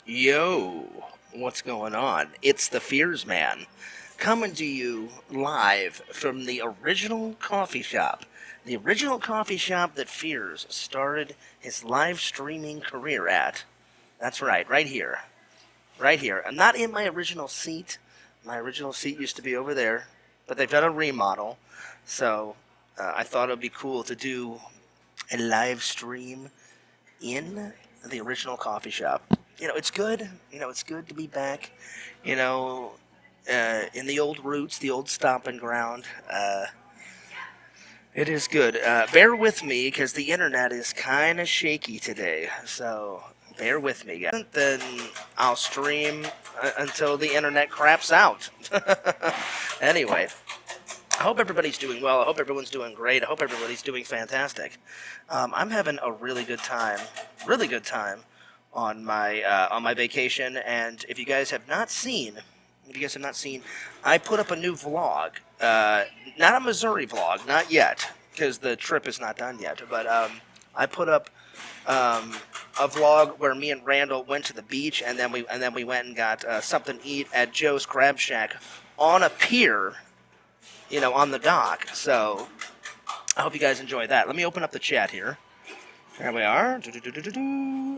Yo, what's going on? It's the Fears Man, coming to you live from the original coffee shop. The original coffee shop that Fears started his live streaming career at. That's right, right here. Right here. I'm not in my original seat. My original seat used to be over there, but they've done a remodel, so I thought it would be cool to do a live stream in the original coffee shop. It's good. It's good to be back. You know, in the old roots, the old stomping ground. It is good. Bear with me because the internet is kind of shaky today. So bear with me, guys. Then I'll stream until the internet craps out. Anyway, I hope everybody's doing well. I hope everyone's doing great. I hope everybody's doing fantastic. I'm having a really good time on my vacation. And if you guys have not seen, I put up a new vlog. Not a Missouri vlog, not yet, because the trip is not done yet. But I put up a vlog where me and Randall went to the beach, and then we went and got something to eat at Joe's Crab Shack on a pier, on the dock. So I hope you guys enjoy that. Let me open up the chat here. There we are.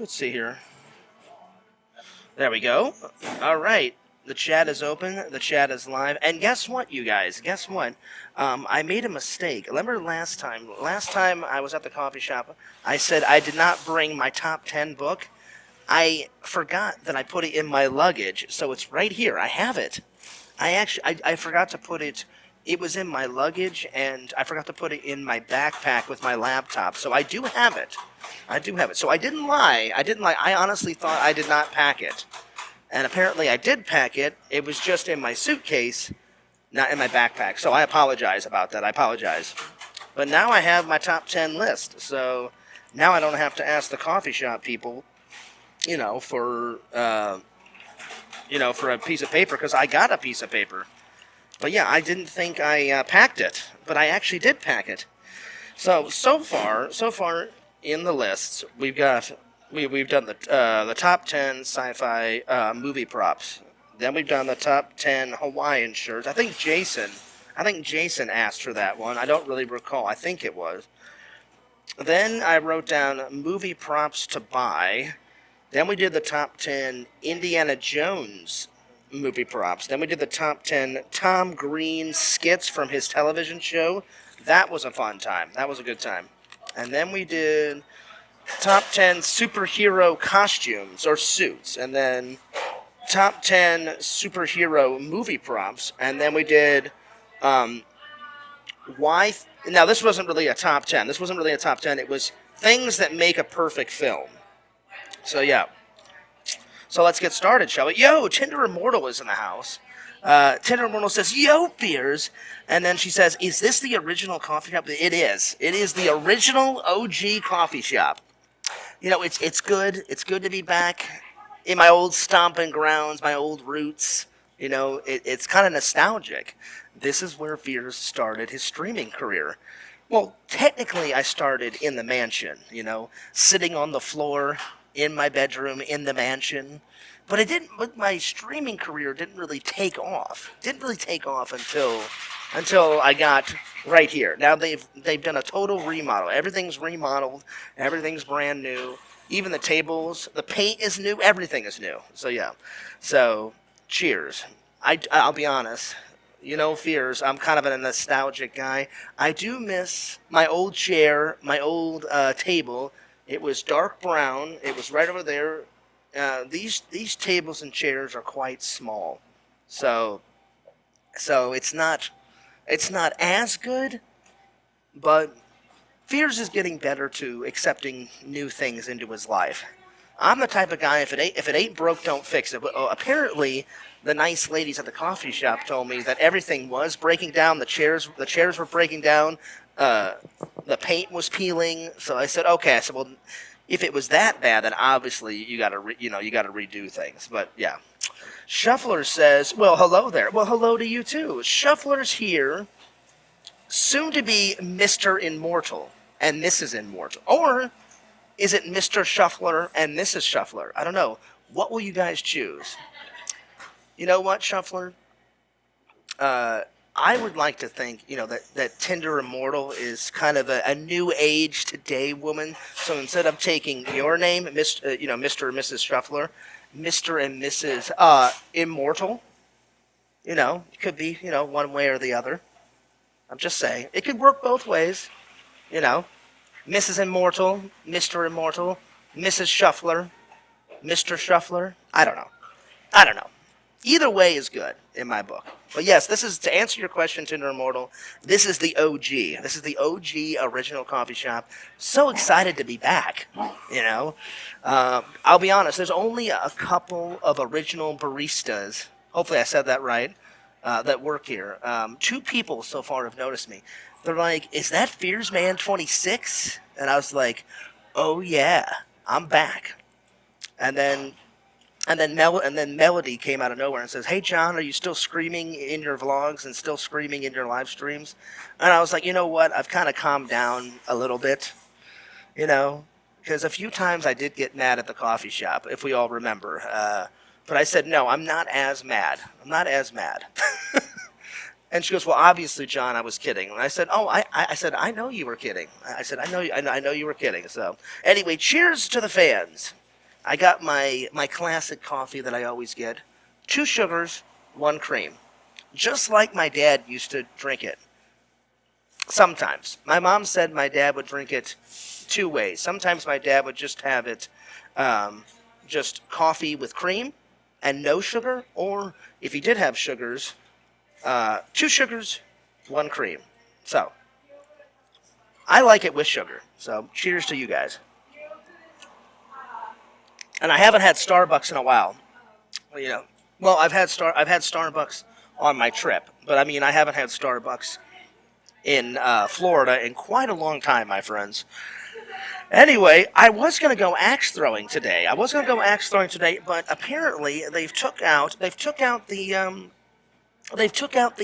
Let's see here. There we go. All right. The chat is open. The chat is live. And guess what, you guys? Guess what? I made a mistake. Remember last time? Last time I was at the coffee shop, I said I did not bring my top 10 book. I forgot that I put it in my luggage, so it's right here. I have it. I forgot to put it. It was in my luggage, and I forgot to put it in my backpack with my laptop. So I do have it. So I didn't lie. I honestly thought I did not pack it. And apparently I did pack it. It was just in my suitcase, not in my backpack. So I apologize about that. I apologize. But now I have my top 10 list. So now I don't have to ask the coffee shop people, for a piece of paper, because I got a piece of paper. But yeah, I didn't think I packed it, but I actually did pack it. So far in the lists, we've done the top 10 sci-fi movie props. Then we've done the top 10 Hawaiian shirts. I think Jason asked for that one. I don't really recall. I think it was. Then I wrote down movie props to buy. Then we did the top 10 Indiana Jones movie props. Then we did the top 10 Tom Green skits from his television show. That was a fun time. That was a good time. And then we did top 10 superhero costumes or suits. And then top 10 superhero movie props. And then we did now this wasn't really a top 10. It was things that make a perfect film. So yeah. So let's get started, shall we? Yo, Tinder Immortal is in the house. Tinder Immortal says, yo, Fears. And then she says, is this the original coffee shop? It is. It is the original OG coffee shop. It's good. It's good to be back in my old stomping grounds, my old roots. It's kind of nostalgic. This is where Fears started his streaming career. Well, technically, I started in the mansion, sitting on the floor in my bedroom in the mansion, but my streaming career didn't really take off. Until I got right here. Now they've done a total remodel. Everything's remodeled. Everything's brand new. Even the tables, the paint is new. Everything is new. So yeah. So cheers. I'll be honest. Fears, I'm kind of a nostalgic guy. I do miss my old chair, my old table. It was dark brown. It was right over there. These tables and chairs are quite small, so it's not as good. But Fears is getting better to accepting new things into his life. I'm the type of guy, if it ain't broke, don't fix it. But apparently, the nice ladies at the coffee shop told me that everything was breaking down. The chairs were breaking down. The paint was peeling. So I said, okay. I said, well, if it was that bad, then obviously you got to redo things. But yeah, Shuffler says, well, hello there. Well, hello to you too. Shuffler's here, soon to be Mr. Immortal and Mrs. Immortal, or is it Mr. Shuffler and Mrs. Shuffler? I don't know. What will you guys choose? You know what, Shuffler? Uh, I would like to think, that Tinder Immortal is kind of a new age today woman. So instead of taking your name, Mr. or Mrs. Shuffler, Mr. and Mrs. Immortal, it could be, one way or the other. I'm just saying. It could work both ways, you know. Mrs. Immortal, Mr. Immortal, Mrs. Shuffler, Mr. Shuffler. I don't know. I don't know. Either way is good in my book. But yes, this is to answer your question, Tinder Immortal. This is the OG. This is the OG original coffee shop. So excited to be back. I'll be honest. There's only a couple of original baristas. Hopefully, I said that right. That work here. Two people so far have noticed me. They're like, "Is that Fears Man 26?" And I was like, "Oh yeah, I'm back." And then Melody came out of nowhere and says, "Hey John, are you still screaming in your vlogs and still screaming in your live streams?" And I was like, "You know what? I've kind of calmed down a little bit, because a few times I did get mad at the coffee shop, if we all remember. But I said, no, I'm not as mad. I'm not as mad." And she goes, "Well, obviously, John, I was kidding." And I said, "Oh, I said, I know you were kidding." I said, I know you were kidding." So anyway, cheers to the fans. I got my classic coffee that I always get. 2 sugars, 1 cream. Just like my dad used to drink it. Sometimes. My mom said my dad would drink it 2 ways. Sometimes my dad would just have it just coffee with cream and no sugar. Or if he did have sugars, 2 sugars, 1 cream. So, I like it with sugar. So, cheers to you guys. And I haven't had Starbucks in a while. Well, I've had Starbucks on my trip, but I mean, I haven't had Starbucks in Florida in quite a long time, my friends. Anyway, I was going to go axe throwing today. But apparently they've took out the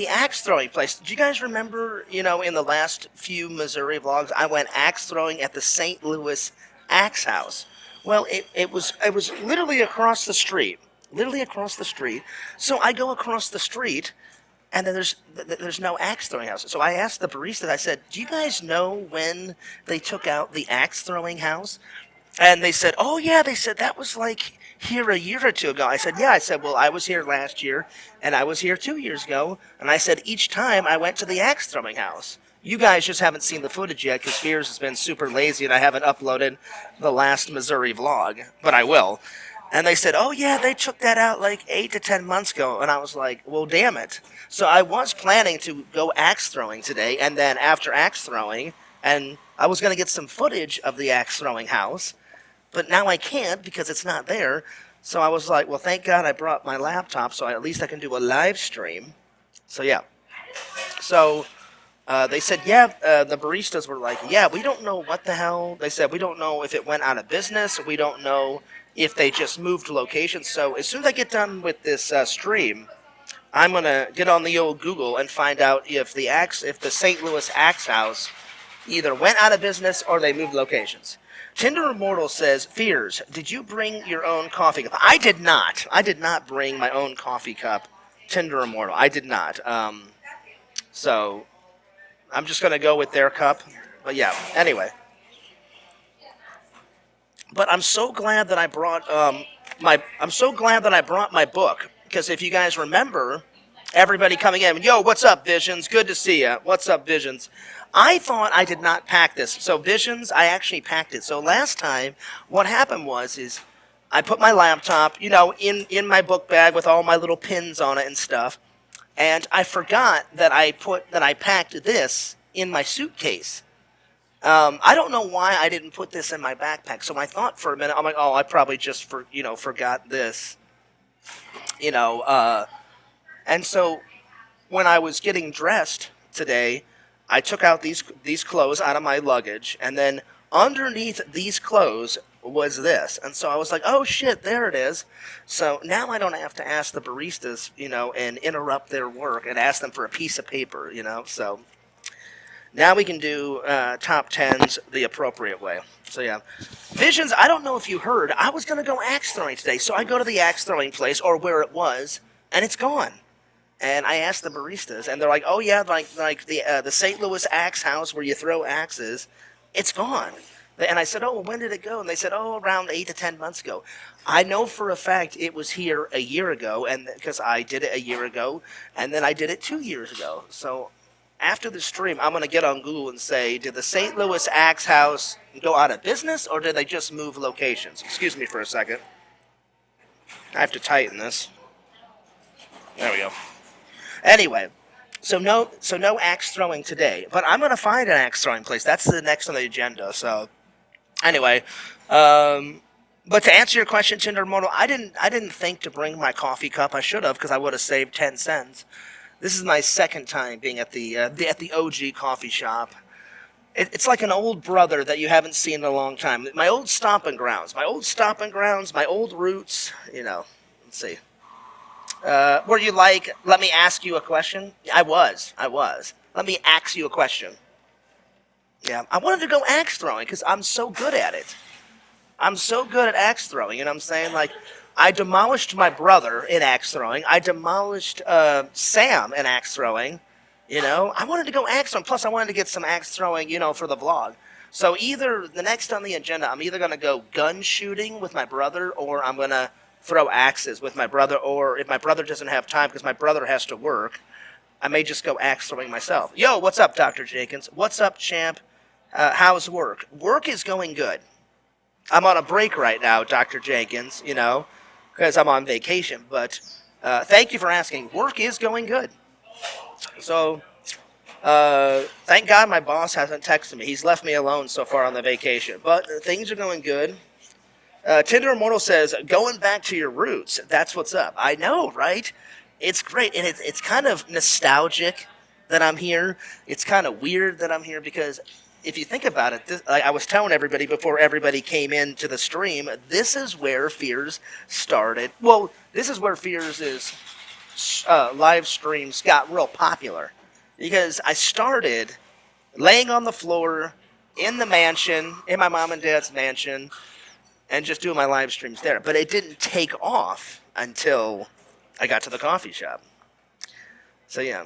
axe throwing place. Do you guys remember, in the last few Missouri vlogs, I went axe throwing at the St. Louis Axe House? Well, it was literally across the street. Literally across the street. So I go across the street, and then there's no axe throwing house. So I asked the barista, I said, "Do you guys know when they took out the axe throwing house?" And they said, "Oh yeah," they said, "that was like here a year or 2 ago." I said, "Yeah." I said, "Well, I was here last year, and I was here 2 years ago." And I said, "Each time I went to the axe throwing house. You guys just haven't seen the footage yet because Fears has been super lazy and I haven't uploaded the last Missouri vlog, but I will." And they said, "Oh yeah, they took that out like 8 to 10 months ago." And I was like, "Well, damn it." So I was planning to go axe throwing today, and then after axe throwing, and I was going to get some footage of the axe throwing house, but now I can't because it's not there. So I was like, well, thank God I brought my laptop, so at least I can do a live stream. So yeah. So they said, yeah, the baristas were like, "Yeah, we don't know what the hell." They said, "We don't know if it went out of business. We don't know if they just moved locations." So as soon as I get done with this stream, I'm going to get on the old Google and find out if the St. Louis Axe House either went out of business or they moved locations. Tinder Immortal says, "Fears, did you bring your own coffee cup?" I did not. I did not bring my own coffee cup. Tinder Immortal. I did not. So I'm just going to go with their cup. But yeah, anyway. But I'm so glad that I brought my book, because if you guys remember, everybody coming in, "Yo, what's up, Visions? Good to see ya. What's up, Visions?" I thought I did not pack this. So Visions, I actually packed it. So last time, what happened is I put my laptop, in my book bag with all my little pins on it and stuff, and I forgot that I packed this in my suitcase. I don't know why I didn't put this in my backpack. So I thought for a minute, I'm like, oh, I probably just forgot this, and so when I was getting dressed today, I took out these clothes out of my luggage, and then underneath these clothes was this. And so I was like, oh shit, there it is. So now I don't have to ask the baristas, and interrupt their work and ask them for a piece of paper, So Now we can do top tens the appropriate way. So yeah, Visions. I don't know if you heard. I was gonna go axe throwing today, so I go to the axe throwing place or where it was, and it's gone. And I asked the baristas, and they're like, "Oh yeah, like the St. Louis Axe House where you throw axes, it's gone." And I said, "Oh, when did it go?" And they said, "Oh, around 8 to 10 months ago." I know for a fact it was here a year ago, and because I did it a year ago, and then I did it 2 years ago. So after the stream, I'm gonna get on Google and say, did the St. Louis Axe House go out of business, or did they just move locations? Excuse me for a second. I have to tighten this. There we go. Anyway, so no axe throwing today, but I'm gonna find an axe throwing place. That's the next on the agenda. So anyway, but to answer your question, Tinder Mortal, I didn't think to bring my coffee cup. I should have, because I would have saved 10 cents. This is my second time being at the OG coffee shop. It's like an old brother that you haven't seen in a long time. My old stomping grounds, my old roots. Let's see. Were you like, let me ask you a question? I was. Let me ask you a question. Yeah, I wanted to go axe throwing because I'm so good at it. I'm so good at axe throwing, you know what I'm saying? Like, I demolished my brother in axe throwing. I demolished Sam in axe throwing. I wanted to go axe throwing. Plus, I wanted to get some axe throwing, for the vlog. So either the next on the agenda, I'm either going to go gun shooting with my brother, or I'm going to throw axes with my brother, or if my brother doesn't have time because my brother has to work, I may just go axe throwing myself. Yo, what's up, Dr. Jenkins? What's up, champ? How's work? Work is going good. I'm on a break right now, Dr. Jenkins, because I'm on vacation. But thank you for asking. Work is going good. So thank God my boss hasn't texted me. He's left me alone so far on the vacation. But things are going good. Tinder Immortal says, going back to your roots, that's what's up. I know, right? It's great, and it's kind of nostalgic that I'm here. It's kind of weird that I'm here because if you think about it, I was telling everybody before everybody came into the stream, this is where Fears started. Well, this is where Fears' live streams got real popular because I started laying on the floor in the mansion, in my mom and dad's mansion, and just doing my live streams there. But it didn't take off until I got to the coffee shop. So yeah.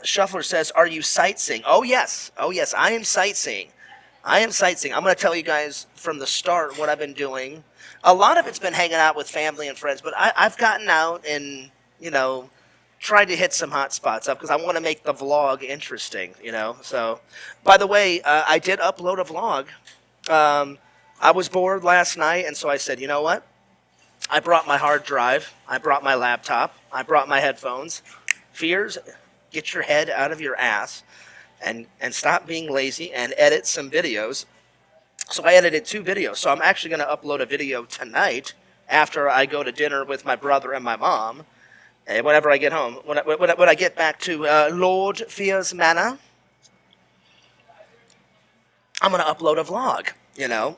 Shuffler says, are you sightseeing? Oh yes, I am sightseeing. I'm going to tell you guys from the start what I've been doing. A lot of it's been hanging out with family and friends, but I've gotten out and, tried to hit some hot spots up because I want to make the vlog interesting, So, by the way, I did upload a vlog. I was bored last night, and so I said, you know what? I brought my hard drive. I brought my laptop. I brought my headphones. Fears, get your head out of your ass and stop being lazy and edit some videos. So I edited 2 videos. So I'm actually going to upload a video tonight after I go to dinner with my brother and my mom. And whenever I get home, when I get back to Lord Fears Manor, I'm going to upload a vlog.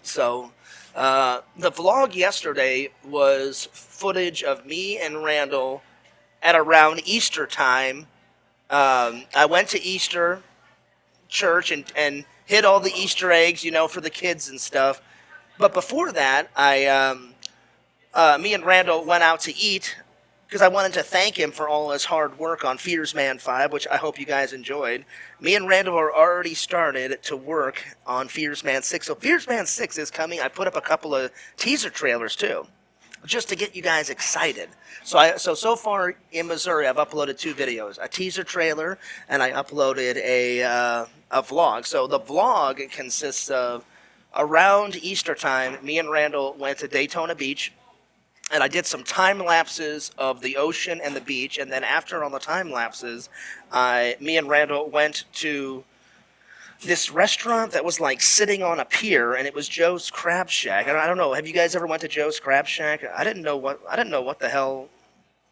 So the vlog yesterday was footage of me and Randall at around Easter time. I went to Easter church and hid all the Easter eggs, for the kids and stuff. But before that, me and Randall went out to eat because I wanted to thank him for all his hard work on Fears Man 5, which I hope you guys enjoyed. Me and Randall are already started to work on Fears Man 6. So Fears Man 6 is coming. I put up a couple of teaser trailers, too, just to get you guys excited. So far in Missouri, I've uploaded 2 videos, a teaser trailer, and I uploaded a vlog. So the vlog consists of, around Easter time, me and Randall went to Daytona Beach, and I did some time lapses of the ocean and the beach. And then after all the time lapses, me and Randall went to this restaurant that was like sitting on a pier, and it was Joe's Crab Shack. I don't know. Have you guys ever went to Joe's Crab Shack? I didn't know what the hell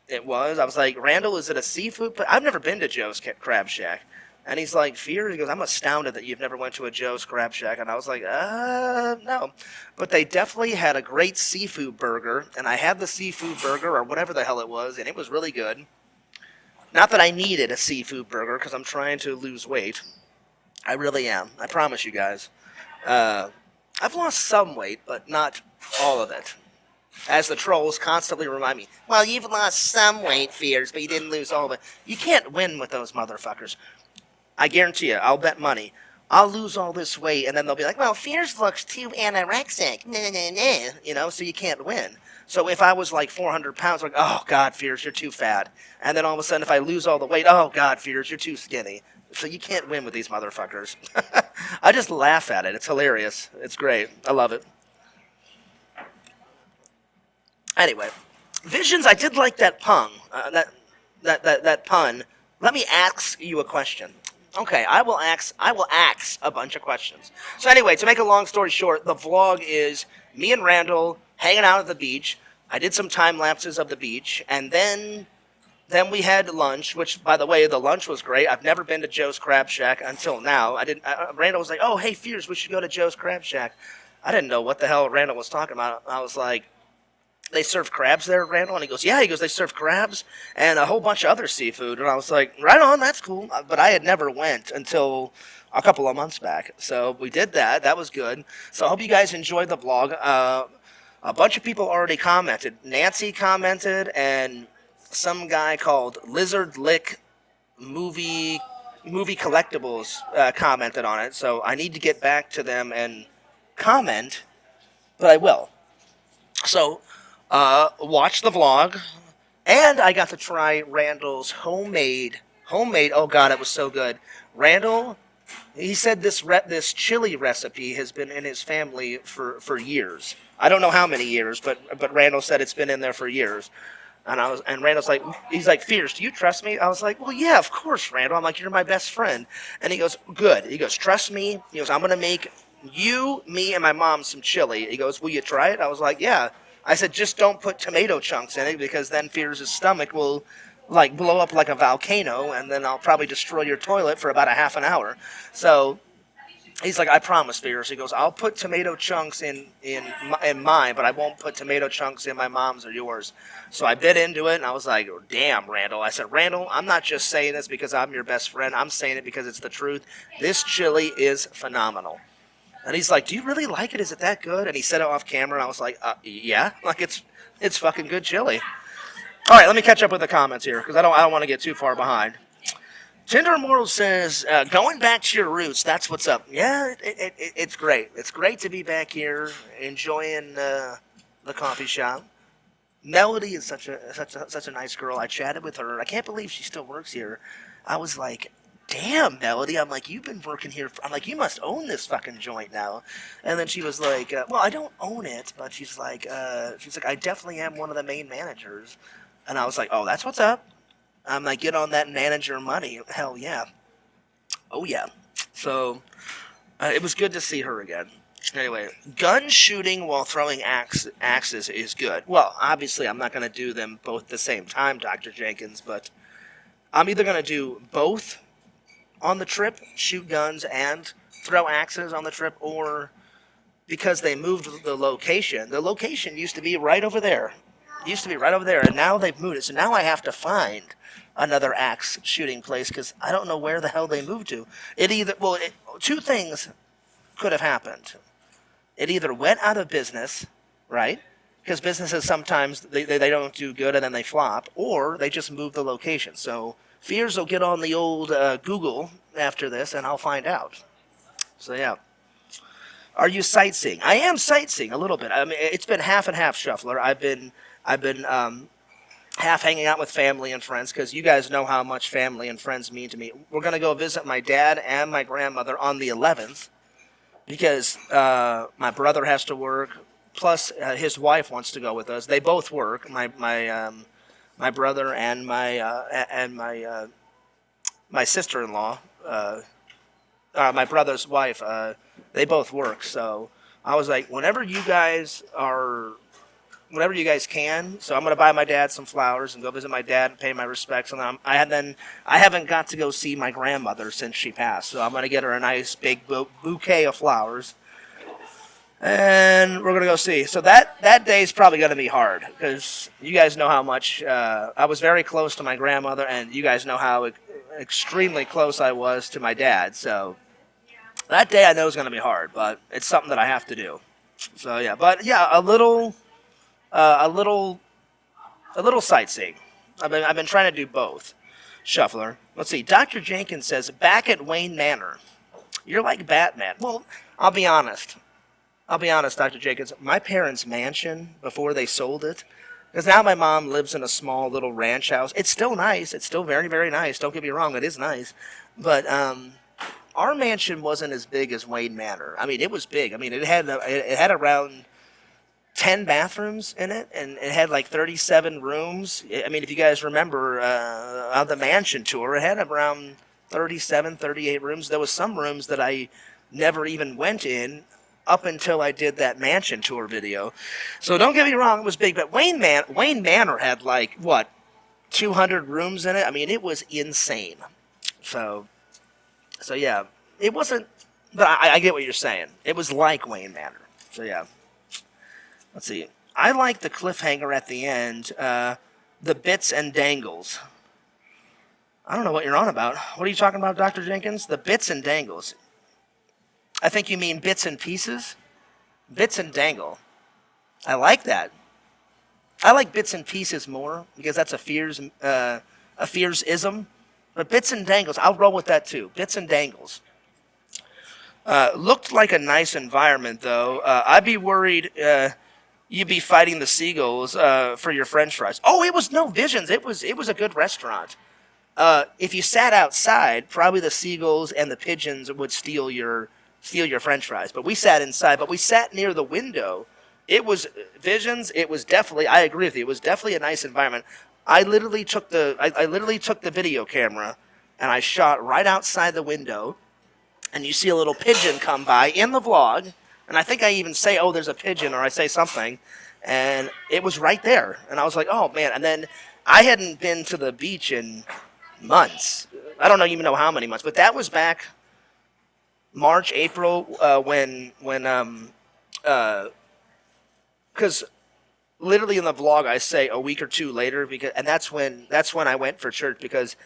it was. I was like, Randall, is it a seafood? But I've never been to Joe's Crab Shack. And he's like, Fear? He goes, I'm astounded that you've never went to a Joe's Crab Shack. And I was like, no. But they definitely had a great seafood burger. And I had the seafood burger, or whatever the hell it was, and it was really good. Not that I needed a seafood burger because I'm trying to lose weight. I really am. I promise you guys. Uh, I've lost some weight, but not all of it. As the trolls constantly remind me, well, you've lost some weight, Fears, but you didn't lose all of it. You can't win with those motherfuckers. I guarantee you, I'll bet money. I'll lose all this weight, and then they'll be like, well, Fears looks too anorexic. Nah, nah, nah. You know, so you can't win. So if I was like 400 pounds, like, oh, God, Fears, you're too fat. And then all of a sudden, if I lose all the weight, oh, God, Fears, you're too skinny. So you can't win with these motherfuckers. I just laugh at it. It's hilarious. It's great. I love it. Anyway, Visions, I did like that pun. That pun. Let me ask you a question. Okay, I will ask a bunch of questions. So anyway, to make a long story short, the vlog is me and Randall hanging out at the beach. I did some time lapses of the beach, and then we had lunch, which, by the way, the lunch was great. I've never been to Joe's Crab Shack until now. I didn't. Randall was like, "Oh, hey, Fears, we should go to Joe's Crab Shack." I didn't know what the hell Randall was talking about. I was like, "They serve crabs there, Randall?" And he goes, "Yeah." He goes, "They serve crabs and a whole bunch of other seafood." And I was like, "Right on, that's cool." But I had never went until a couple of months back. So we did that. That was good. So I hope you guys enjoyed the vlog. A bunch of people already commented. Nancy commented, and some guy called Lizard Lick movie collectibles commented on it. So I need to get back to them and comment, but I will. So watch the vlog, and I got to try Randall's homemade. Oh God, it was so good. Randall, he said this chili recipe has been in his family for years. I don't know how many years, but Randall said it's been in there for years. And Randall's like, he's like, Fears, do you trust me? I was like, well, yeah, of course, Randall. I'm like, you're my best friend. And he goes, good. He goes, trust me. He goes, I'm gonna make you, me, and my mom some chili. He goes, will you try it? I was like, yeah. I said, just don't put tomato chunks in it because then Fears' stomach will like blow up like a volcano, and then I'll probably destroy your toilet for about a half an hour. So he's like, I promise, Fears. He goes, I'll put tomato chunks in mine, but I won't put tomato chunks in my mom's or yours. So I bit into it, and I was like, damn, Randall. I said, Randall, I'm not just saying this because I'm your best friend. I'm saying it because it's the truth. This chili is phenomenal. And he's like, do you really like it? Is it that good? And he said it off camera, and I was like, yeah. Like, it's fucking good chili. All right, let me catch up with the comments here because I don't want to get too far behind. Tinder Immortal says, going back to your roots, that's what's up. Yeah, it's great. It's great to be back here enjoying the coffee shop. Melody is such a nice girl. I chatted with her. I can't believe she still works here. I was like, damn, Melody. I'm like, you've been working here. I'm like, you must own this fucking joint now. And then she was like, well, I don't own it, but she's like, I definitely am one of the main managers. And I was like, oh, that's what's up. I'm like, get on that manager money. Hell yeah. Oh yeah. So it was good to see her again. Anyway, gun shooting while throwing axes is good. Well, obviously I'm not going to do them both at the same time, Dr. Jenkins, but I'm either going to do both on the trip, shoot guns and throw axes on the trip, or because they moved the location. The location used to be right over there. And now they've moved it. So now I have to find another axe shooting place because I don't know where the hell they moved to. Two things could have happened. It either went out of business, right? Because businesses sometimes they don't do good and then they flop, or they just move the location. So Fears will get on the old Google after this, and I'll find out. So yeah. Are you sightseeing? I am sightseeing a little bit. I mean, it's been half and half, Shuffler. I've been half hanging out with family and friends because you guys know how much family and friends mean to me. We're going to go visit my dad and my grandmother on the 11th because my brother has to work. Plus, his wife wants to go with us. They both work. My brother and my sister-in-law, my brother's wife, they both work. So I was like, whenever you guys can. So I'm going to buy my dad some flowers and go visit my dad and pay my respects. And I haven't got to go see my grandmother since she passed. So I'm going to get her a nice big bouquet of flowers. And we're gonna go see. So that day is probably gonna be hard because you guys know how much I was very close to my grandmother, and you guys know how extremely close I was to my dad. So that day I know is gonna be hard, but it's something that I have to do. So yeah, but yeah, uh, a little, a little sightseeing. I've been trying to do both. Shuffler. Let's see. Dr. Jenkins says back at Wayne Manor. You're like Batman. Well, I'll be honest. I'll be honest, Dr. Jenkins. My parents' mansion before they sold it, because now my mom lives in a small little ranch house. It's still nice. It's still very, very nice. Don't get me wrong. It is nice, but our mansion wasn't as big as Wayne Manor. I mean, it was big. I mean, it had around 10 bathrooms in it, and it had like 37 rooms. I mean, if you guys remember on the mansion tour, it had around 37, 38 rooms. There was some rooms that I never even went in up until I did that mansion tour video. So don't get me wrong, it was big, but Wayne Manor had like what, 200 rooms in it. I mean, it was insane. So yeah, it wasn't. But I get what you're saying. It was like Wayne Manor. So yeah. Let's see. I like the cliffhanger at the end, the bits and dangles. I don't know what you're on about. What are you talking about, Dr. Jenkins? The bits and dangles. I think you mean bits and pieces? Bits and dangle. I like that. I like bits and pieces more because that's a fears-ism. But bits and dangles, I'll roll with that too. Bits and dangles. Looked like a nice environment, though. I'd be worried you'd be fighting the seagulls for your French fries. Oh, it was no visions. It was a good restaurant. If you sat outside, probably the seagulls and the pigeons would steal your French fries. But we sat inside. But we sat near the window. It was visions. It was definitely. I agree with you. It was definitely a nice environment. I literally took the video camera and I shot right outside the window. And you see a little pigeon come by in the vlog. And I think I even say, oh, there's a pigeon, or I say something. And it was right there. And I was like, oh, man. And then I hadn't been to the beach in months. I don't even know how many months. But that was back March, April, because literally in the vlog I say a week or two later, and that's when I went for church, because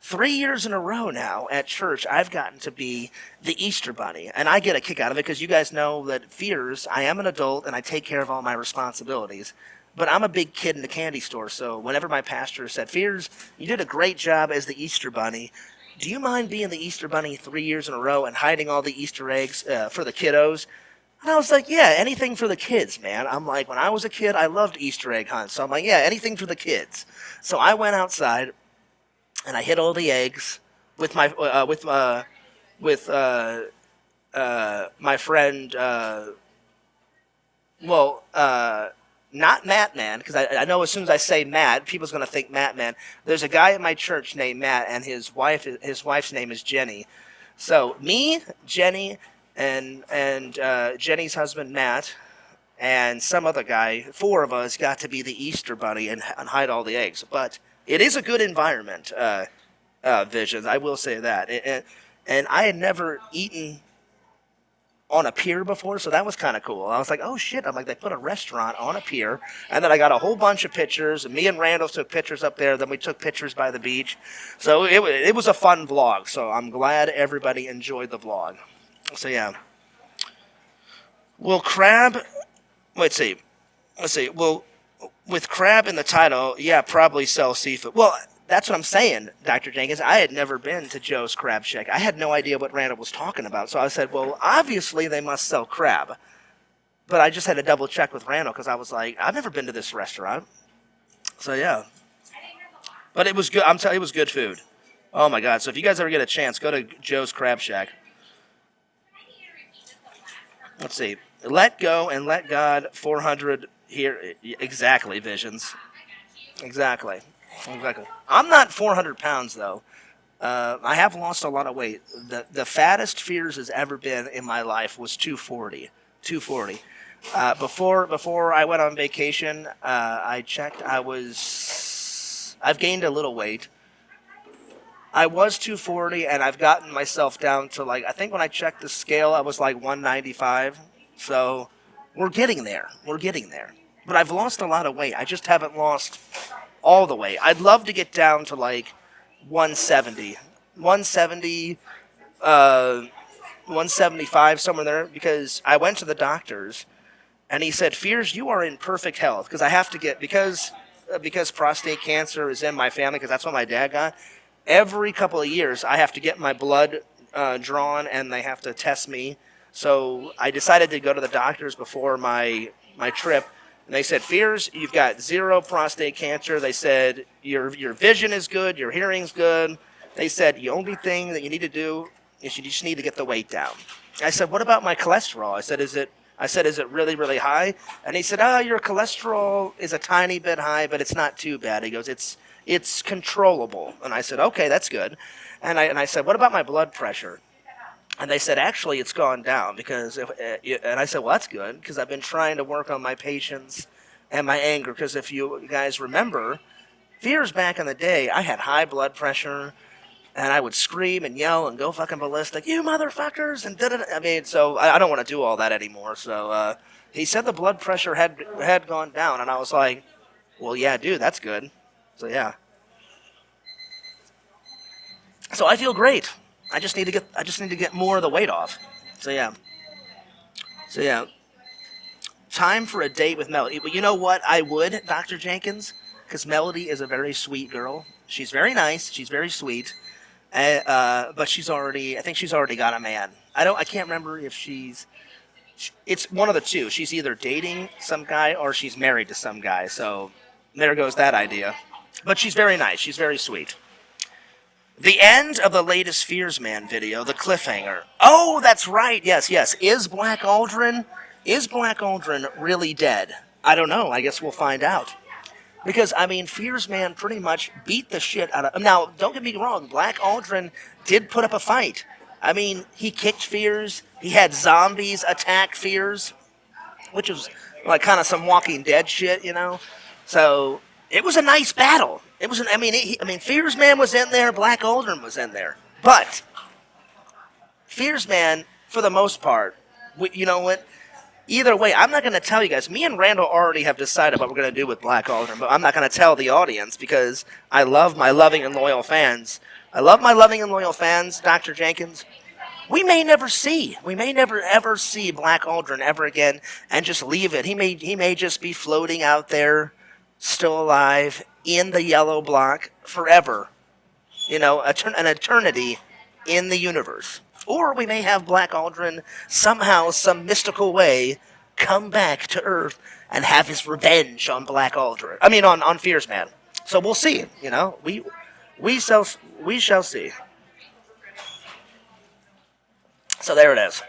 3 years in a row now at church, I've gotten to be the Easter Bunny. And I get a kick out of it because you guys know that fears, I am an adult and I take care of all my responsibilities. But I'm a big kid in the candy store, so whenever my pastor said, Fears, you did a great job as the Easter Bunny. Do you mind being the Easter Bunny 3 years in a row and hiding all the Easter eggs for the kiddos? And I was like, yeah, anything for the kids, man. I'm like, when I was a kid, I loved Easter egg hunts. So I'm like, yeah, anything for the kids. So I went outside and I hid all the eggs with my my friend. Not Matt Man, because I know as soon as I say Matt, people's gonna think Matt Man. There's a guy at my church named Matt, and his wife's name is Jenny. So me, Jenny, and Jenny's husband Matt, and some other guy, 4 of us got to be the Easter Bunny and hide all the eggs. But it is a good environment, Visions. I will say that. And I had never eaten on a pier before, so that was kind of cool. I was like, oh shit. I'm like, they put a restaurant on a pier. And then I got a whole bunch of pictures. Me and Randall took pictures up there. Then we took pictures by the beach. So it was a fun vlog. So I'm glad everybody enjoyed the vlog. So yeah. Will crab... Let's see. Well, with crab in the title, yeah, probably sell seafood. Well, that's what I'm saying, Dr. Jenkins. I had never been to Joe's Crab Shack. I had no idea what Randall was talking about. So I said, well, obviously they must sell crab. But I just had to double check with Randall because I was like, I've never been to this restaurant. So yeah. But it was good. I'm telling you, it was good food. Oh my God. So if you guys ever get a chance, go to Joe's Crab Shack. Let's see. Let go and let God 400 here. Exactly, Visions. Exactly. I'm not 400 pounds, though. I have lost a lot of weight. The fattest Fears has ever been in my life was 240. 240. Before I went on vacation, I checked. I've gained a little weight. I was 240, and I've gotten myself down to, like, I think when I checked the scale, I was like 195. So We're getting there. We're getting there. But I've lost a lot of weight. I just haven't lost all the weight. I'd love to get down to like 170. 170, 175, somewhere there, because I went to the doctors and he said, Fears, you are in perfect health. Because I have to get, because prostate cancer is in my family, because that's what my dad got, every couple of years I have to get my blood drawn and they have to test me. So I decided to go to the doctors before my trip. And they said, Fears, you've got 0 prostate cancer. They said, your vision is good, your hearing's good. They said, the only thing that you need to do is you just need to get the weight down. I said, what about my cholesterol? I said, is it really, really high? And he said, your cholesterol is a tiny bit high, but it's not too bad. He goes, it's controllable. And I said, okay, that's good. And I said, what about my blood pressure? And they said, actually, it's gone down because, and I said, well, that's good because I've been trying to work on my patience and my anger. Because if you guys remember, Fears back in the day, I had high blood pressure and I would scream and yell and go fucking ballistic, you motherfuckers, and da-da-da. I mean, so I don't want to do all that anymore. So he said the blood pressure had gone down, and I was like, well, yeah, dude, that's good. So yeah. So I feel great. I just need to get more of the weight off. So yeah. Time for a date with Melody. But you know what? I would, Dr. Jenkins, because Melody is a very sweet girl. She's very nice. She's very sweet. But I think she's already got a man. I can't remember if it's one of the two. She's either dating some guy or she's married to some guy. So there goes that idea. But she's very nice. She's very sweet. The end of the latest Fears Man video, the cliffhanger. Oh, that's right. Yes. Is Black Aldrin really dead? I don't know. I guess we'll find out. Because, I mean, Fears Man pretty much beat the shit out of... Now, don't get me wrong. Black Aldrin did put up a fight. I mean, he kicked Fears. He had zombies attack Fears. Which was like kind of some Walking Dead shit, you know? So, it was a nice battle. It was Fears Man was in there. Black Aldrin was in there. But, Fears Man, for the most part, you know what? Either way, I'm not going to tell you guys. Me and Randall already have decided what we're going to do with Black Aldrin, but I'm not going to tell the audience because I love my loving and loyal fans. Dr. Jenkins. We may never ever see Black Aldrin ever again and just leave it. He may just be floating out there, still alive, in the yellow block forever. You know, an eternity in the universe. Or we may have Black Aldrin somehow, some mystical way, come back to Earth and have his revenge on Black Aldrin. I mean, on Fears Man. So we'll see. You know, we shall see. So there it is.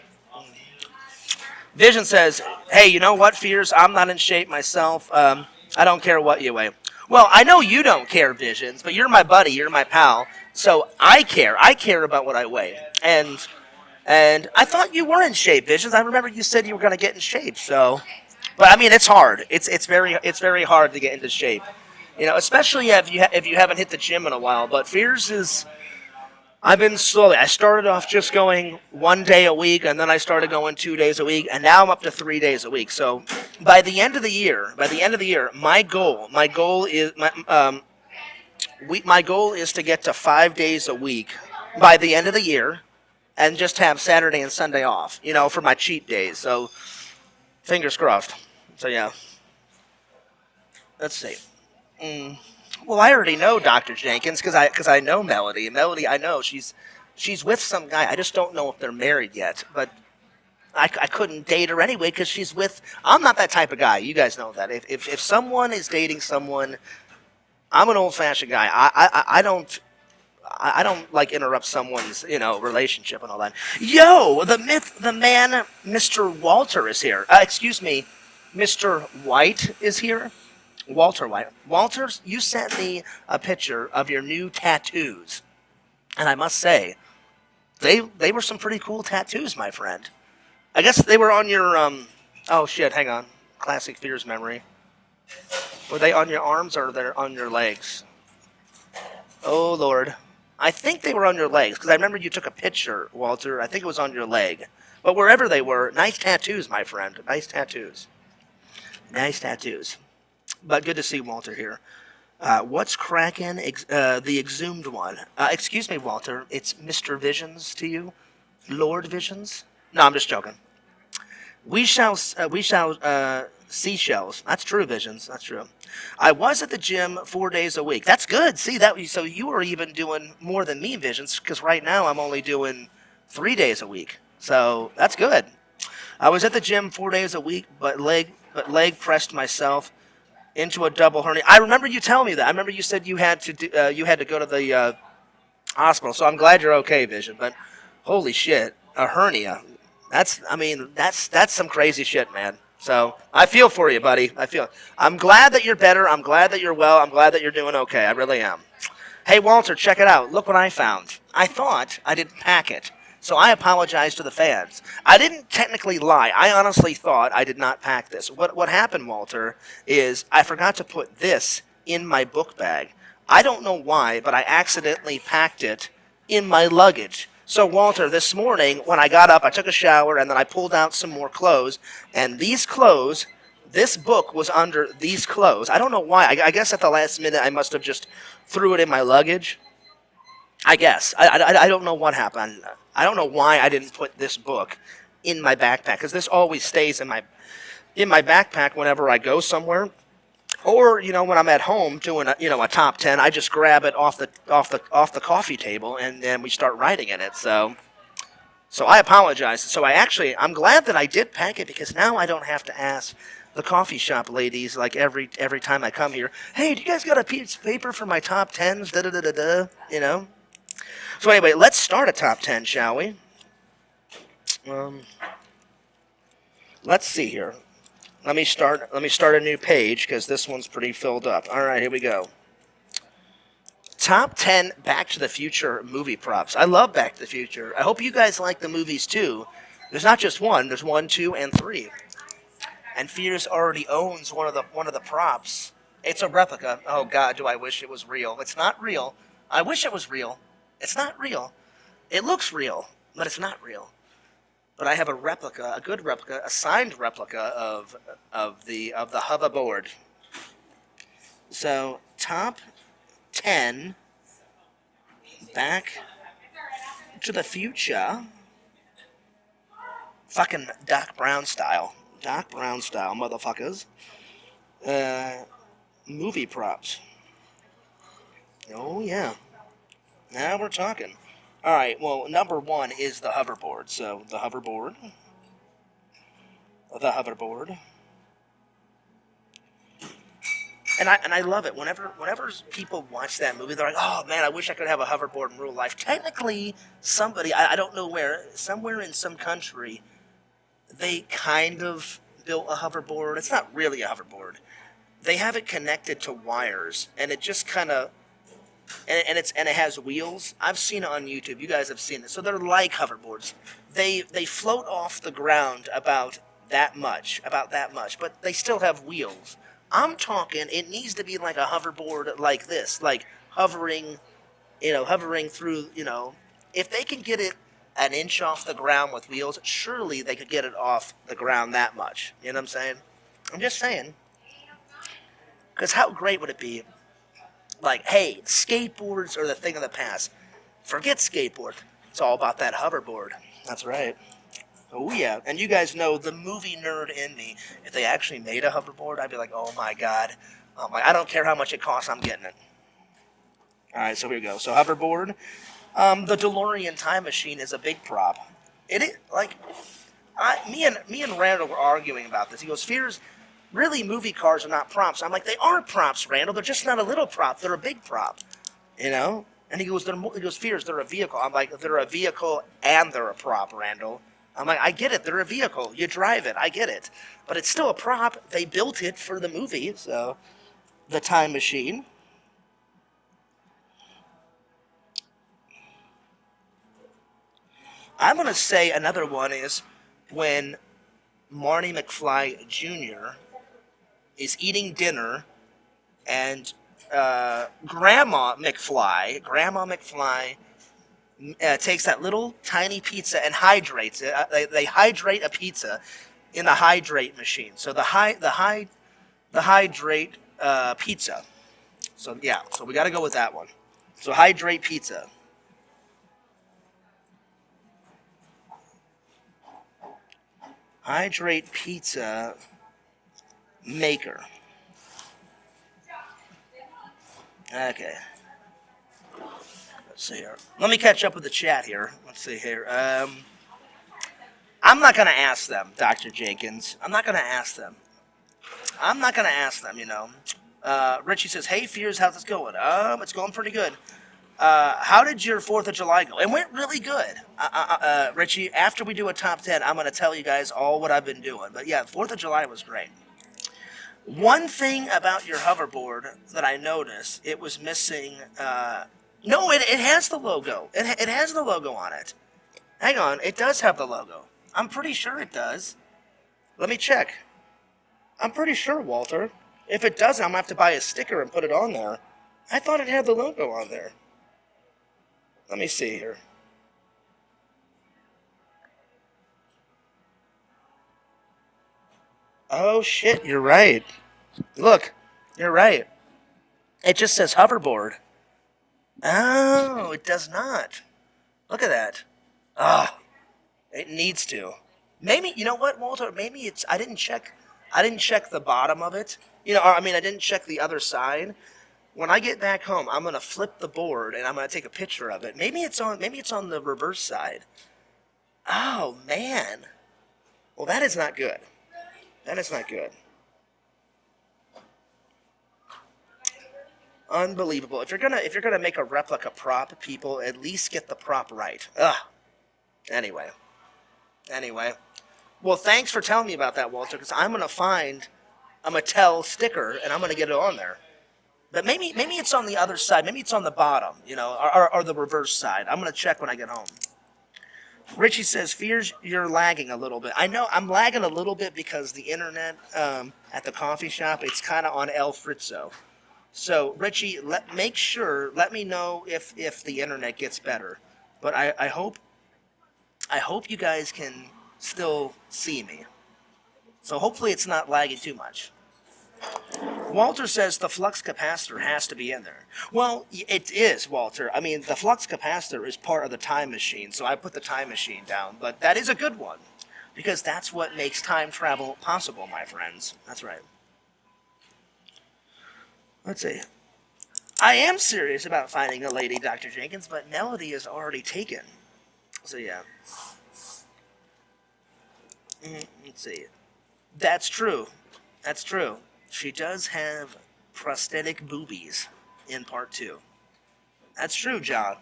Vision says, "Hey, you know what, Fears? I'm not in shape myself. I don't care what you weigh." Well, I know you don't care, Visions, but you're my buddy. You're my pal. So I care. I care about what I weigh. And I thought you were in shape, Visions. I remember you said you were going to get in shape. So, but I mean, it's hard. It's very hard to get into shape. You know, especially if you haven't hit the gym in a while. But Fears is. I've been slowly. I started off just going 1 day a week, and then I started going 2 days a week, and now I'm up to 3 days a week. So by the end of the year, my goal is to get to 5 days a week by the end of the year, and just have Saturday and Sunday off, you know, for my cheat days. So fingers crossed. So yeah, let's see. Well, I already know Dr. Jenkins because I know Melody. Melody, I know she's with some guy. I just don't know if they're married yet. But I couldn't date her anyway because she's with. I'm not that type of guy. You guys know that. If someone is dating someone, I'm an old-fashioned guy. I don't like interrupt someone's relationship and all that. Yo, the myth, the man, Mr. Walter is here. Excuse me, Mr. White is here. Walter White. Walter, you sent me a picture of your new tattoos. And I must say, they were some pretty cool tattoos, my friend. I guess they were on your, oh shit, hang on. Classic Fears memory. Were they on your arms or they're on your legs? Oh, Lord. I think they were on your legs because I remember you took a picture, Walter. I think it was on your leg. But wherever they were, nice tattoos, my friend. Nice tattoos. Nice tattoos. But good to see Walter here. What's cracking? The exhumed one. Excuse me, Walter. It's Mr. Visions to you? Lord Visions? No, I'm just joking. We shall seashells. That's true, Visions. That's true. I was at the gym 4 days a week. That's good. See that? So you were even doing more than me, Visions, because right now I'm only doing 3 days a week. So that's good. I was at the gym 4 days a week, but leg pressed myself into a double hernia. I remember you telling me that. I remember you said you had to go to the hospital. So I'm glad you're okay, Vision. But holy shit, a hernia. That's some crazy shit, man. So I feel for you, buddy. I'm glad that you're better. I'm glad that you're well. I'm glad that you're doing okay. I really am. Hey, Walter, check it out. Look what I found. I thought I didn't pack it. So I apologize to the fans. I didn't technically lie. I honestly thought I did not pack this. What happened, Walter, is I forgot to put this in my book bag. I don't know why, but I accidentally packed it in my luggage. So, Walter, this morning when I got up, I took a shower and then I pulled out some more clothes. And these clothes, this book was under these clothes. I don't know why. I guess at the last minute I must have just threw it in my luggage. I guess. I don't know what happened. I don't know why I didn't put this book in my backpack, because this always stays in my backpack whenever I go somewhere. Or, when I'm at home doing a top 10, I just grab it off the coffee table and then we start writing in it. So I apologize. So I'm glad that I did pack it, because now I don't have to ask the coffee shop ladies like every time I come here, hey, do you guys got a piece of paper for my top 10s? Da da da da da. So anyway, let's start a top 10, shall we? Let's see here. Let me start a new page, because this one's pretty filled up. All right, here we go. Top 10 Back to the Future movie props. I love Back to the Future. I hope you guys like the movies too. There's not just one. There's 1, 2, and 3. And Fears already owns one of the props. It's a replica. Oh God, do I wish it was real? It's not real. I wish it was real. It's not real. It looks real, but it's not real. But I have a replica, a good replica, a signed replica of the hoverboard. So top 10 Back to the Future, fucking Doc Brown style, motherfuckers. Movie props. Oh yeah, now we're talking. All right, well, number 1 is the hoverboard. So the hoverboard. And I love it. Whenever people watch that movie, they're like, oh man, I wish I could have a hoverboard in real life. Technically, somebody, I don't know where, somewhere in some country, they kind of built a hoverboard. It's not really a hoverboard. They have it connected to wires, and it just kind of, and it has wheels. I've seen it on YouTube. You guys have seen it. So they're like hoverboards. They float off the ground about that much, but they still have wheels. I'm talking, it needs to be like a hoverboard like this, like hovering through, if they can get it an inch off the ground with wheels, surely they could get it off the ground that much. You know what I'm saying? I'm just saying. Because how great would it be? Like, hey, skateboards are the thing of the past. Forget skateboard. It's all about that hoverboard. That's right. Oh, yeah. And you guys know the movie nerd in me. If they actually made a hoverboard, I'd be like, oh, my God. I don't care how much it costs. I'm getting it. All right, so here we go. So hoverboard. The DeLorean time machine is a big prop. It is, like, me and Randall were arguing about this. He goes, Fears, really, movie cars are not props. I'm like, they are props, Randall. They're just not a little prop. They're a big prop, And he goes, Fears, they're a vehicle. I'm like, they're a vehicle and they're a prop, Randall. I'm like, I get it. They're a vehicle. You drive it. I get it. But it's still a prop. They built it for the movie. So, the time machine. I'm going to say another one is when Marty McFly Jr. is eating dinner and Grandma McFly takes that little tiny pizza and hydrates it. They hydrate a pizza in the hydrate machine. So the hydrate pizza. So yeah, so we got to go with that one. So hydrate pizza. Hydrate pizza maker. Okay. Let's see here. Let me catch up with the chat here. Let's see here. I'm not going to ask them, Dr. Jenkins. I'm not going to ask them. Richie says, hey, Fears, how's this going? It's going pretty good. How did your 4th of July go? It went really good. Richie, after we do a top 10, I'm going to tell you guys all what I've been doing. But yeah, 4th of July was great. One thing about your hoverboard that I noticed, it was missing. No, it has the logo. It has the logo on it. Hang on, it does have the logo. I'm pretty sure it does. Let me check. I'm pretty sure, Walter. If it doesn't, I'm going to have to buy a sticker and put it on there. I thought it had the logo on there. Let me see here. Oh, shit, you're right. Look, you're right. It just says hoverboard. Oh, it does not. Look at that. Ah, it needs to. Maybe, you know what, Walter? Maybe it's, I didn't check the bottom of it. I didn't check the other side. When I get back home, I'm gonna flip the board and I'm gonna take a picture of it. Maybe it's on the reverse side. Oh man. Well, that is not good. That is not good. Unbelievable. If you're gonna make a replica prop, people, at least get the prop right. Ugh. Anyway. Well, thanks for telling me about that, Walter, because I'm gonna find a Mattel sticker and I'm gonna get it on there. But maybe it's on the other side. Maybe it's on the bottom, or the reverse side. I'm gonna check when I get home. Richie says, Fears, you're lagging a little bit. I know I'm lagging a little bit because the internet at the coffee shop, it's kind of on El Frizzo. So, Richie, let me know if the internet gets better. But I hope you guys can still see me. So hopefully it's not lagging too much. Walter says the flux capacitor has to be in there. Well, it is, Walter. I mean, the flux capacitor is part of the time machine, so I put the time machine down. But that is a good one, because that's what makes time travel possible, my friends. That's right. Let's see. I am serious about finding a lady, Dr. Jenkins, but Melody is already taken. So, yeah. Let's see. That's true. That's true. She does have prosthetic boobies in part 2. That's true, John.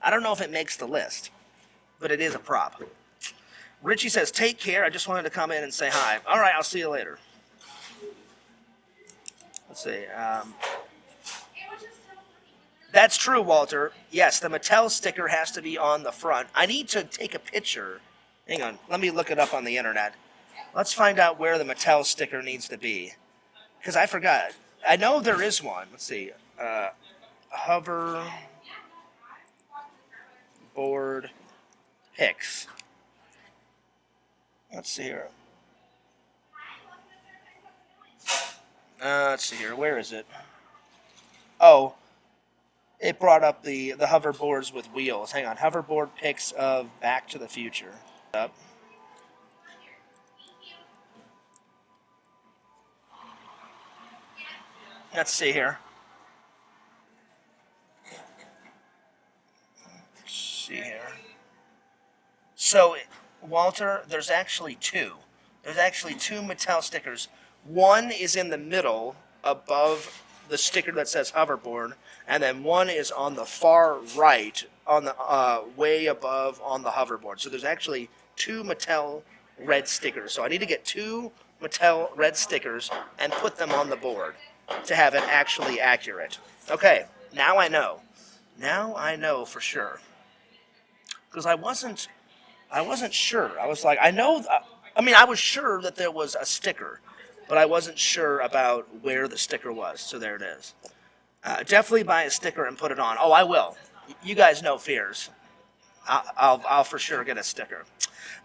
I don't know if it makes the list, but it is a prop. Richie says, take care. I just wanted to come in and say hi. All right, I'll see you later. Let's see. That's true, Walter. Yes, the Mattel sticker has to be on the front. I need to take a picture. Hang on. Let me look it up on the internet. Let's find out where the Mattel sticker needs to be. Because I forgot. I know there is one. Let's see. Hover board pics. Let's see here. Let's see here. Where is it? Oh, it brought up the hoverboards with wheels. Hang on. Hoverboard pics of Back to the Future. Up. Let's see here. Let's see here. So, Walter, there's actually two. There's actually two Mattel stickers. One is in the middle above the sticker that says hoverboard, and then one is on the far right, on the way above on the hoverboard. So there's actually two Mattel red stickers. So I need to get two Mattel red stickers and put them on the board to have it actually accurate. Okay, now I know. Now I know for sure. Because I wasn't sure. I was like, I was sure that there was a sticker, but I wasn't sure about where the sticker was. So there it is. Definitely buy a sticker and put it on. Oh, I will. You guys know fears. I'll for sure get a sticker.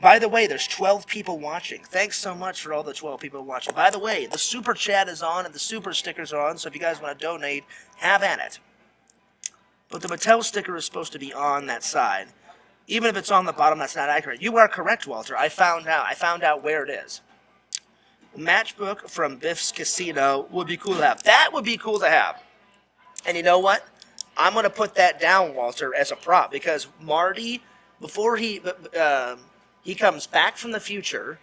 By the way, there's 12 people watching. Thanks so much for all the 12 people watching. By the way, the super chat is on and the super stickers are on, so if you guys want to donate, have at it. But the Mattel sticker is supposed to be on that side. Even if it's on the bottom, that's not accurate. You are correct, Walter. I found out where it is. Matchbook from Biff's Casino would be cool to have. That would be cool to have. And you know what? I'm going to put that down, Walter, as a prop because Marty, before he comes back from the future,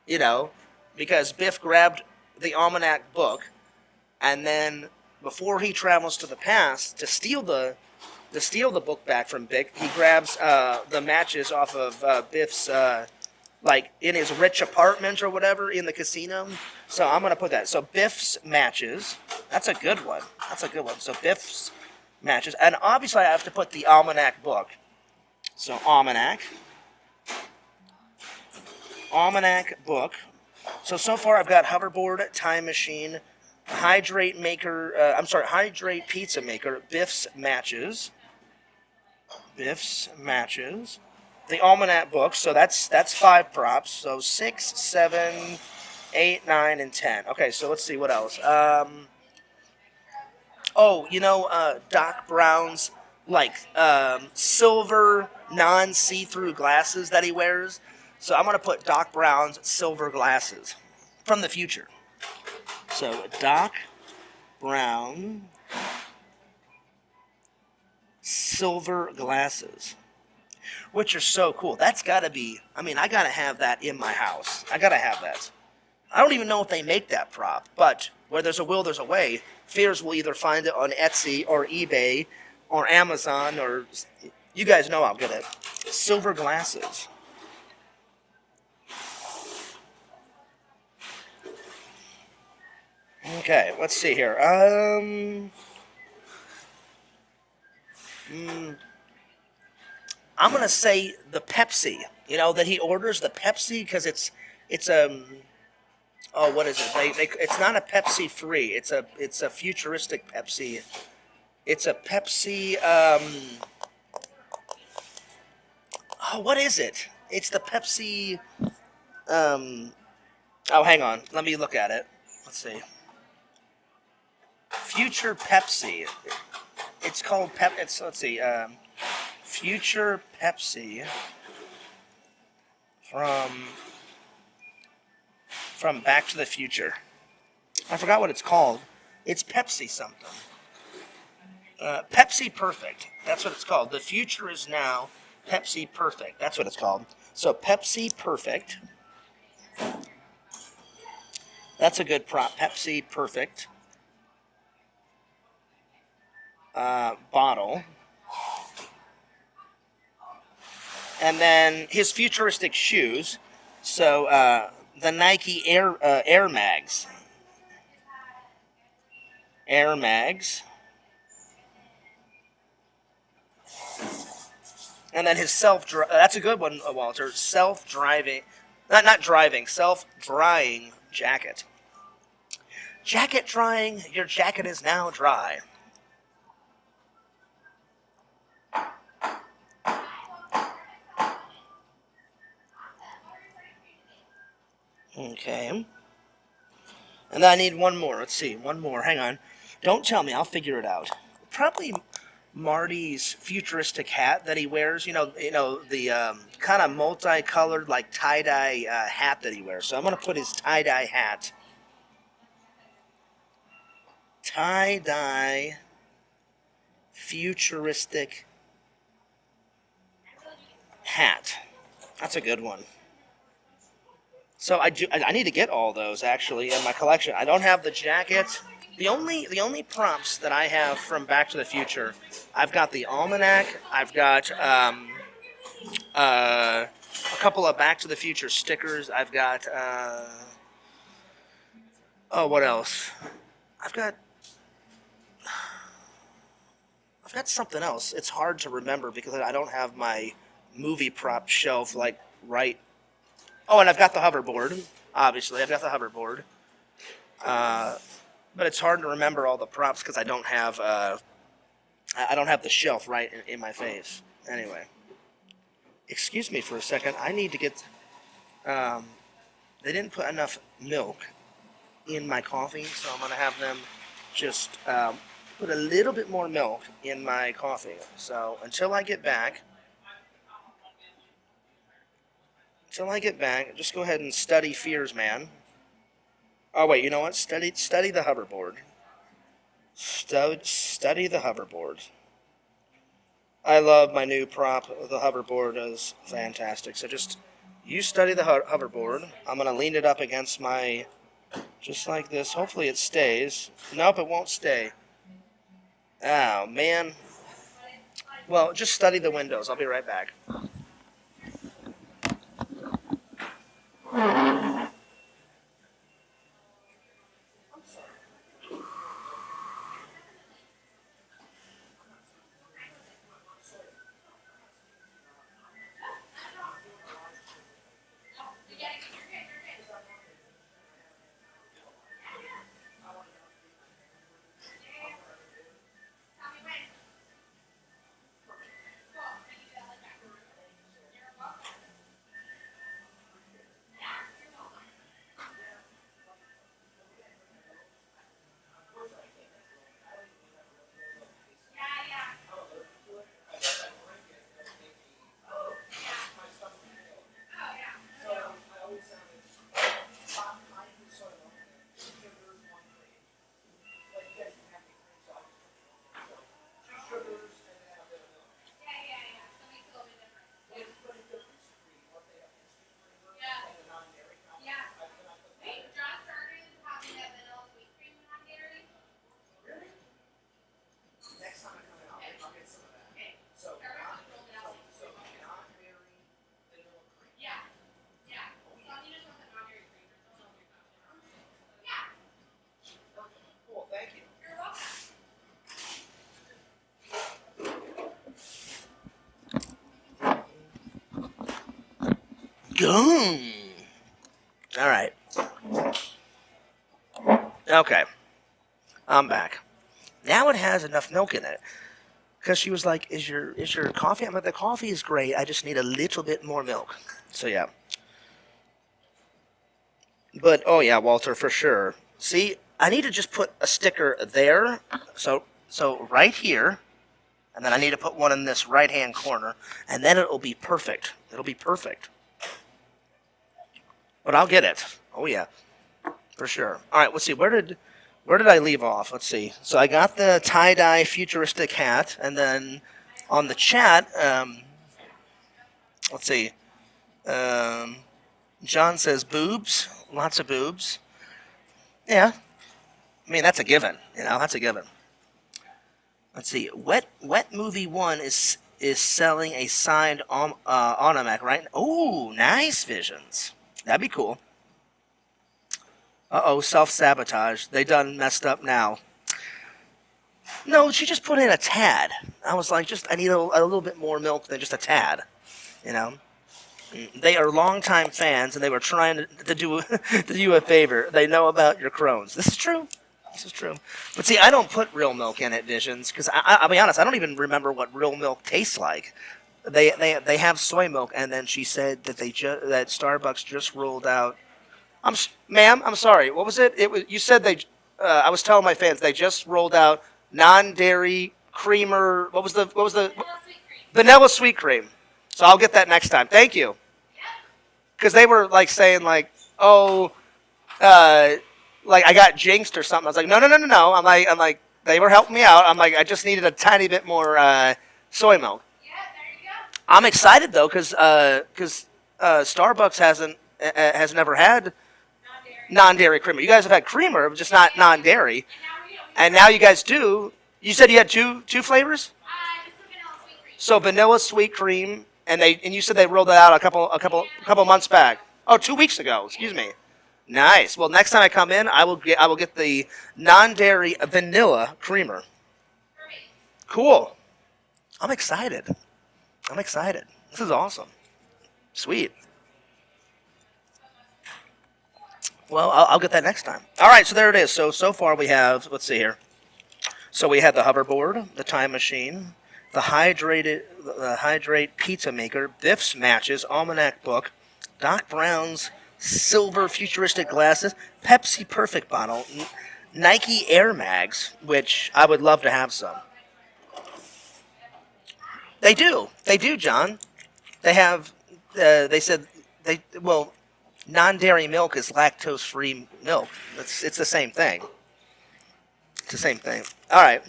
you know, because Biff grabbed the almanac book, and then before he travels to the past to steal the book back from Biff, he grabs the matches off of Biff's like in his rich apartment or whatever in the casino. So I'm gonna put that. So Biff's matches. That's a good one. That's a good one. So Biff's matches, and obviously I have to put the almanac book. So almanac book. So far I've got hoverboard, time machine, hydrate pizza maker, Biff's matches, the almanac book. So that's 5 props. So 6, 7, 8, 9, and 10. Okay, so let's see what else. Doc Brown's like silver non-see-through glasses that he wears. So I'm gonna put Doc Brown's silver glasses from the future. So Doc Brown silver glasses, which are so cool. That's gotta be. I mean, I gotta have that in my house. I gotta have that. I don't even know if they make that prop, but where there's a will, there's a way. Fears will either find it on Etsy or eBay or Amazon or you guys know I'll get it. Silver glasses. Okay, let's see here. I'm gonna say the Pepsi. You know that he orders the Pepsi because it's oh, what is it? It's not a Pepsi free. It's a futuristic Pepsi. It's a Pepsi. Oh, what is it? It's the Pepsi. Oh, hang on. Let me look at it. Let's see. Future Pepsi. It's called let's see. Future Pepsi from Back to the Future. I forgot what it's called. It's Pepsi something. Pepsi Perfect. That's what it's called. The future is now Pepsi Perfect. That's what it's called. So Pepsi Perfect. That's a good prop. Pepsi Perfect. Bottle. And then his futuristic shoes. So the Nike Air Mags. Air Mags. And then his that's a good one, Walter. Self-drying jacket. Jacket drying, your jacket is now dry. Okay. And then I need one more. Let's see. One more. Hang on. Don't tell me. I'll figure it out. Probably Marty's futuristic hat that he wears. You know the kind of multicolored like tie-dye hat that he wears. So I'm going to put his tie-dye hat. Tie-dye futuristic hat. That's a good one. So I need to get all those actually in my collection. I don't have the jacket. The only props that I have from Back to the Future, I've got the almanac. I've got a couple of Back to the Future stickers. I've got what else? I've got something else. It's hard to remember because I don't have my movie prop shelf like right. Oh, and I've got the hoverboard. Obviously, I've got the hoverboard. but it's hard to remember all the props because I don't have the shelf right in my face. Anyway, excuse me for a second. I need to get. Um, they didn't put enough milk in my coffee, so I'm gonna have them just put a little bit more milk in my coffee. So until I get back, just go ahead and study Fears Man. Oh wait, you know what? Study the hoverboard. Study the hoverboard. I love my new prop. The hoverboard is fantastic. So just you study the hoverboard. I'm gonna lean it up against my, just like this. Hopefully it stays. Nope, it won't stay. Oh man. Well, just study the windows. I'll be right back. Gung. All right. Okay. I'm back. Now it has enough milk in it. Because she was like, "Is your coffee?" I'm like, "The coffee is great. I just need a little bit more milk." So yeah. But oh yeah, Walter, for sure. See, I need to just put a sticker there. So right here, and then I need to put one in this right hand corner, and then it'll be perfect. It'll be perfect. But I'll get it. Oh yeah, for sure. All right, let's see. Where did I leave off? Let's see. So I got the tie-dye futuristic hat, and then on the chat, let's see. Um, John says boobs, lots of boobs. Yeah, I mean that's a given. That's a given. Let's see. Wet Movie One is selling a signed automac, right? Oh, nice visions. That'd be cool. Uh-oh, self-sabotage. They done messed up now. No, she just put in a tad. I was like, I need a little bit more milk than just a tad. You know? They are longtime fans, and they were trying to do to do you a favor. They know about your Crohn's. This is true. This is true. But see, I don't put real milk in it, Visions, because I'll be honest, I don't even remember what real milk tastes like. They have soy milk, and then she said that that Starbucks just rolled out. Ma'am, I'm sorry. What was it? It was you said they. I was telling my fans they just rolled out non-dairy creamer. What was the vanilla sweet cream? So I'll get that next time. Thank you. Because they were like saying like, oh, like I got jinxed or something. I was like, no, no, no, no, no. I'm like, they were helping me out. I'm like, I just needed a tiny bit more soy milk. Yeah, there you go. I'm excited though, because Starbucks has never had non-dairy creamer. You guys have had creamer, but just not non-dairy. And now you guys do. You said you had two flavors. So vanilla sweet cream, and you said they rolled that out a couple months back. Oh, 2 weeks ago. Excuse me. Nice. Well, next time I come in, I will get the non-dairy vanilla creamer. Cool. I'm excited. This is awesome. Sweet. Well, I'll get that next time. All right, so there it is. So far we have, let's see here. So we had the hoverboard, the time machine, the hydrate pizza maker, Biff's matches, almanac book, Doc Brown's silver futuristic glasses, Pepsi Perfect bottle, Nike Air Mags, which I would love to have some. They do, John. They have. They said well, non-dairy milk is lactose-free milk. It's the same thing. It's the same thing. All right.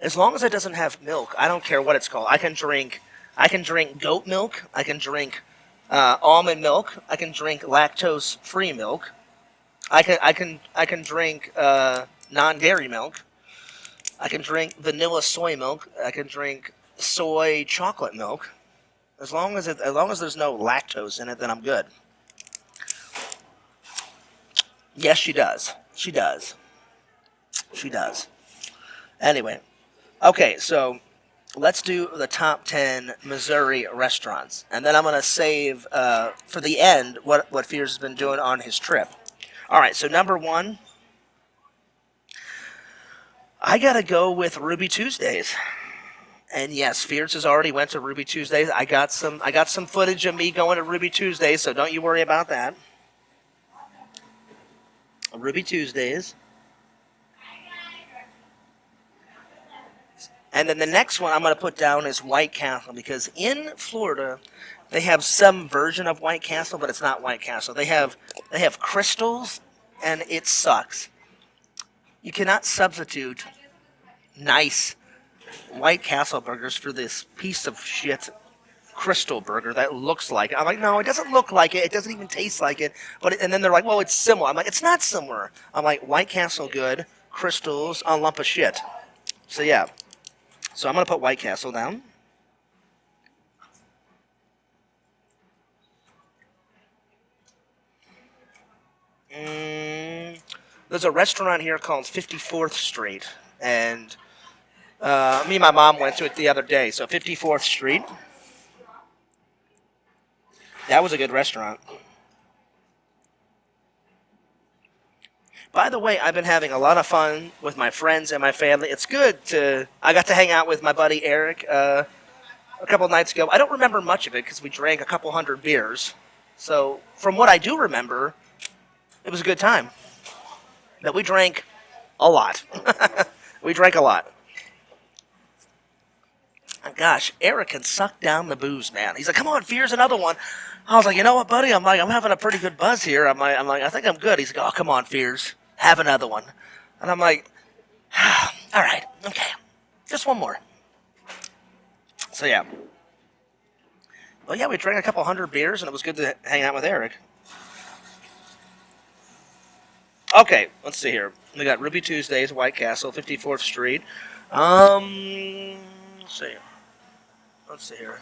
As long as it doesn't have milk, I don't care what it's called. I can drink. I can drink goat milk. I can drink almond milk. I can drink lactose-free milk. I can drink non-dairy milk. I can drink vanilla soy milk. I can drink soy chocolate milk. As long as there's no lactose in it, then I'm good. Yes, she does. She does. She does. Anyway, okay, so let's do the top 10 Missouri restaurants, and then I'm gonna save for the end what Fears has been doing on his trip. All right, so number one, I gotta go with Ruby Tuesdays. And yes, Fears has already went to Ruby Tuesdays. I got some footage of me going to Ruby Tuesdays, so don't you worry about that. Ruby Tuesdays. And then the next one I'm going to put down is White Castle, because in Florida they have some version of White Castle, but it's not White Castle. They have crystals, and it sucks. You cannot substitute nice White Castle burgers for this piece of shit crystal burger that looks like it. I'm like, no, it doesn't look like it. It doesn't even taste like it. And then they're like, well, it's similar. I'm like, it's not similar. I'm like, White Castle good, crystals a lump of shit. So yeah. So I'm gonna put White Castle down. There's a restaurant here called 54th Street, and me and my mom went to it the other day. So 54th Street. That was a good restaurant. By the way, I've been having a lot of fun with my friends and my family. It's good to. I got to hang out with my buddy Eric a couple nights ago. I don't remember much of it because we drank a couple hundred beers. So from what I do remember, it was a good time. But we drank a lot. We drank a lot. And gosh, Eric can suck down the booze, man. He's like, "Come on, Fear's another one." I was like, "You know what, buddy? I'm having a pretty good buzz here. I'm like, I think I'm good." He's like, "Oh, come on, Fears, have another one." And I'm like, "All right, okay, just one more." So yeah. Well, yeah, we drank a couple hundred beers, and it was good to hang out with Eric. Okay, let's see here. We got Ruby Tuesdays, White Castle, 54th Street. Let's see. Let's see here.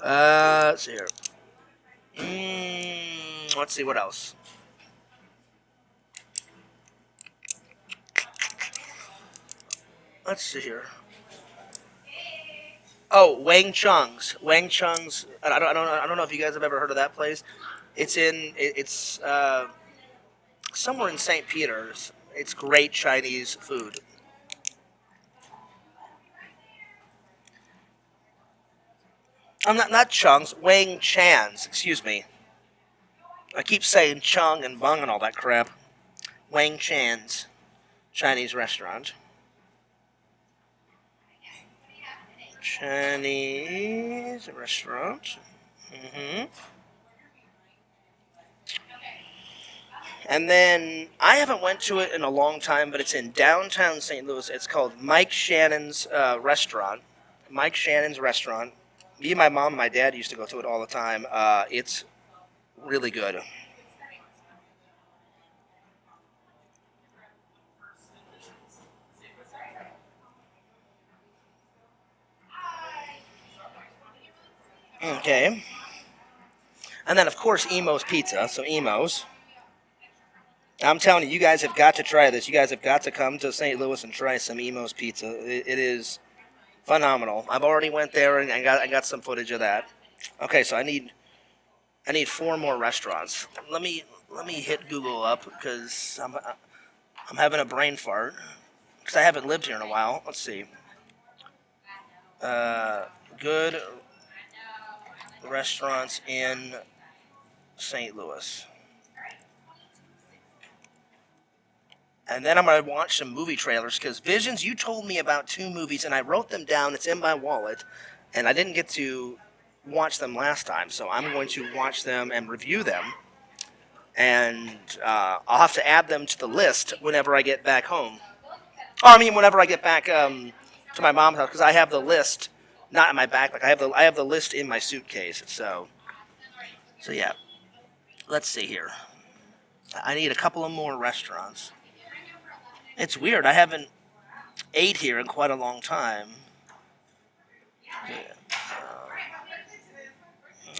Let's see here. Let's see what else. Let's see here. Oh, Wang Chung's. Wang Chung's. I don't know if you guys have ever heard of that place. It's somewhere in St. Peter's. It's great Chinese food. I'm not Chung's. Wang Chan's. Excuse me. I keep saying Chung and Bung and all that crap. Wang Chan's Chinese restaurant. Chinese restaurant. And then I haven't went to it in a long time, but it's in downtown St. Louis. It's called Mike Shannon's Restaurant. Mike Shannon's Restaurant. Me and my mom and my dad used to go to it all the time. It's really good. Okay. And then, of course, Emo's Pizza. So, Emo's. I'm telling you, you guys have got to try this. You guys have got to come to St. Louis and try some Emo's Pizza. It is phenomenal. I've already went there and I got some footage of that. Okay, so I need I need 4 more restaurants. Let me hit Google up because I'm having a brain fart because I haven't lived here in a while. Let's see. Good restaurants in St. Louis. And then I'm going to watch some movie trailers because Visions, you told me about 2 movies and I wrote them down. It's in my wallet and I didn't get to watch them last time. So I'm going to watch them and review them. And I'll have to add them to the list whenever I get back home. Oh, I mean, whenever I get back to my mom's house because I have the list not in my backpack. I have the list in my suitcase. So yeah. Let's see here. I need a couple of more restaurants. It's weird. I haven't ate here in quite a long time. Yeah.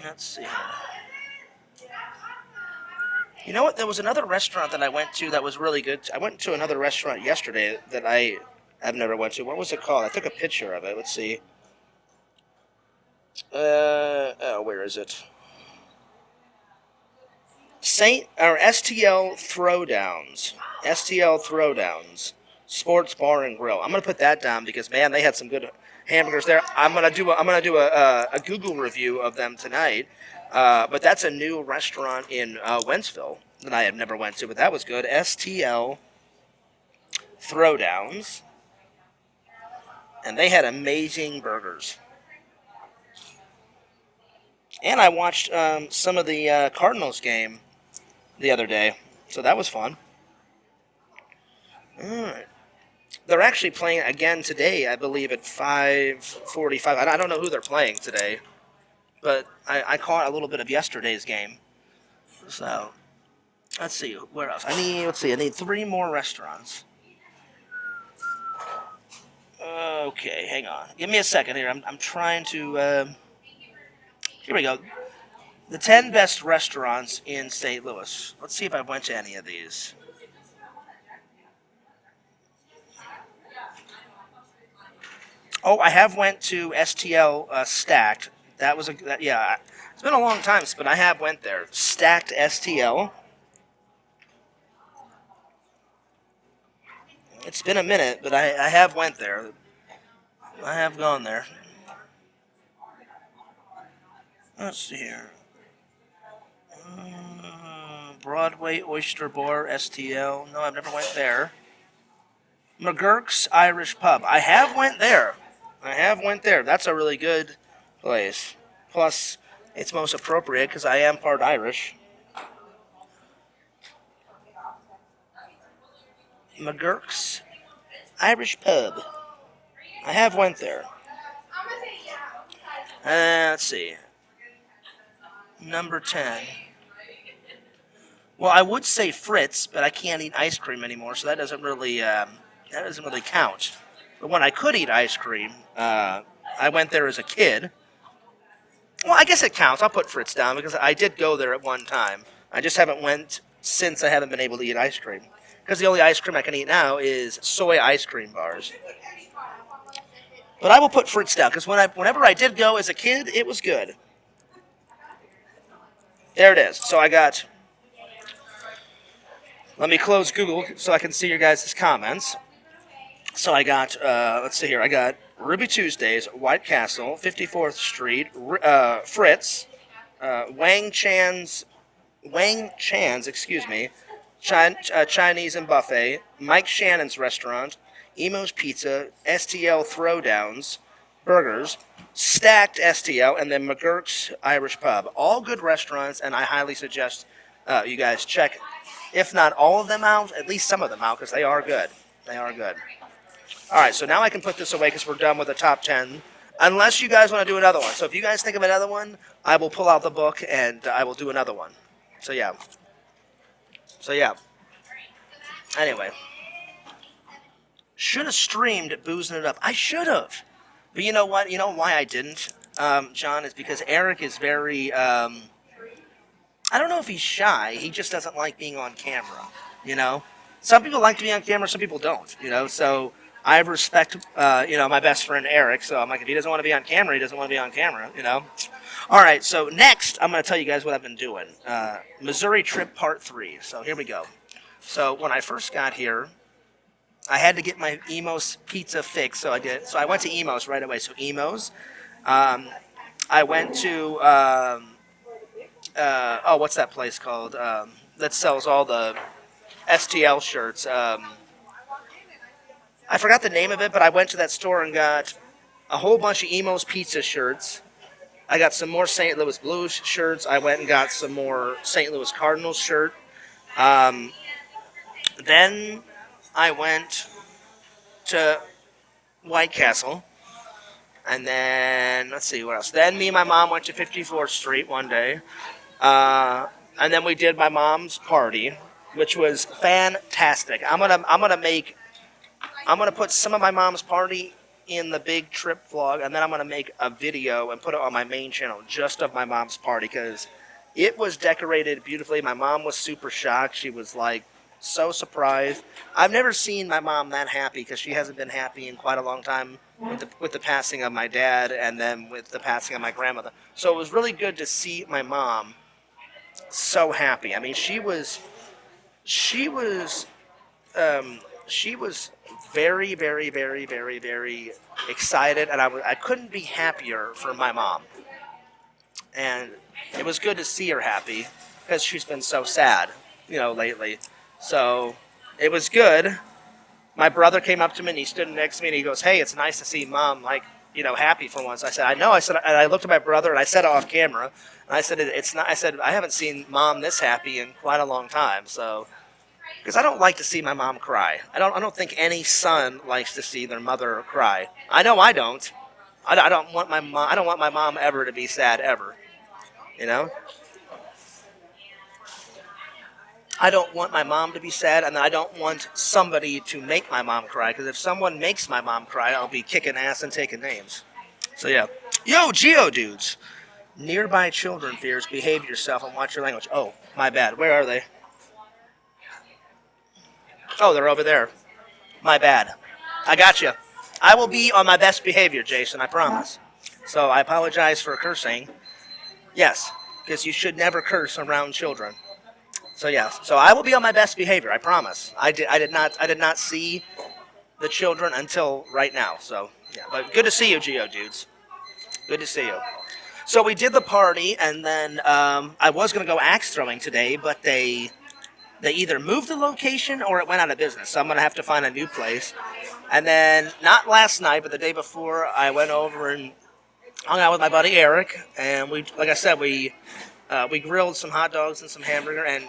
Let's see. You know what? There was another restaurant that I went to that was really good. I went to another restaurant yesterday that I've never went to. What was it called? I took a picture of it. Let's see. Where is it? STL Throwdowns. STL Throwdowns. Sports Bar and Grill. I'm gonna put that down because man, they had some good hamburgers there. I'm gonna do a Google review of them tonight. But that's a new restaurant in Wentzville that I have never went to, but that was good. STL Throwdowns, and they had amazing burgers. And I watched some of the Cardinals game the other day, so that was fun. All right. They're actually playing again today, I believe, at 5:45. I don't know who they're playing today, but I caught a little bit of yesterday's game. So, let's see, where else? I need 3 more restaurants. Okay, hang on. Give me a second here. I'm trying to... here we go. The 10 best restaurants in St. Louis. Let's see if I went to any of these. Oh, I have went to STL Stacked. That was yeah. It's been a long time, but I have went there. Stacked STL. It's been a minute, but I have went there. I have gone there. Let's see here. Broadway Oyster Bar STL. No, I've never went there. McGurk's Irish Pub. I have went there. That's a really good place. Plus, it's most appropriate because I am part Irish. McGurk's Irish Pub. I have went there. Let's see. Number 10. Well, I would say Fritz, but I can't eat ice cream anymore, so that doesn't really count. But when I could eat ice cream, I went there as a kid. Well, I guess it counts. I'll put Fritz down because I did go there at one time. I just haven't went since I haven't been able to eat ice cream. Because the only ice cream I can eat now is soy ice cream bars. But I will put Fritz down because whenever I did go as a kid, it was good. There it is. So I got... Let me close Google so I can see your guys' comments. So I got, let's see here, I got Ruby Tuesdays, White Castle, 54th Street, Fritz, Wang Chan's, Chinese and Buffet, Mike Shannon's Restaurant, Emo's Pizza, STL Throwdowns, Burgers, Stacked STL, and then McGurk's Irish Pub. All good restaurants, and I highly suggest you guys check, if not all of them out, at least some of them out, because they are good. They are good. All right, so now I can put this away because we're done with the top 10, unless you guys want to do another one. So if you guys think of another one, I will pull out the book and I will do another one. So yeah. Anyway. Should have streamed Boozing It Up. I should have. But you know what? You know why I didn't, John, is because Eric is very, I don't know if he's shy. He just doesn't like being on camera, you know? Some people like to be on camera, some people don't, you know? So I respect, my best friend Eric. So I'm like, if he doesn't want to be on camera, he doesn't want to be on camera, you know? All right, so next I'm going to tell you guys what I've been doing. Missouri trip part 3. So here we go. So when I first got here, I had to get my Emo's pizza fixed, so I did. So I went to Emo's right away. So Emo's, um, I went to what's that place called that sells all the STL shirts? I forgot the name of it, but I went to that store and got a whole bunch of Emo's pizza shirts. I got some more St. Louis Blues shirts. I went and got some more St. Louis Cardinals shirt. Um, then I went to White Castle. And then, let's see, what else? Then me and my mom went to 54th Street one day. And then we did my mom's party, which was fantastic. I'm gonna put some of my mom's party in the big trip vlog, and then I'm gonna make a video and put it on my main channel just of my mom's party because it was decorated beautifully. My mom was super shocked. She was like so surprised. I've never seen my mom that happy because she hasn't been happy in quite a long time with the passing of my dad and then with the passing of my grandmother. So it was really good to see my mom so happy. I mean, she was she was very, very, very, very, very excited, and I couldn't be happier for my mom. And it was good to see her happy because she's been so sad, lately. So it was good. My brother came up to me and he stood next to me and he goes, "Hey, it's nice to see Mom happy for once." I said, "I know." I said, and I looked at my brother and I said it off camera. And I said, "It's not." I said, "I haven't seen Mom this happy in quite a long time." So, because I don't like to see my mom cry. I don't think any son likes to see their mother cry. I know I don't. I don't want my mom. I don't want my mom ever to be sad ever. You know. I don't want my mom to be sad, and I don't want somebody to make my mom cry, because if someone makes my mom cry, I'll be kicking ass and taking names. So yeah. Yo, Geodudes! Nearby children fears, behave yourself and watch your language. Oh, my bad. Where are they? Oh, they're over there. My bad. I got you. I will be on my best behavior, Jason, I promise. So I apologize for cursing. Yes, because you should never curse around children. So yes, so I will be on my best behavior. I promise. I did not see the children until right now. So yeah, but good to see you, Geodudes. Good to see you. So we did the party, and then I was gonna go axe throwing today, but they either moved the location or it went out of business. So I'm gonna have to find a new place. And then not last night, but the day before, I went over and hung out with my buddy Eric, and like I said, we grilled some hot dogs and some hamburger and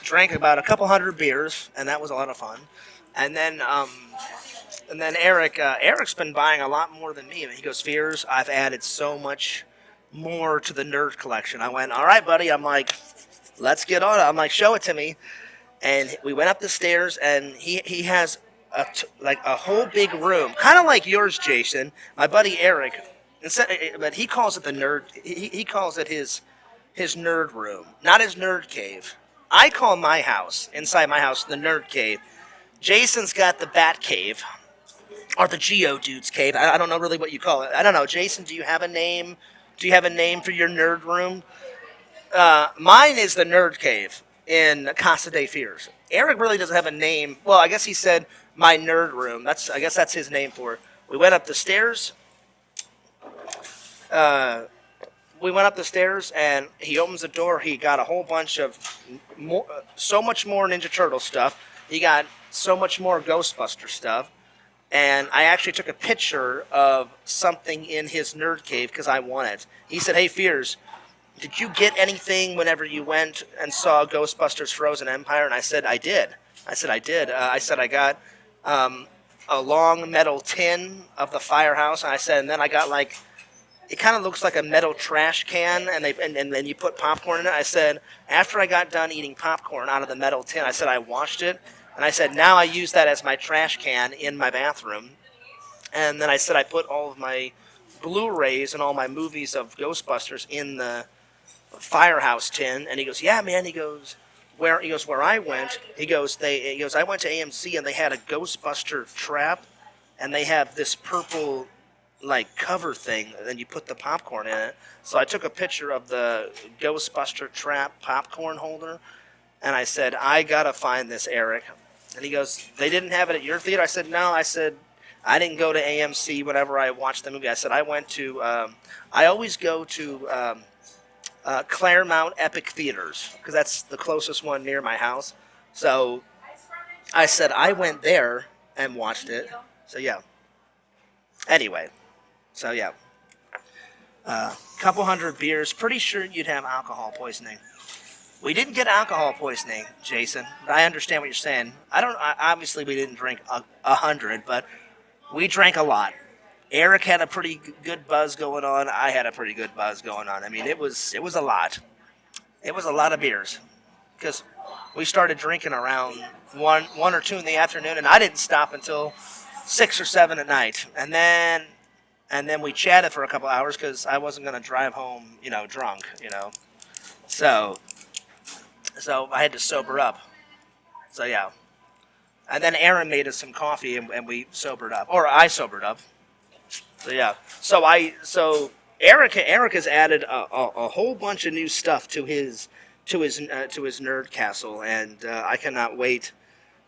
drank about a couple hundred beers, and that was a lot of fun. And then Eric's been buying a lot more than me. And he goes, "Fears, I've added so much more to the nerd collection." I went, "All right, buddy." I'm like, "Let's get on it." I'm like, "Show it to me." And we went up the stairs, and he has a whole big room, kind of like yours, Jason. My buddy Eric, but he calls it the nerd. He calls it his nerd room, not his nerd cave. I call my house, inside my house, the nerd cave. Jason's got the bat cave, or the Geodude's cave. I don't know really what you call it. I don't know. Jason, do you have a name? Do you have a name for your nerd room? Mine is the nerd cave in Casa de Fears. Eric really doesn't have a name. Well, I guess he said my nerd room. I guess that's his name for it. We went up the stairs. And he opens the door. He got a whole bunch of so much more Ninja Turtle stuff. He got so much more Ghostbuster stuff. And I actually took a picture of something in his nerd cave because I won it. He said, "Hey, Fears, did you get anything whenever you went and saw Ghostbusters Frozen Empire?" And I said, "I did." I said, "I got a long metal tin of the firehouse." And then I got it kind of looks like a metal trash can, and then you put popcorn in it. I said, after I got done eating popcorn out of the metal tin, I said I washed it, and I said now I use that as my trash can in my bathroom. And then I said I put all of my Blu-rays and all my movies of Ghostbusters in the firehouse tin. And he goes, "Yeah, man." He goes, where I went. He goes, I went to AMC and they had a Ghostbuster trap, and they have this purple like cover thing, and then you put the popcorn in it. So I took a picture of the Ghostbuster trap popcorn holder, and I said, I gotta find this, Eric. And he goes, they didn't have it at your theater? I said, no. I said, I didn't go to AMC whenever I watched the movie. I said, I went to, I always go to Claremont Epic Theaters, because that's the closest one near my house. So I said, I went there and watched it. So yeah. Anyway, so yeah. Couple hundred beers. Pretty sure you'd have alcohol poisoning. We didn't get alcohol poisoning, Jason. But I understand what you're saying. Obviously, we didn't drink 100, but we drank a lot. Eric had a pretty good buzz going on. I had a pretty good buzz going on. I mean, it was a lot. It was a lot of beers, because we started drinking around one or 2 in the afternoon, and I didn't stop until 6 or 7 at night. And then we chatted for a couple hours, because I wasn't going to drive home, drunk, So I had to sober up. So yeah. And then Aaron made us some coffee, and we sobered up, or I sobered up. So yeah. So Eric has added a whole bunch of new stuff to his nerd castle, and I cannot wait.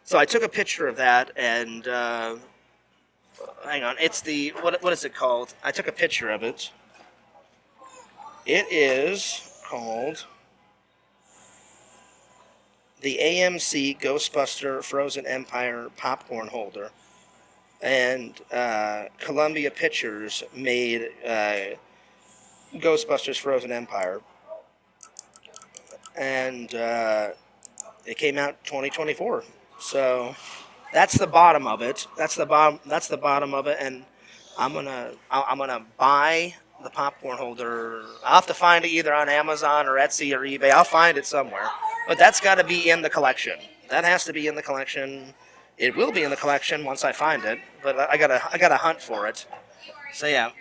So I took a picture of that, and hang on, it's the what is it called? I took a picture of it. It is called the AMC Ghostbuster Frozen Empire popcorn holder, and Columbia Pictures made Ghostbusters Frozen Empire, and it came out 2024. So that's the bottom of it. That's the bottom of it, and I'm gonna buy the popcorn holder. I'll have to find it either on Amazon or Etsy or eBay. I'll find it somewhere. But that's got to be in the collection. That has to be in the collection. It will be in the collection once I find it, but I gotta hunt for it. So yeah,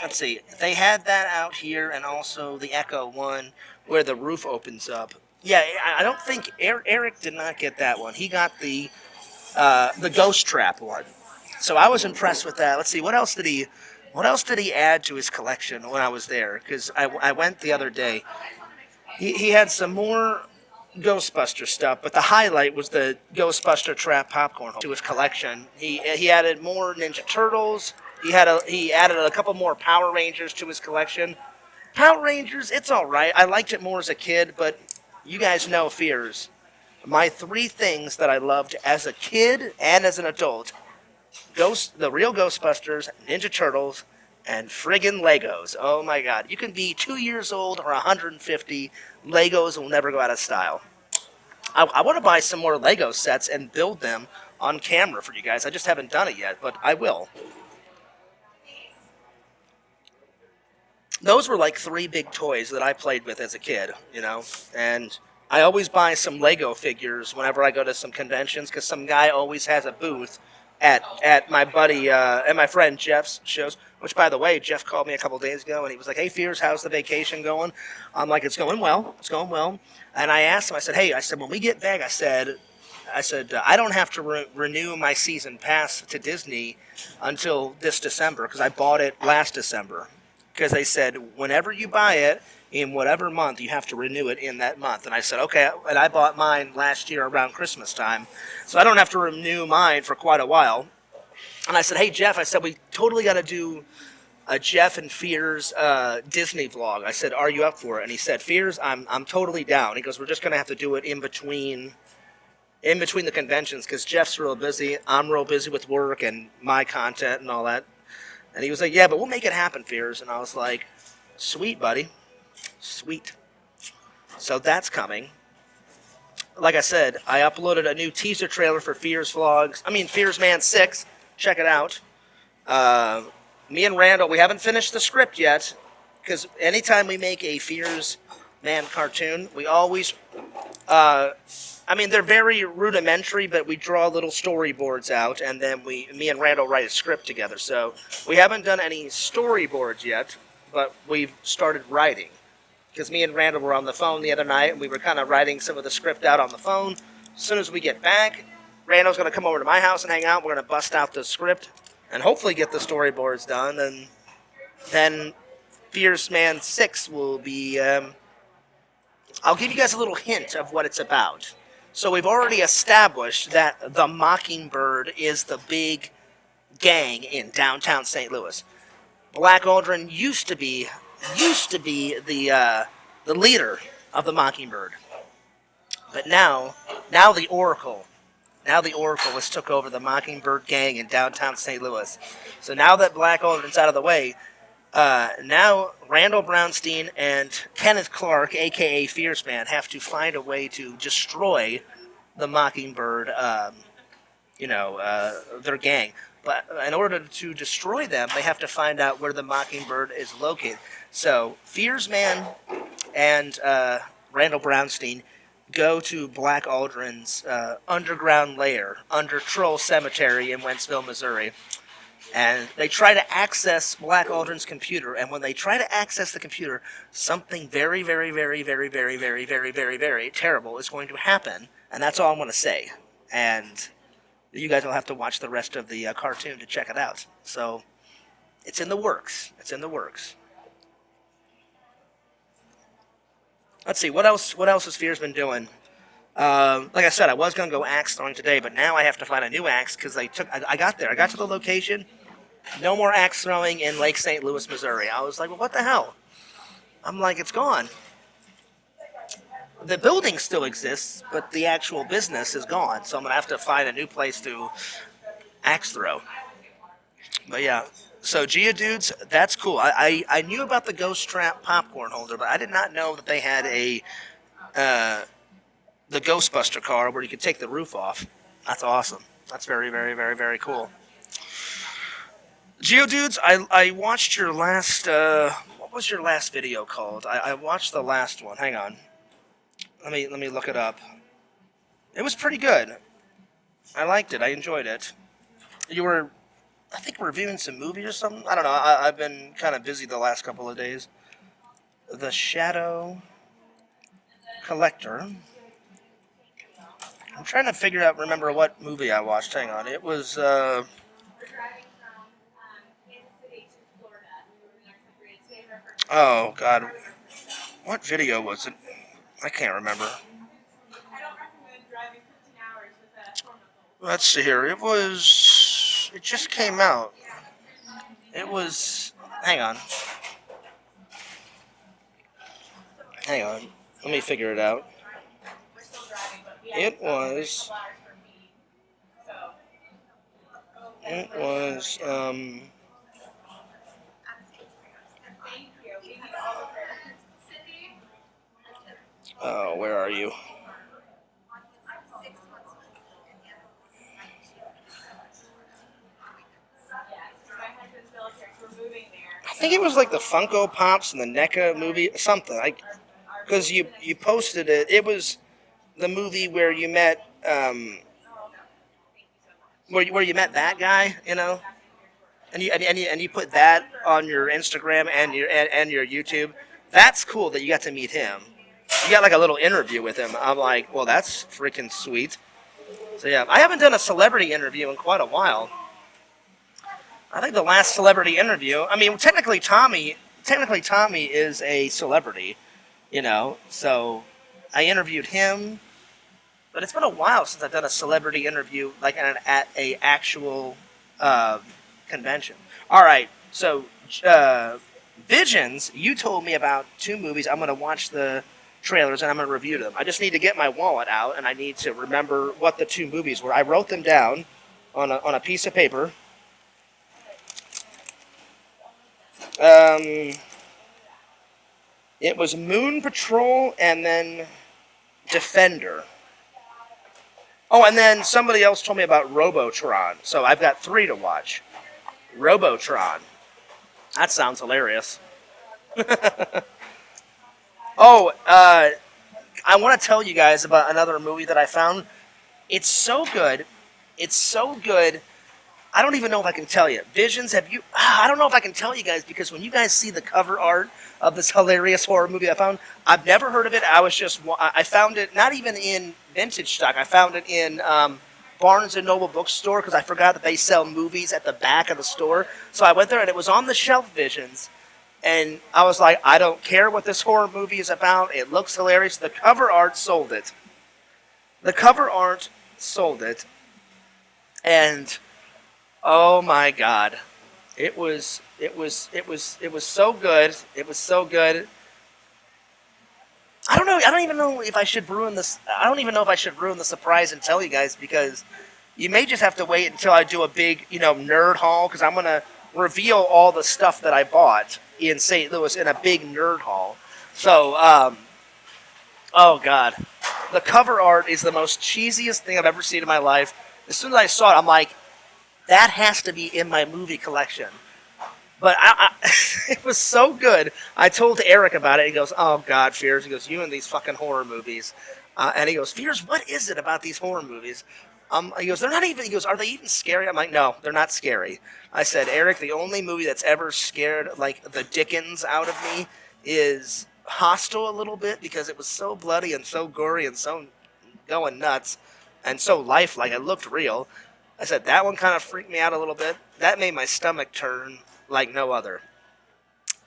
let's see. They had that out here, and also the Echo one where the roof opens up. Yeah, I don't think Eric did not get that one. He got the Ghost Trap one. So I was impressed with that. Let's see, what else did he add to his collection when I was there? Because I went the other day. He had some more Ghostbuster stuff, but the highlight was the Ghostbuster Trap popcorn to his collection. He added more Ninja Turtles. He added a couple more Power Rangers to his collection. Power Rangers, it's all right. I liked it more as a kid, but you guys know Fears. My 3 things that I loved as a kid and as an adult: the real Ghostbusters, Ninja Turtles, and friggin' Legos. Oh my God. You can be 2 years old or 150. Legos will never go out of style. I want to buy some more Lego sets and build them on camera for you guys. I just haven't done it yet, but I will. Those were like 3 big toys that I played with as a kid, and I always buy some Lego figures whenever I go to some conventions, because some guy always has a booth at my buddy and my friend Jeff's shows. Which, by the way, Jeff called me a couple days ago, and he was like, "Hey, Fears, how's the vacation going?" I'm like, "It's going well. It's going well." And I asked him, I said, "Hey," I said, "when we get back," I said, I don't have to renew my season pass to Disney until this December, because I bought it last December. Because they said, whenever you buy it, in whatever month, you have to renew it in that month. And I said, okay, and I bought mine last year around Christmas time, so I don't have to renew mine for quite a while. And I said, hey, Jeff, I said, we totally got to do a Jeff and Fears Disney vlog. I said, are you up for it? And he said, Fears, I'm totally down. He goes, we're just going to have to do it in between the conventions, because Jeff's real busy. I'm real busy with work and my content and all that. And he was like, yeah, but we'll make it happen, Fears. And I was like, sweet, buddy. Sweet. So that's coming. Like I said, I uploaded a new teaser trailer for Fears Man 6. Check it out. Me and Randall, we haven't finished the script yet, because anytime we make a Fears Man cartoon, we always, they're very rudimentary, but we draw little storyboards out, and then me and Randall write a script together. So we haven't done any storyboards yet, but we've started writing. Because me and Randall were on the phone the other night, and we were kind of writing some of the script out on the phone. As soon as we get back, Randall's going to come over to my house and hang out. We're going to bust out the script, and hopefully get the storyboards done, and then Fierce Man 6 will be. I'll give you guys a little hint of what it's about. So we've already established that the Mockingbird is the big gang in downtown St. Louis. Black Aldrin used to be the leader of the Mockingbird, but now the Oracle has took over the Mockingbird gang in downtown St. Louis. So now that Black Aldrin's out of the way, now Randall Brownstein and Kenneth Clark, a.k.a. Fierce Man, have to find a way to destroy the Mockingbird, their gang. But in order to destroy them, they have to find out where the Mockingbird is located. So Fierce Man and Randall Brownstein go to Black Aldrin's underground lair under Troll Cemetery in Wentzville, Missouri. And they try to access Black Aldrin's computer. And when they try to access the computer, something very, very, very, very, very, very, very, very, very terrible is going to happen. And that's all I'm going to say. And you guys will have to watch the rest of the cartoon to check it out. So it's in the works. It's in the works. Let's see, what else has Fears been doing? Like I said, I was going to go axe throwing today, but now I have to find a new axe because I got there. I got to the location. No more axe throwing in Lake St. Louis, Missouri. I was like, well, what the hell? I'm like, it's gone. The building still exists, but the actual business is gone. So I'm going to have to find a new place to axe throw. But yeah, so Geodudes, that's cool. I knew about the Ghost Trap popcorn holder, but I did not know that they had the Ghostbuster car where you could take the roof off. That's awesome. That's very, very, very, very cool. Geodudes, I watched your last, what was your last video called? I watched the last one. Hang on. Let me look it up. It was pretty good. I liked it. I enjoyed it. You were, I think, reviewing some movies or something. I don't know. I've been kind of busy the last couple of days. The Shadow Collector. I'm trying to remember what movie I watched. Hang on. It was, oh, God. What video was it? I can't remember. Let's see here. It just came out. It was, hang on. Let me figure it out. It was, oh, where are you? I think it was like the Funko Pops and the NECA movie, something. Because you posted it. It was the movie where you met, where you met that guy, and you put that on your Instagram and your YouTube. That's cool that you got to meet him. You got like a little interview with him. I'm like, well, that's freaking sweet. So yeah, I haven't done a celebrity interview in quite a while. I think the last celebrity interview, I mean, technically Tommy is a celebrity, so I interviewed him, but it's been a while since I've done a celebrity interview, like at a actual convention. All right, so Visions, you told me about 2 movies. I'm going to watch the trailers and I'm going to review them. I just need to get my wallet out and I need to remember what the 2 movies were. I wrote them down on a piece of paper. It was Moon Patrol and then Defender. Oh, and then somebody else told me about Robotron. So I've got 3 to watch. Robotron. That sounds hilarious. Oh, I want to tell you guys about another movie that I found. It's so good. It's so good. I don't even know if I can tell you. Visions, I don't know if I can tell you guys because when you guys see the cover art of this hilarious horror movie I found, I've never heard of it. I found it not even in vintage stock. I found it in Barnes and Noble bookstore because I forgot that they sell movies at the back of the store. So I went there and it was on the shelf, Visions. And I was like, I don't care what this horror movie is about. It looks hilarious. The cover art sold it. The cover art sold it. And oh my God. It was so good. It was so good. I don't know. I don't even know if I should ruin this. I don't even know if I should ruin the surprise and tell you guys because you may just have to wait until I do a big, nerd haul because I'm gonna reveal all the stuff that I bought in St. Louis in a big nerd haul. So, oh God, the cover art is the most cheesiest thing I've ever seen in my life. As soon as I saw it, I'm like, that has to be in my movie collection. But it was so good. I told Eric about it. He goes, oh, God, Fears. He goes, you and these fucking horror movies. And he goes, Fears, what is it about these horror movies? He goes, they're not even, he goes, are they even scary? I'm like, no, they're not scary. I said, Eric, the only movie that's ever scared, like, the Dickens out of me is Hostel a little bit because it was so bloody and so gory and so going nuts and so lifelike. It looked real. I said, that one kind of freaked me out a little bit. That made my stomach turn like no other.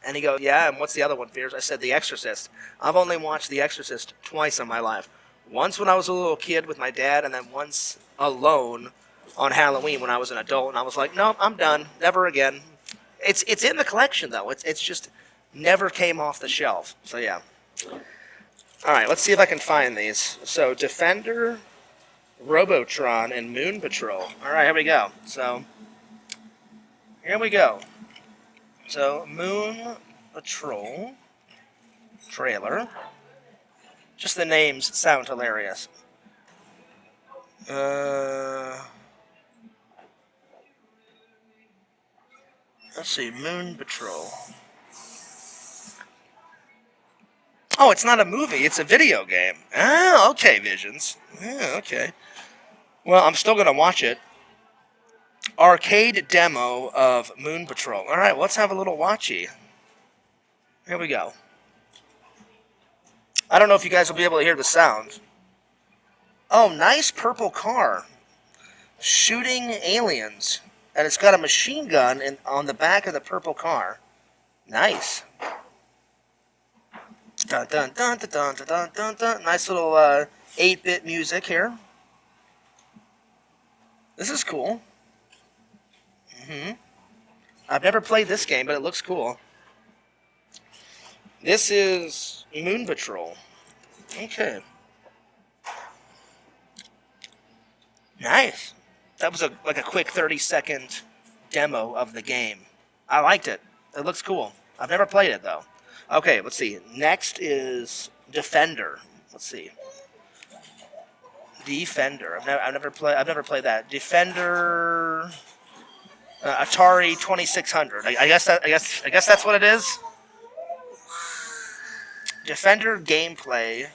And he goes, yeah, and what's the other one, Fears? I said, The Exorcist. I've only watched The Exorcist twice in my life. Once when I was a little kid with my dad, and then once alone on Halloween when I was an adult. And I was like, no, I'm done. Never again. It's in the collection, though. It's just never came off the shelf. So, yeah. All right, let's see if I can find these. So, Defender, Robotron, and Moon Patrol. All right, here we go. So, here we go. So, Moon Patrol trailer. Just the names sound hilarious. Let's see, Moon Patrol. Oh, it's not a movie, it's a video game. Ah, okay, Visions. Yeah, okay. Well, I'm still going to watch it. Arcade demo of Moon Patrol. All right, let's have a little watchy. Here we go. I don't know if you guys will be able to hear the sound. Oh, nice purple car. Shooting aliens. And it's got a machine gun on the back of the purple car. Nice. Dun dun dun dun dun dun dun dun. Nice little 8-bit music here. This is cool. I've never played this game, but it looks cool. This is Moon Patrol. Okay. Nice. That was like a quick 30-second demo of the game. I liked it. It looks cool. I've never played it, though. Okay, let's see. Next is Defender. Let's see. Defender. I've never played that. Defender. Atari 2600. I guess that's what it is. Defender gameplay.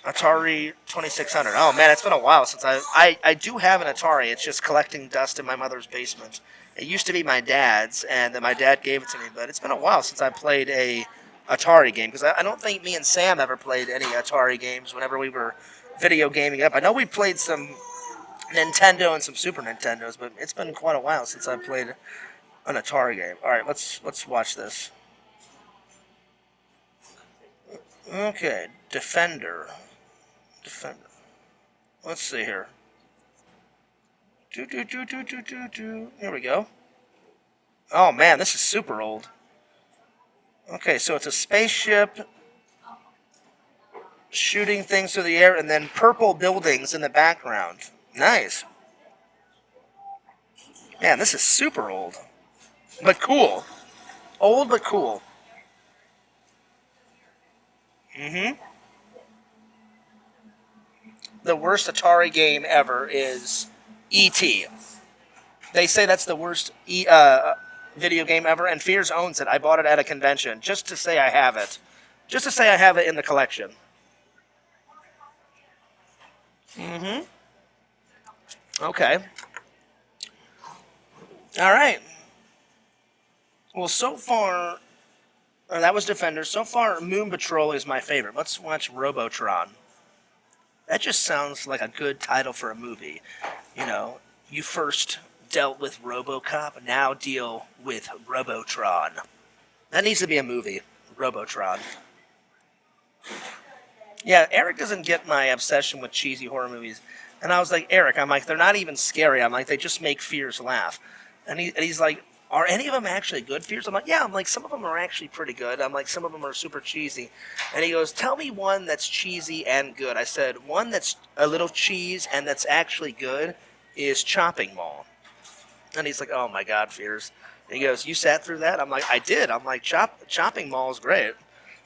Atari 2600. Oh man, it's been a while since I do have an Atari. It's just collecting dust in my mother's basement. It used to be my dad's, and then my dad gave it to me. But it's been a while since I played a Atari game because I don't think me and Sam ever played any Atari games whenever we were video gaming up. I know we played some Nintendo and some Super Nintendos, but it's been quite a while since I played an Atari game. All right, let's watch this. Okay, Defender. Let's see here. Here we go. Oh man, this is super old. Okay, so it's a spaceship shooting things through the air and then purple buildings in the background. Nice. Man, this is super old. But cool. Old but cool. The worst Atari game ever is E.T. They say that's the worst video game ever, and Fears owns it. I bought it at a convention just to say I have it. Just to say I have it in the collection. Okay. All right. Well, so far, that was Defender. So far, Moon Patrol is my favorite. Let's watch Robotron. That just sounds like a good title for a movie. You know, you first dealt with RoboCop, now deal with Robotron. That needs to be a movie, Robotron. Yeah, Eric doesn't get my obsession with cheesy horror movies. And I was like, Eric, I'm like, they're not even scary. I'm like, they just make fears laugh. And he's like, are any of them actually good fears? I'm like, yeah. I'm like, some of them are actually pretty good. I'm like, some of them are super cheesy. And he goes, tell me one that's cheesy and good. I said, one that's a little cheese and that's actually good is Chopping Mall. And he's like, oh my God, fears. And he goes, you sat through that? I'm like, I did. I'm like, Chopping Mall is great.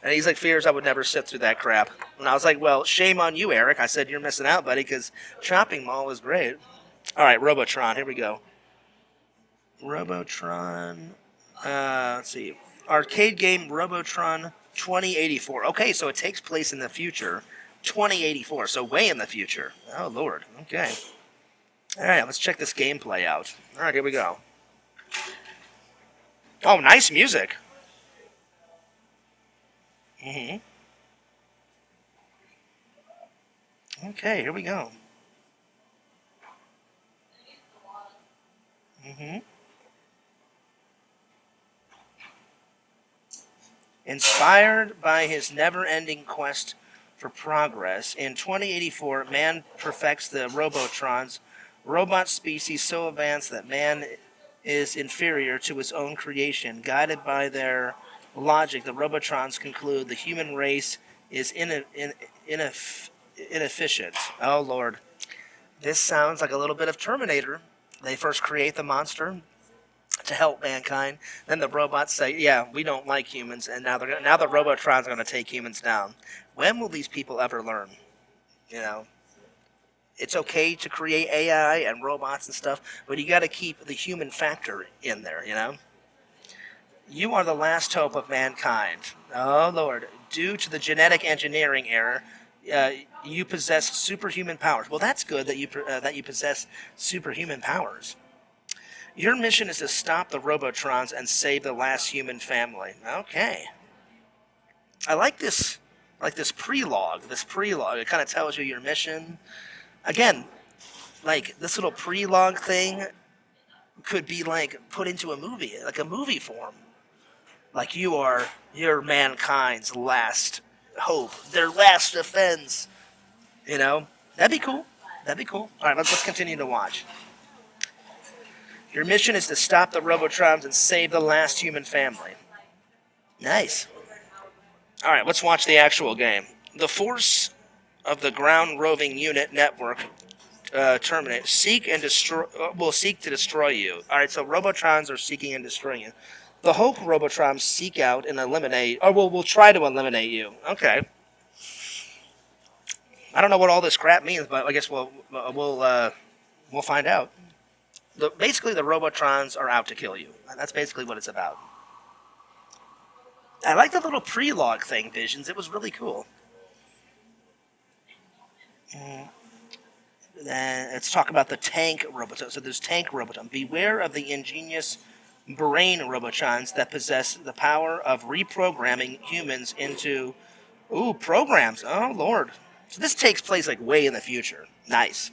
And he's like, fears, I would never sit through that crap. And I was like, well, shame on you, Eric. I said, you're missing out, buddy, because Chopping Mall is great. All right, Robotron, here we go. Robotron, let's see. Arcade game Robotron 2084. Okay, so it takes place in the future. 2084, so way in the future. Oh, Lord. Okay. All right, let's check this gameplay out. All right, here we go. Oh, nice music. Okay, here we go. Inspired by his never-ending quest for progress, in 2084, man perfects the Robotrons, robot species so advanced that man is inferior to his own creation. Guided by their logic, the Robotrons conclude the human race is inefficient. Oh, Lord. This sounds like a little bit of Terminator. They first create the monster to help mankind. Then the robots say, "Yeah, we don't like humans," and now the Robotrons are going to take humans down. When will these people ever learn? You know, it's okay to create AI and robots and stuff, but you got to keep the human factor in there. You know, you are the last hope of mankind. Oh Lord! Due to the genetic engineering error. You possess superhuman powers. Well, that's good that you possess superhuman powers. Your mission is to stop the Robotrons and save the last human family. Okay. I like this prelogue. This prelogue, it kind of tells you your mission. Again, like this little prelogue thing could be like put into a movie, like a movie form. Like you're mankind's last hope, their last defense. You know? That'd be cool. That'd be cool. All right, let's continue to watch. Your mission is to stop the Robotrons and save the last human family. Nice. All right, let's watch the actual game. The force of the ground roving unit network terminate will seek to destroy you. All right, so Robotrons are seeking and destroying you. The Hope Robotrons seek out and eliminate, or will try to eliminate you. Okay. I don't know what all this crap means, but I guess we'll find out. Basically, the Robotrons are out to kill you. That's basically what it's about. I like the little prelogue thing, Visions. It was really cool. Let's talk about the tank Robotron. So there's tank Robotron. Beware of the ingenious brain Robotrons that possess the power of reprogramming humans into, programs. Oh, Lord. So this takes place like way in the future. Nice.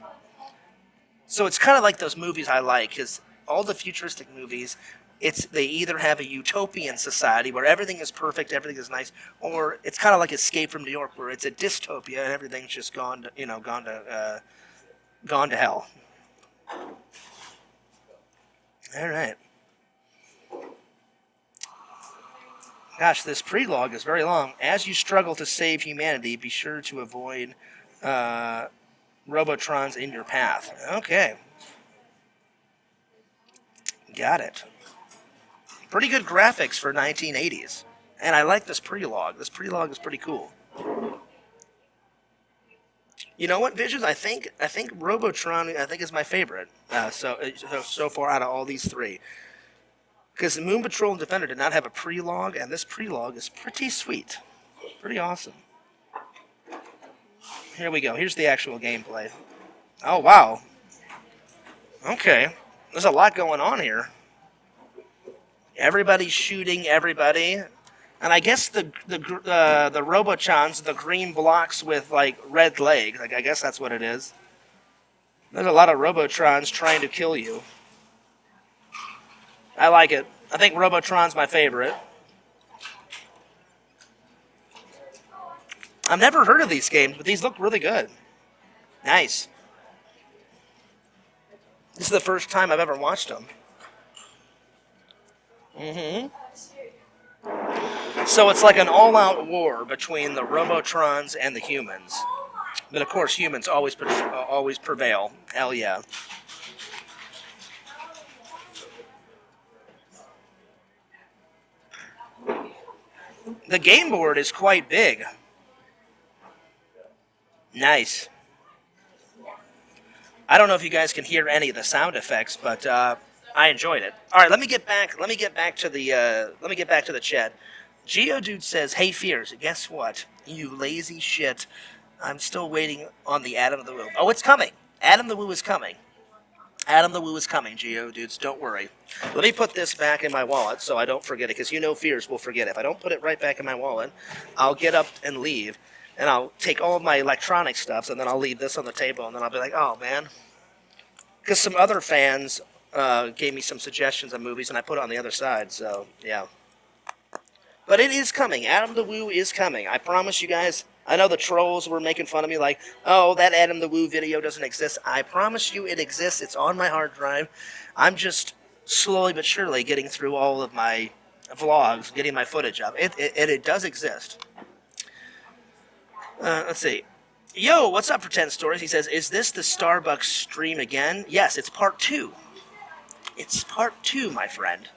So it's kind of like those movies I like, because all the futuristic movies, they either have a utopian society where everything is perfect, everything is nice, or it's kind of like Escape from New York, where it's a dystopia and everything's just gone to hell. All right. Gosh, this prelogue is very long. As you struggle to save humanity, be sure to avoid Robotrons in your path. Okay. Got it. Pretty good graphics for 1980s. And I like this prelogue. This prelogue is pretty cool. You know what, Visions? I think Robotron is my favorite. So far out of all these three. Because Moon Patrol and Defender did not have a prelogue, and this prelogue is pretty sweet. Pretty awesome. Here we go. Here's the actual gameplay. Oh, wow. Okay. There's a lot going on here. Everybody's shooting everybody. And I guess the Robochons, the green blocks with like red legs. Like I guess that's what it is. There's a lot of Robotrons trying to kill you. I like it. I think Robotron's my favorite. I've never heard of these games, but these look really good. Nice. This is the first time I've ever watched them. Mm-hmm. So it's like an all-out war between the Robotrons and the humans. But of course, humans always prevail. Hell yeah. The game board is quite big. Nice. I don't know if you guys can hear any of the sound effects, but I enjoyed it. All right, let me get back. Let me get back to the. Let me get back to the chat. Geodude says, "Hey Fears, guess what? You lazy shit. I'm still waiting on the Adam the Woo. Oh, it's coming. Adam the Woo is coming. Adam the Woo is coming, Geodudes. Don't worry. Let me put this back in my wallet so I don't forget it, because you know Fears will forget it. If I don't put it right back in my wallet, I'll get up and leave, and I'll take all of my electronic stuff, and then I'll leave this on the table, and then I'll be like, oh, man. Because some other fans gave me some suggestions of movies, and I put it on the other side, so, yeah. But it is coming. Adam the Woo is coming. I promise you guys. I know the trolls were making fun of me like, oh, that Adam the Woo video doesn't exist. I promise you it exists. It's on my hard drive. I'm just slowly but surely getting through all of my vlogs, getting my footage up. It does exist. Let's see. Yo, what's up, Pretend Stories? He says, is this the Starbucks stream again? Yes, it's part 2. It's part 2, my friend.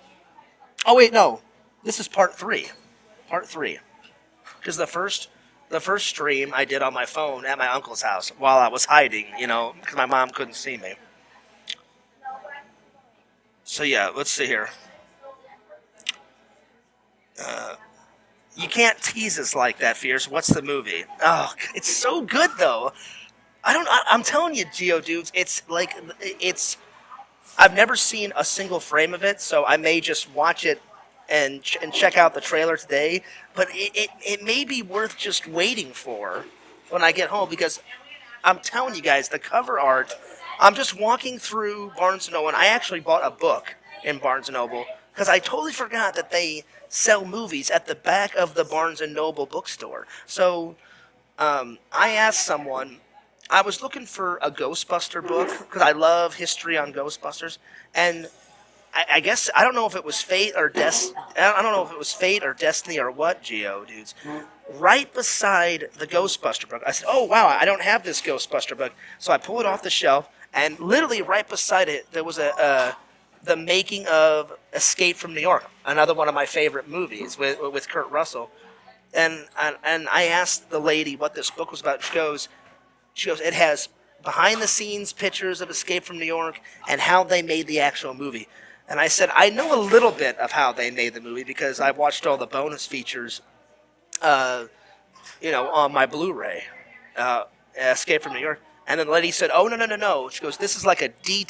Oh, wait, no. This is part 3. Part 3. Because the first stream I did on my phone at my uncle's house while I was hiding, you know, because my mom couldn't see me. So, yeah, let's see here. You can't tease us like that, Fierce. What's the movie? Oh, it's so good, though. I'm telling you, Geodudes, it's like, I've never seen a single frame of it, so I may just watch it and check out the trailer today, but it may be worth just waiting for when I get home, because I'm telling you guys, the cover art, I'm just walking through Barnes & Noble, and I actually bought a book in Barnes & Noble, because I totally forgot that they sell movies at the back of the Barnes & Noble bookstore. So I asked someone, I was looking for a Ghostbuster book, because I love history on Ghostbusters, and I guess I don't know if it was fate or I don't know if it was fate or destiny or what, Geodudes. Right beside the Ghostbuster book, I said, "Oh wow, I don't have this Ghostbuster book." So I pull it off the shelf, and literally right beside it, there was the making of Escape from New York, another one of my favorite movies with Kurt Russell. And I asked the lady what this book was about. She goes, it has behind the scenes pictures of Escape from New York and how they made the actual movie. And I said, I know a little bit of how they made the movie because I watched all the bonus features, on my Blu-ray, Escape from New York. And then the lady said, oh, no. She goes, this is like a big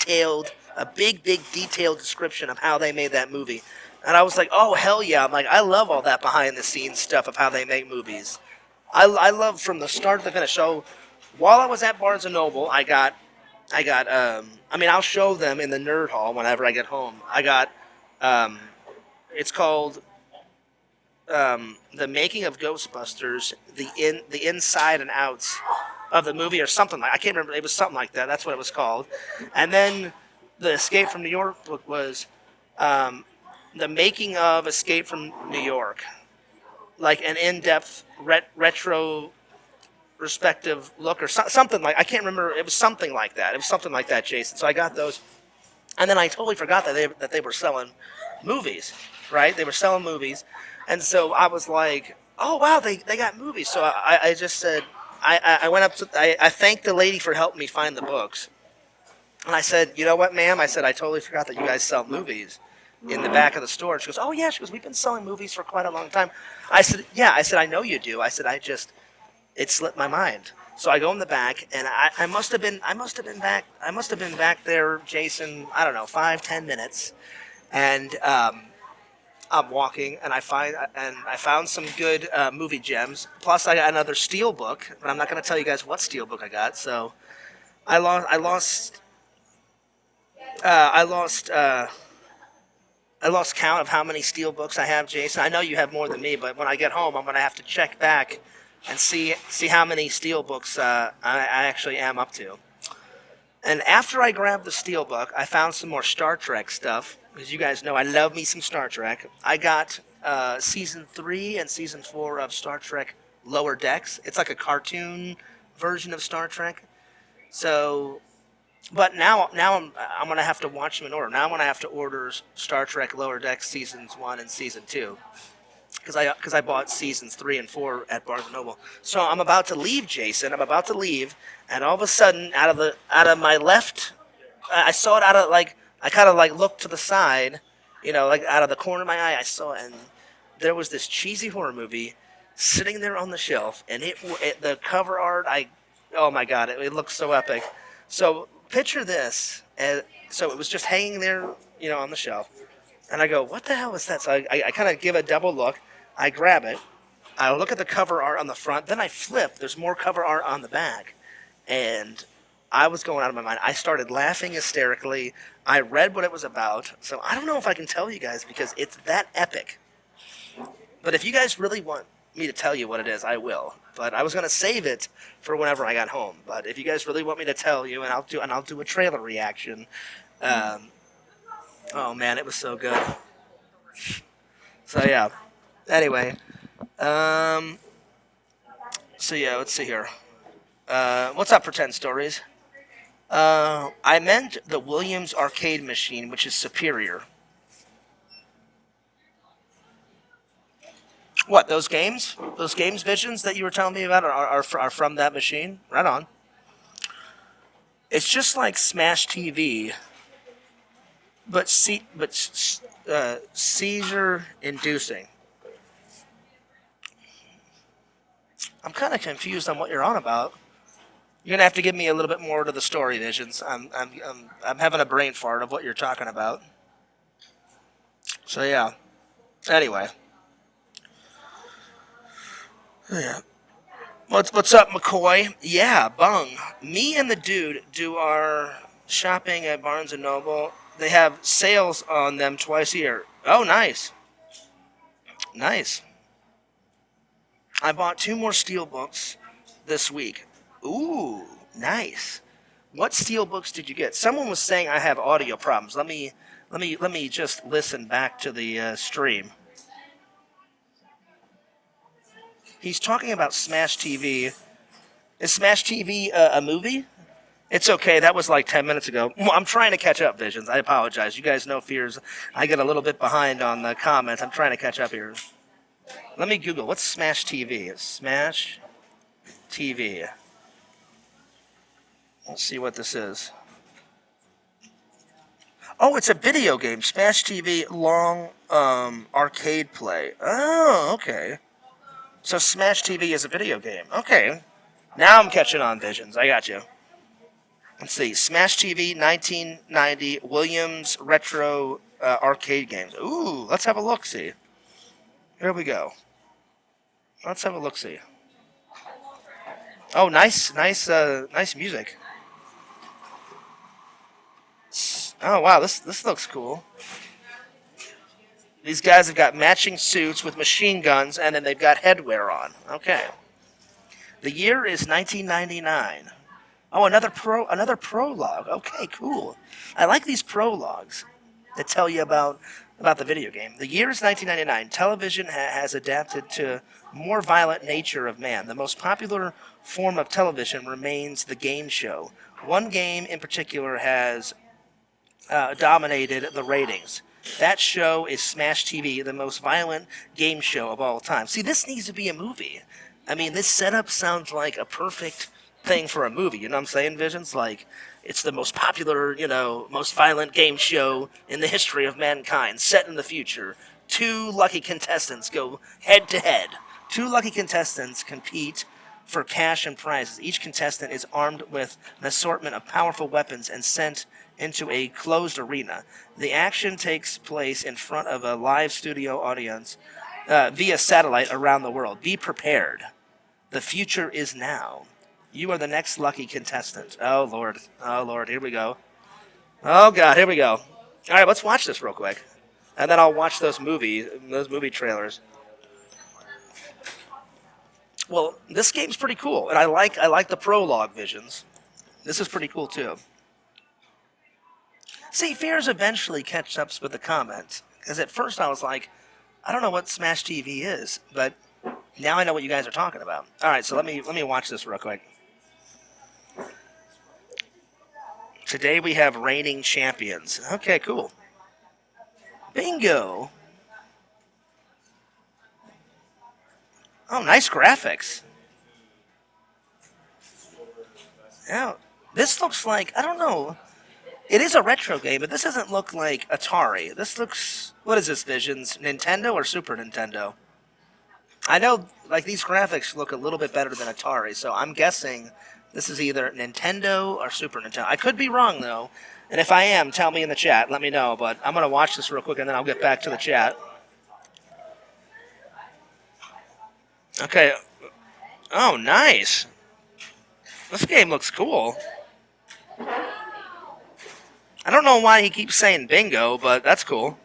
detailed description of how they made that movie. And I was like, oh, hell yeah. I'm like, I love all that behind-the-scenes stuff of how they make movies. I love from the start to the finish. So while I was at Barnes & Noble, I'll show them in the Nerd Hall whenever I get home. I got, it's called The Making of Ghostbusters, the Inside and Outs of the movie or something like, I can't remember, it was something like that, that's what it was called. And then the Escape from New York book was The Making of Escape from New York, like an in-depth retro respective look or something like, I can't remember, it was something like that. It was something like that, Jason. So I got those. And then I totally forgot that they were selling movies, right? They were selling movies. And so I was like, oh, wow, they got movies. So I just said, I went up to, I thanked the lady for helping me find the books. And I said, you know what, ma'am? I said, I totally forgot that you guys sell movies in the back of the store. And she goes, oh, yeah. She goes, we've been selling movies for quite a long time. I said, yeah. I said, I know you do. I said, it slipped my mind. So I go in the back, and I must have been back there, Jason, I don't know, 5-10 minutes. And I'm walking, and I found some good movie gems. Plus, I got another steel book, but I'm not going to tell you guys what steel book I got. So I lost. I lost. I lost count of how many steel books I have, Jason. I know you have more than me, but when I get home, I'm going to have to check back and see how many steel books I actually am up to. And after I grabbed the steelbook, I found some more Star Trek stuff. Because you guys know I love me some Star Trek. I got season 3 and season 4 of Star Trek Lower Decks. It's like a cartoon version of Star Trek. So, but now I'm gonna have to watch them in order. Now I'm gonna have to order Star Trek Lower Decks seasons 1 and season 2 because I bought seasons 3 and 4 at Barnes and Noble. So I'm about to leave, Jason. I'm about to leave, and all of a sudden, out of my left, I saw it out of like I kind of like looked to the side, like out of the corner of my eye. I saw it, and there was this cheesy horror movie sitting there on the shelf, and the cover art. Oh my god, it looked so epic. So picture this, and so it was just hanging there, on the shelf. And I go, what the hell is that? So I kind of give a double look. I grab it. I look at the cover art on the front. Then I flip. There's more cover art on the back. And I was going out of my mind. I started laughing hysterically. I read what it was about. So I don't know if I can tell you guys because it's that epic. But if you guys really want me to tell you what it is, I will. But I was going to save it for whenever I got home. But if you guys really want me to tell you, and I'll do a trailer reaction. Oh man, it was so good. So yeah. Anyway, so yeah, let's see here. What's up, Pretend Stories? I meant the Williams arcade machine, which is superior. What, those games? Those games visions that you were telling me about are from that machine? Right on. It's just like Smash TV, but seizure inducing. I'm kind of confused on what you're on about. You're gonna have to give me a little bit more to the story, Visions. I'm having a brain fart of what you're talking about. So yeah. Anyway. Yeah. What's up, McCoy? Yeah, Bung. Me and the dude do our shopping at Barnes and Noble. They have sales on them twice a year. Oh, nice. Nice. I bought 2 more steel books this week. Ooh, nice. What steel books did you get? Someone was saying I have audio problems. Let me just listen back to the stream. He's talking about Smash TV. Is Smash TV a movie? It's okay. That was like 10 minutes ago. I'm trying to catch up, Visions. I apologize. You guys know fears. I get a little bit behind on the comments. I'm trying to catch up here. Let me Google. What's Smash TV? Smash TV. Let's see what this is. Oh, it's a video game. Smash TV long arcade play. Oh, okay. So Smash TV is a video game. Okay. Now I'm catching on, Visions. I got you. Let's see. Smash TV 1990 Williams Retro arcade games. Ooh, let's have a look-see. Here we go. Let's have a look-see. Oh, nice music. Oh, wow, this looks cool. These guys have got matching suits with machine guns, and then they've got headwear on. Okay. The year is 1999. Oh, another prologue. Okay, cool. I like these prologues that tell you about the video game. The year is 1999. Television has adapted to more violent nature of man. The most popular form of television remains the game show. One game in particular has dominated the ratings. That show is Smash TV, the most violent game show of all time. See, this needs to be a movie. I mean, this setup sounds like a perfect thing for a movie. You know what I'm saying, Visions? Like, it's the most popular, most violent game show in the history of mankind, set in the future. 2 lucky contestants go head to head. 2 lucky contestants compete for cash and prizes. Each contestant is armed with an assortment of powerful weapons and sent into a closed arena. The action takes place in front of a live studio audience via satellite around the world. Be prepared. The future is now. You are the next lucky contestant. Oh, Lord. Oh, Lord. Here we go. Oh, God. Here we go. All right, let's watch this real quick. And then I'll watch those movie trailers. Well, this game's pretty cool, and I like the prologue visions. This is pretty cool too. See, fears eventually catch up with the comments, because at first I was like, I don't know what Smash TV is, but now I know what you guys are talking about. All right, so let me watch this real quick. Today we have reigning champions. Okay, cool. Bingo. Oh, nice graphics. Yeah, this looks like, I don't know. It is a retro game, but this doesn't look like Atari. This looks, what is this, Visions? Nintendo or Super Nintendo? I know, like, these graphics look a little bit better than Atari, so I'm guessing this is either Nintendo or Super Nintendo. I could be wrong, though, and if I am, tell me in the chat. Let me know, but I'm going to watch this real quick, and then I'll get back to the chat. Okay. Oh, nice. This game looks cool. I don't know why he keeps saying bingo, but that's cool.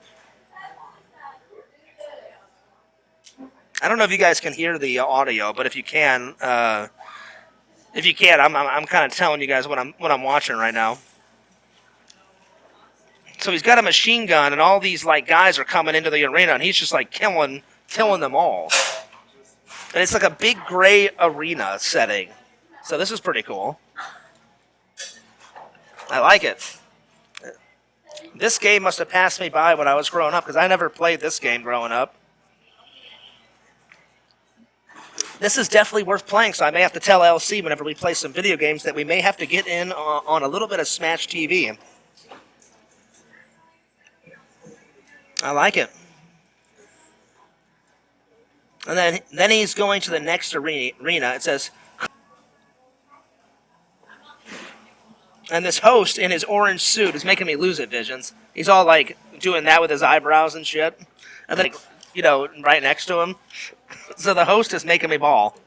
I don't know if you guys can hear the audio, but if you can, I'm kind of telling you guys what I'm watching right now. So he's got a machine gun, and all these like guys are coming into the arena, and he's just like killing them all. And it's like a big gray arena setting. So this is pretty cool. I like it. This game must have passed me by when I was growing up, because I never played this game growing up. This is definitely worth playing, so I may have to tell LC whenever we play some video games that we may have to get in on a little bit of Smash TV. I like it. And then he's going to the next arena. It says, and this host in his orange suit is making me lose it, Visions. He's all like doing that with his eyebrows and shit. And then, right next to him. So the host is making me bawl.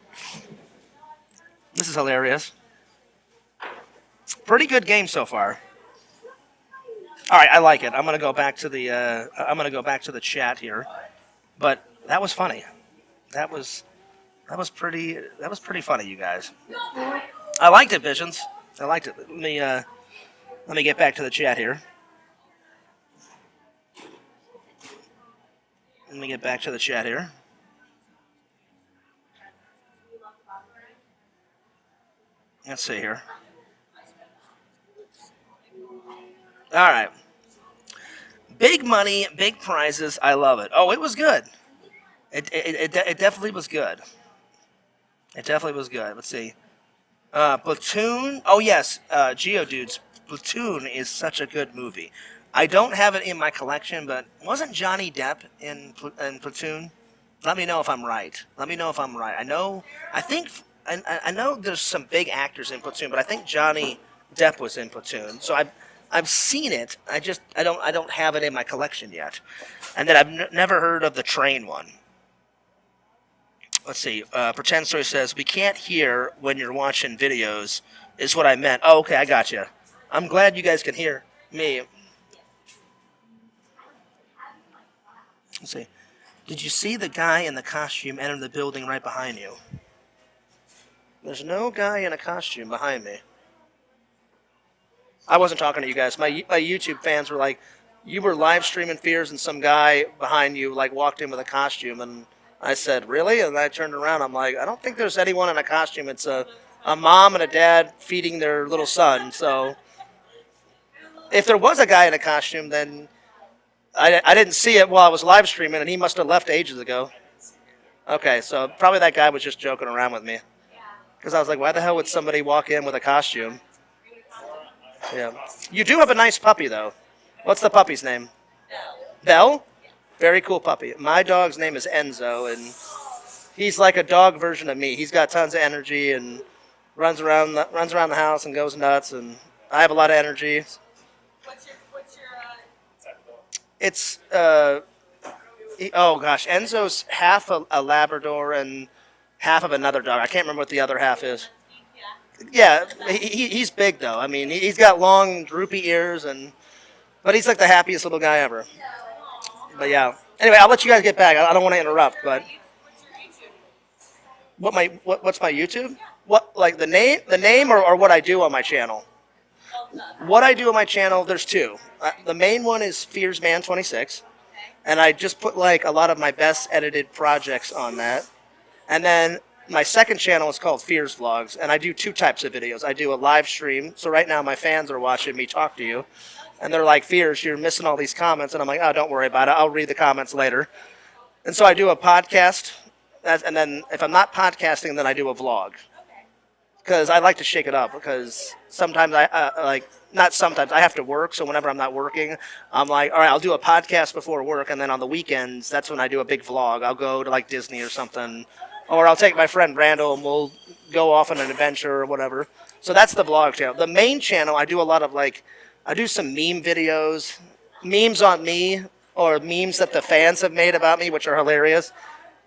This is hilarious. Pretty good game so far. All right, I like it. I'm gonna go back to the chat here. But that was funny. That was pretty funny, you guys. I liked it, Visions. I liked it. Let me get back to the chat here. Let me get back to the chat here. Let's see here. All right. Big money, big prizes. I love it. Oh, it was good. It definitely was good. It definitely was good. Let's see. Platoon. Oh, yes. Geodudes. Platoon is such a good movie. I don't have it in my collection, but wasn't Johnny Depp in Platoon? Let me know if I'm right. I know there's some big actors in Platoon, but I think Johnny Depp was in Platoon. So I've seen it. I don't have it in my collection yet. And then I've never heard of the train one. Let's see. Pretend Story says, we can't hear when you're watching videos, is what I meant. Oh, okay, I got you. I'm glad you guys can hear me. Let's see. Did you see the guy in the costume enter the building right behind you? There's no guy in a costume behind me. I wasn't talking to you guys. My YouTube fans were like, you were live streaming Fears and some guy behind you like walked in with a costume, and I said, really? And I turned around. I'm like, I don't think there's anyone in a costume. It's a mom and a dad feeding their little son. So if there was a guy in a costume, then I didn't see it while I was live streaming, and he must have left ages ago. Okay, so probably that guy was just joking around with me. Because I was like, why the hell would somebody walk in with a costume? Yeah. You do have a nice puppy, though. What's the puppy's name? Belle? Very cool puppy. My dog's name is Enzo, and he's like a dog version of me. He's got tons of energy and runs around the house and goes nuts, and I have a lot of energy. it's oh gosh, Enzo's half a Labrador and half of another dog. I can't remember what the other half is. Yeah, he's big though. I mean, he's got long droopy ears and but he's like the happiest little guy ever. But yeah. Anyway, I'll let you guys get back. I don't want to interrupt, but what's my YouTube? What like the name or what I do on my channel? What I do on my channel, there's two. The main one is FearsMan26, and I just put like a lot of my best edited projects on that. And then my second channel is called Fears Vlogs, and I do two types of videos. I do a live stream. So right now my fans are watching me talk to you, and they're like, "Fears, you're missing all these comments." And I'm like, "Oh, don't worry about it. I'll read the comments later." And so I do a podcast, and then if I'm not podcasting, then I do a vlog. Because I like to shake it up. Because sometimes not sometimes I have to work. So whenever I'm not working, I'm like, all right, I'll do a podcast before work, and then on the weekends, that's when I do a big vlog. I'll go to like Disney or something, or I'll take my friend Randall and we'll go off on an adventure or whatever. So that's the vlog channel. The main channel, I do a lot of I do some meme videos, memes on me, or memes that the fans have made about me, which are hilarious.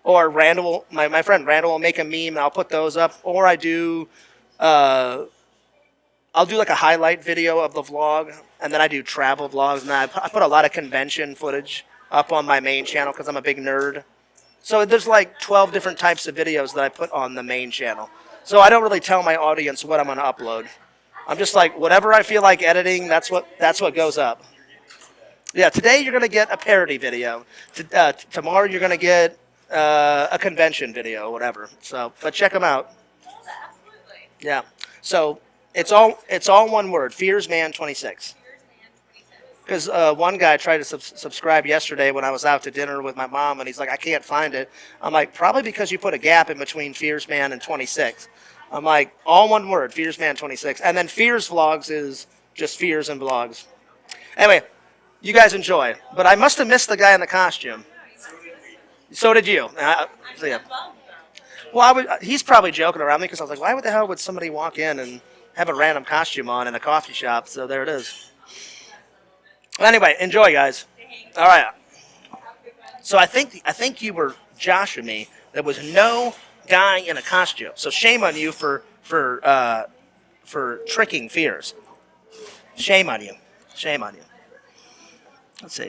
Or Randall, my friend Randall will make a meme, and I'll put those up. Or I'll do like a highlight video of the vlog, and then I do travel vlogs, and I put a lot of convention footage up on my main channel because I'm a big nerd. So there's like 12 different types of videos that I put on the main channel. So I don't really tell my audience what I'm going to upload. I'm just like, whatever I feel like editing, that's what goes up. Yeah, today you're going to get a parody video. Tomorrow you're going to get a convention video, whatever. So, but check them out. Yeah. So it's all one word. FearsMan26. Because one guy tried to subscribe yesterday when I was out to dinner with my mom, and he's like, I can't find it. I'm like, probably because you put a gap in between FearsMan and 26. I'm like, all one word, FearsMan26. And then Fears Vlogs is just Fears and Vlogs. Anyway, you guys enjoy. But I must have missed the guy in the costume. So did you. So yeah. Well, he's probably joking around me because I was like, why the hell would somebody walk in and have a random costume on in a coffee shop? So there it is. Well, anyway, enjoy, guys. All right. So I think you were joshing me. There was no guy in a costume. So shame on you for tricking Fears. Shame on you. Shame on you. Let's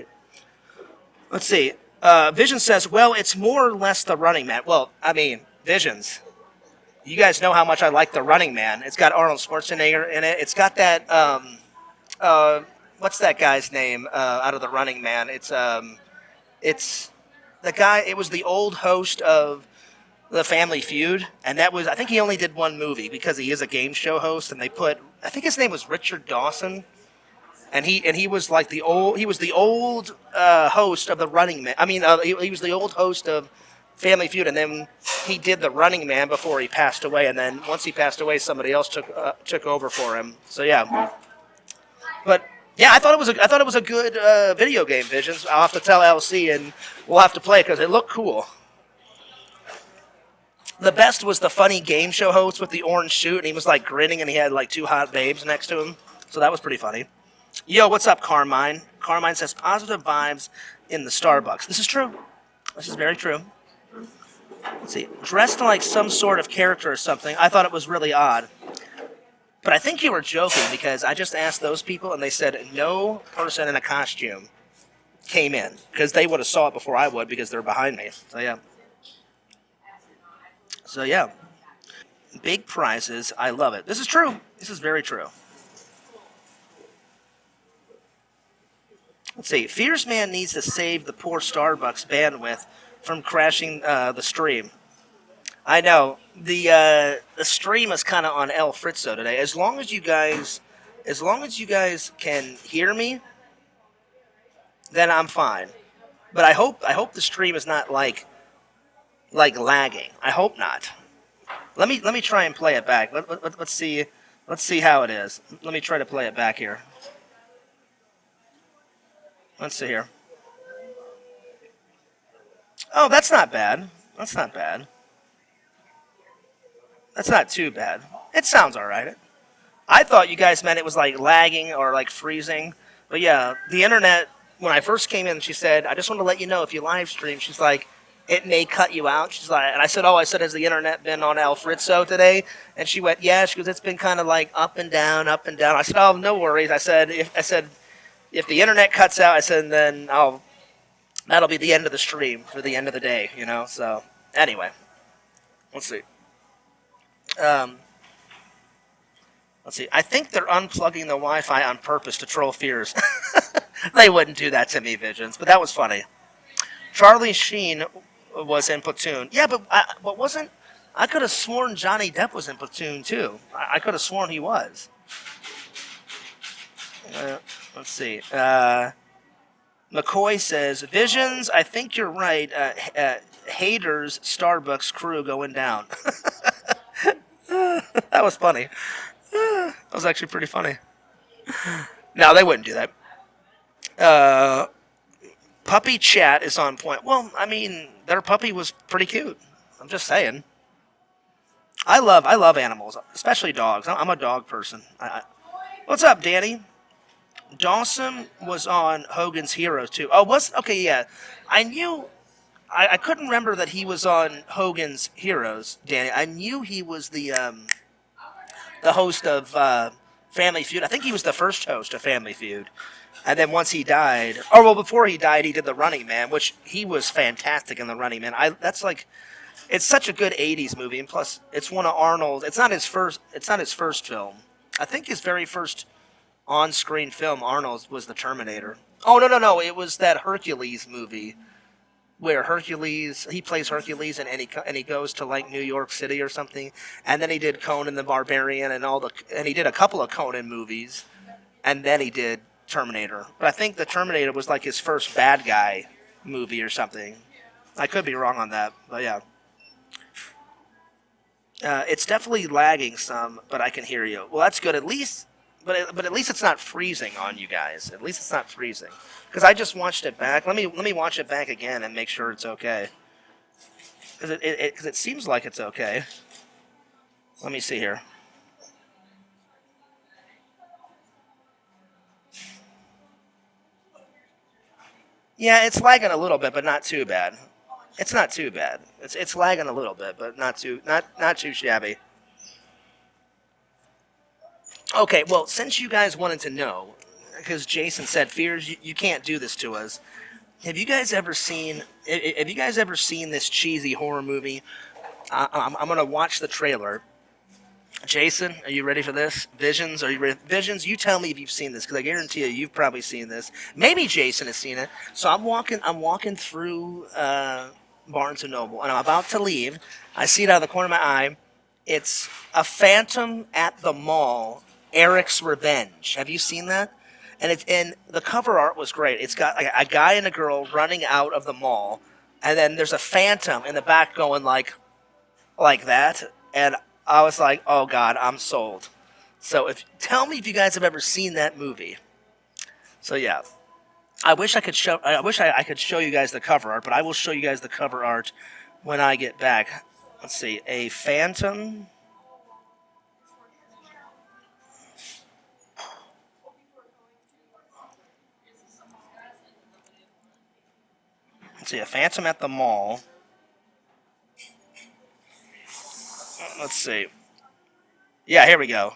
see. Vision says, well, it's more or less the Running Man. Well, I mean, Visions. You guys know how much I like the Running Man. It's got Arnold Schwarzenegger in it. It's got that, what's that guy's name out of the Running Man? It's the guy, it was the old host of the Family Feud. And that was, I think he only did one movie because he is a game show host. And they put, I think his name was Richard Dawson. And he was like the old host of the Running Man. I mean, he was the old host of Family Feud, and then he did the Running Man before he passed away. And then once he passed away, somebody else took over for him. So yeah, but yeah, I thought it was a good video game, Visions. I'll have to tell LC, and we'll have to play it because it looked cool. The best was the funny game show host with the orange suit, and he was like grinning, and he had like two hot babes next to him. So that was pretty funny. Yo, what's up, Carmine? Carmine says, positive vibes in the Starbucks. This is true. This is very true. Let's see. Dressed like some sort of character or something. I thought it was really odd. But I think you were joking because I just asked those people and they said no person in a costume came in. Because they would have saw it before I would because they're behind me. So yeah. Big prizes. I love it. This is true. This is very true. Let's see. Fears Man needs to save the poor Starbucks bandwidth from crashing the stream. I know the stream is kind of on El Fritzo today. As long as you guys can hear me, then I'm fine. But I hope the stream is not like lagging. I hope not. Let me try and play it back. Let's see how it is. Let me try to play it back here. Let's see here. Oh, that's not bad. That's not bad. That's not too bad. It sounds all right. I thought you guys meant it was like lagging or like freezing. But yeah, the internet when I first came in, she said, "I just want to let you know if you live stream." She's like, "It may cut you out." She's like, and I said, "Oh," I said, "Has the internet been on Alfritzo today?" And she went, "Yeah." She goes, "It's been kind of like up and down, up and down." I said, "Oh, no worries." I said, if the internet cuts out, I said, then that'll be the end of the stream for the end of the day, you know. So anyway, let's see. Um, let's see. I think they're unplugging the Wi-Fi on purpose to troll fears. They wouldn't do that to me, Visions, but that was funny. Charlie Sheen was in Platoon. Yeah, but wasn't. I could have sworn Johnny Depp was in Platoon too. I could have sworn he was. Let's see. McCoy says, "Visions, I think you're right. Haters Starbucks crew going down." That was funny. That was actually pretty funny. No, they wouldn't do that. Uh, Puppy chat is on point. Well, I mean, their puppy was pretty cute. I'm just saying. I love animals, especially dogs. I'm a dog person. What's up, Danny? Dawson was on Hogan's Heroes too. Oh, was okay. Yeah, I knew. I couldn't remember that he was on Hogan's Heroes, Danny. I knew he was the host of Family Feud. I think he was the first host of Family Feud. And then once he died, or well, before he died, he did The Running Man, which he was fantastic in The Running Man. That's like, it's such a good '80s movie, and plus, it's one of Arnold. It's not his first. It's not his first film. I think his very first on-screen film, Arnold, was The Terminator. Oh no! It was that Hercules movie where Hercules he plays Hercules and he goes to like New York City or something, and then he did Conan the Barbarian and he did a couple of Conan movies, and then he did Terminator. But I think the Terminator was like his first bad guy movie or something. I could be wrong on that, but yeah. It's definitely lagging some, but I can hear you. Well, that's good. At least, but at least it's not freezing on you guys. At least it's not freezing. Because I just watched it back. Let me watch it back again and make sure it's okay. Because it seems like it's okay. Let me see here. Yeah, it's lagging a little bit, but not too bad. It's not too bad. It's lagging a little bit, but not too shabby. Okay, well, since you guys wanted to know, because Jason said, "Fears, you can't do this to us." Have you guys ever seen? Have you guys ever seen this cheesy horror movie? I'm gonna watch the trailer. Jason, are you ready for this? Visions, are you ready? Visions, you tell me if you've seen this, because I guarantee you've probably seen this. Maybe Jason has seen it. So I'm walking through Barnes and Noble, and I'm about to leave. I see it out of the corner of my eye. It's a Phantom at the Mall, Eric's Revenge. Have you seen that? And the cover art was great. It's got like a guy and a girl running out of the mall, and then there's a phantom in the back going like that, and I was like, "Oh God, I'm sold." So if tell me if you guys have ever seen that movie. So yeah, I wish I could show. I wish I could show you guys the cover art, but I will show you guys the cover art when I get back. Let's see, a phantom. Let's see, a phantom at the mall. Let's see. Yeah, here we go.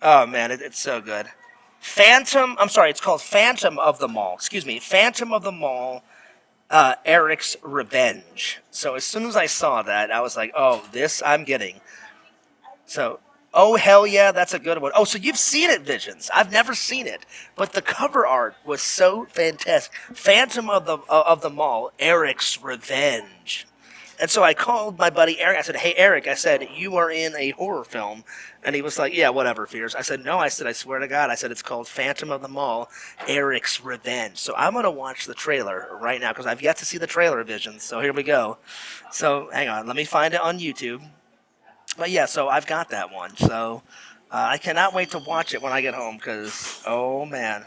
Oh man, it's so good. Phantom. I'm sorry, it's called Phantom of the Mall. Excuse me, Phantom of the Mall. Eric's Revenge. So as soon as I saw that, I was like, "Oh, this I'm getting." So, oh hell yeah, that's a good one. Oh, so you've seen it, Visions? I've never seen it, but the cover art was so fantastic. Phantom of the Mall, Eric's Revenge. And so I called my buddy Eric. I said, "Hey Eric," I said, "you are in a horror film." And he was like, "Yeah, whatever, Fears." I said, "No," I said, "I swear to God." I said, "It's called Phantom of the Mall, Eric's Revenge." So I'm going to watch the trailer right now because I've yet to see the trailer, Visions. So here we go. So hang on. Let me find it on YouTube. But yeah, so I've got that one. So I cannot wait to watch it when I get home because, oh man.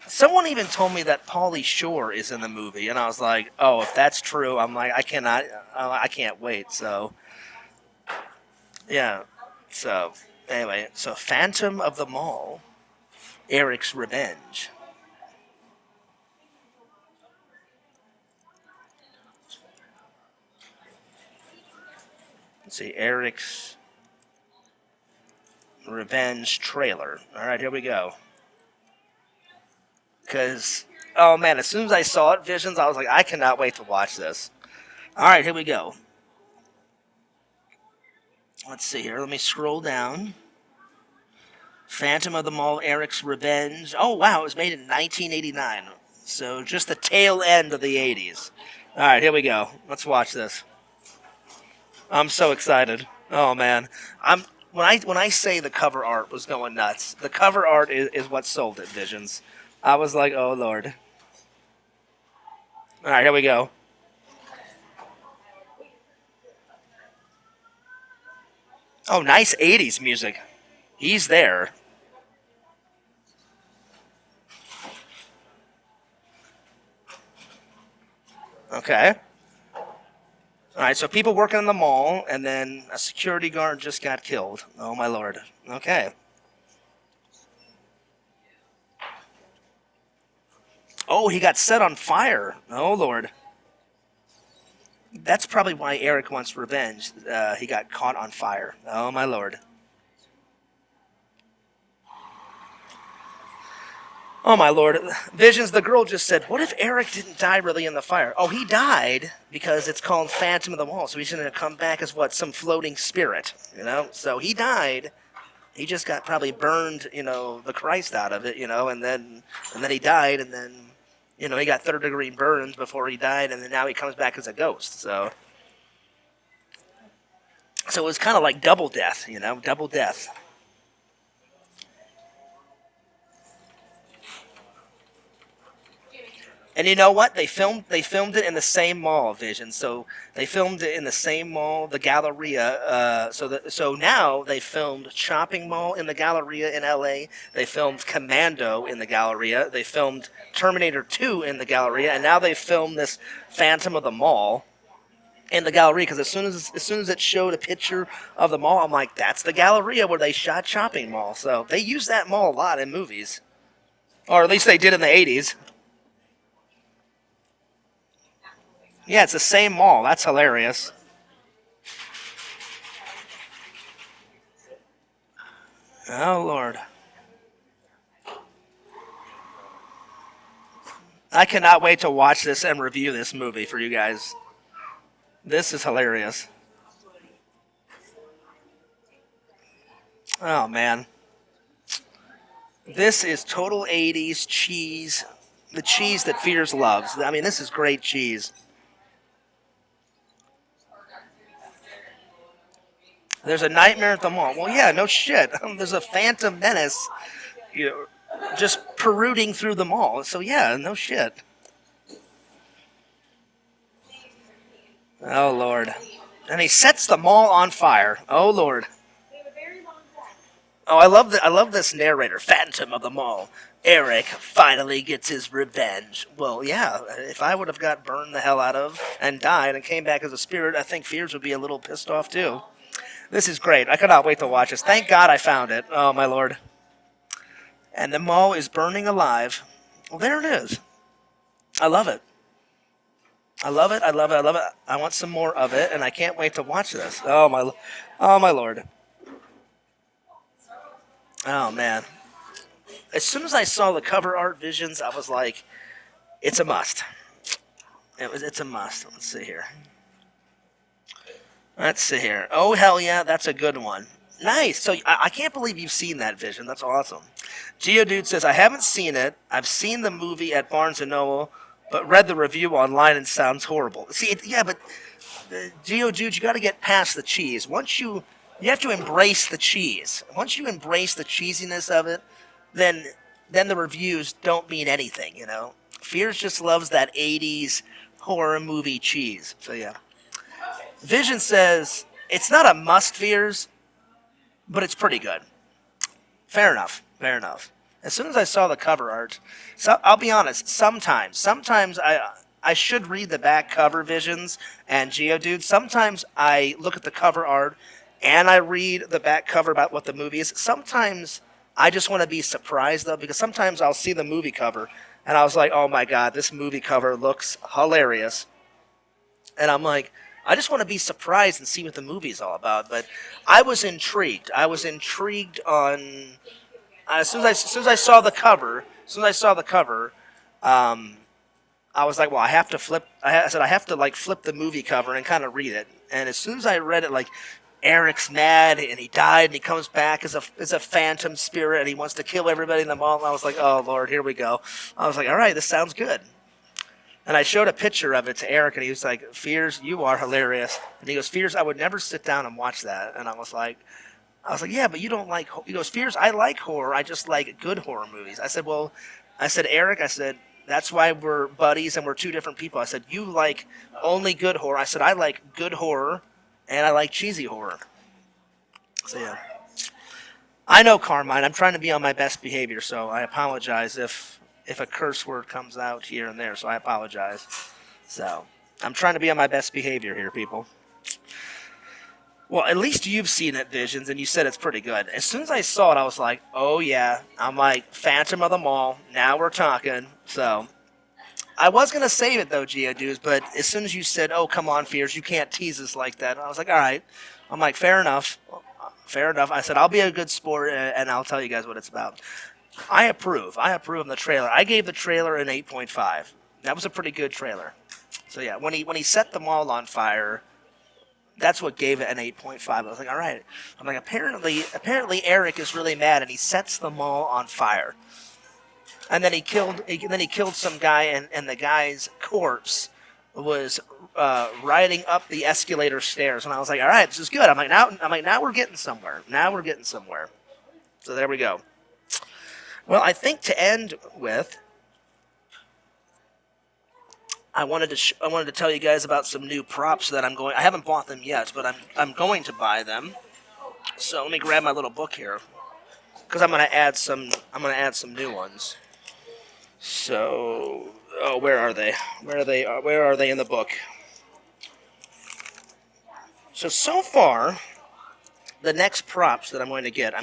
Someone even told me that Pauly Shore is in the movie, and I was like, "Oh, if that's true, I'm like, I cannot, I can't wait." So, yeah. So, anyway, so Phantom of the Mall, Eric's Revenge. Let's see, Eric's Revenge trailer. All right, here we go. Because, oh man, as soon as I saw it, Visions, I was like, I cannot wait to watch this. All right, here we go. Let's see here. Let me scroll down. Phantom of the Mall, Eric's Revenge. Oh, wow, it was made in 1989. So just the tail end of the 80s. All right, here we go. Let's watch this. I'm so excited. Oh, man. When I say the cover art was going nuts, the cover art is what sold it, Visions. I was like, oh, Lord. All right, here we go. Oh, nice 80s music. He's there. Okay. All right, so people working in the mall, and then a security guard just got killed. Oh, my Lord. Okay. Oh, he got set on fire. Oh, Lord. That's probably why Eric wants revenge. He got caught on fire. Oh, my Lord. Oh, my Lord. Visions, the girl just said, what if Eric didn't die really in the fire? Oh, he died because it's called Phantom of the Mall. So he's going to come back as what? Some floating spirit, you know? So he died. He just got probably burned, you know, the Christ out of it, you know, and then he died, and then, you know, he got third-degree burns before he died, and then now he comes back as a ghost. So it was kind of like double death, you know, double death. And you know what? They filmed it in the same mall, Vision. So they filmed it in the same mall, the Galleria. So now they filmed Shopping Mall in the Galleria in L.A. They filmed Commando in the Galleria. They filmed Terminator 2 in the Galleria, and now they filmed this Phantom of the Mall in the Galleria. Because as soon as it showed a picture of the mall, I'm like, that's the Galleria where they shot Shopping Mall. So they use that mall a lot in movies, or at least they did in the '80s. Yeah, it's the same mall. That's hilarious. Oh, Lord. I cannot wait to watch this and review this movie for you guys. This is hilarious. Oh, man. This is total 80s cheese. The cheese that Fears loves. I mean, this is great cheese. There's a nightmare at the mall. Well, yeah, no shit. There's a phantom menace, you know, just peruding through the mall. So yeah, no shit. Oh Lord, and he sets the mall on fire. Oh Lord. Oh, I love this narrator, Phantom of the Mall. Eric finally gets his revenge. Well, yeah, if I would have got burned the hell out of and died and came back as a spirit, I think Fears would be a little pissed off too. This is great. I cannot wait to watch this. Thank God I found it. Oh, my Lord. And the mall is burning alive. Well, there it is. I love it. I love it. I love it. I love it. I want some more of it, and I can't wait to watch this. Oh, my Lord. Oh, man. As soon as I saw the cover art Visions, I was like, it's a must. It's a must. Let's see here. Let's see here. Oh, hell yeah, that's a good one. Nice. So I can't believe you've seen that, Vision. That's awesome. Geodude says, I haven't seen it. I've seen the movie at Barnes & Noble, but read the review online and sounds horrible. See, yeah, but Geodude, you got to get past the cheese. You have to embrace the cheese. Once you embrace the cheesiness of it, then the reviews don't mean anything, you know? Fears just loves that 80s horror movie cheese. So, yeah. Vision says, it's not a must, Fears, but it's pretty good. Fair enough. Fair enough. As soon as I saw the cover art, so I'll be honest, sometimes I should read the back cover, Visions and Geodude. Sometimes I look at the cover art and I read the back cover about what the movie is. Sometimes I just want to be surprised, though, because sometimes I'll see the movie cover and I was like, oh my God, this movie cover looks hilarious. And I'm like, I just want to be surprised and see what the movie's all about. But I was intrigued. I was intrigued on as soon as I saw the cover. As soon as I saw the cover, um, I was like, well, I have to flip. I said I have to like flip the movie cover and kind of read it. And as soon as I read it, like Eric's mad and he died and he comes back as a phantom spirit and he wants to kill everybody in the mall. And I was like, oh Lord, here we go. I was like, all right, this sounds good. And I showed a picture of it to Eric, and he was like, Fears, you are hilarious. And he goes, Fears, I would never sit down and watch that. And I was like, yeah, but you don't like. He goes, Fears, I like horror. I just like good horror movies. I said, well, I said, Eric, I said, that's why we're buddies and we're two different people. I said, you like only good horror. I said, I like good horror and I like cheesy horror. So yeah, I know, Carmine. I'm trying to be on my best behavior, so I apologize if a curse word comes out here and there. So I apologize. So I'm trying to be on my best behavior here, people. Well, at least you've seen it, Visions, and you said it's pretty good. As soon as I saw it, I was like, oh, yeah. I'm like, Phantom of the Mall. Now we're talking. So I was going to save it, though, Geodudes, but as soon as you said, oh, come on, Fears, you can't tease us like that, I was like, all right. I'm like, fair enough. Fair enough. I said, I'll be a good sport, and I'll tell you guys what it's about. I approve. I approve of the trailer. I gave the trailer an 8.5. That was a pretty good trailer. So, yeah, when he set the mall on fire, that's what gave it an 8.5. I was like, all right. I'm like, apparently Eric is really mad, and he sets the mall on fire. And then he killed some guy, and the guy's corpse was riding up the escalator stairs. And I was like, all right, this is good. I'm like, now we're getting somewhere. Now we're getting somewhere. So there we go. Well, I think to end with, I wanted to tell you guys about some new props that I haven't bought them yet, but I'm going to buy them. So let me grab my little book here, because I'm going to add some new ones. So, oh, where are they? Where are they in the book? So far, the next props that I'm going to get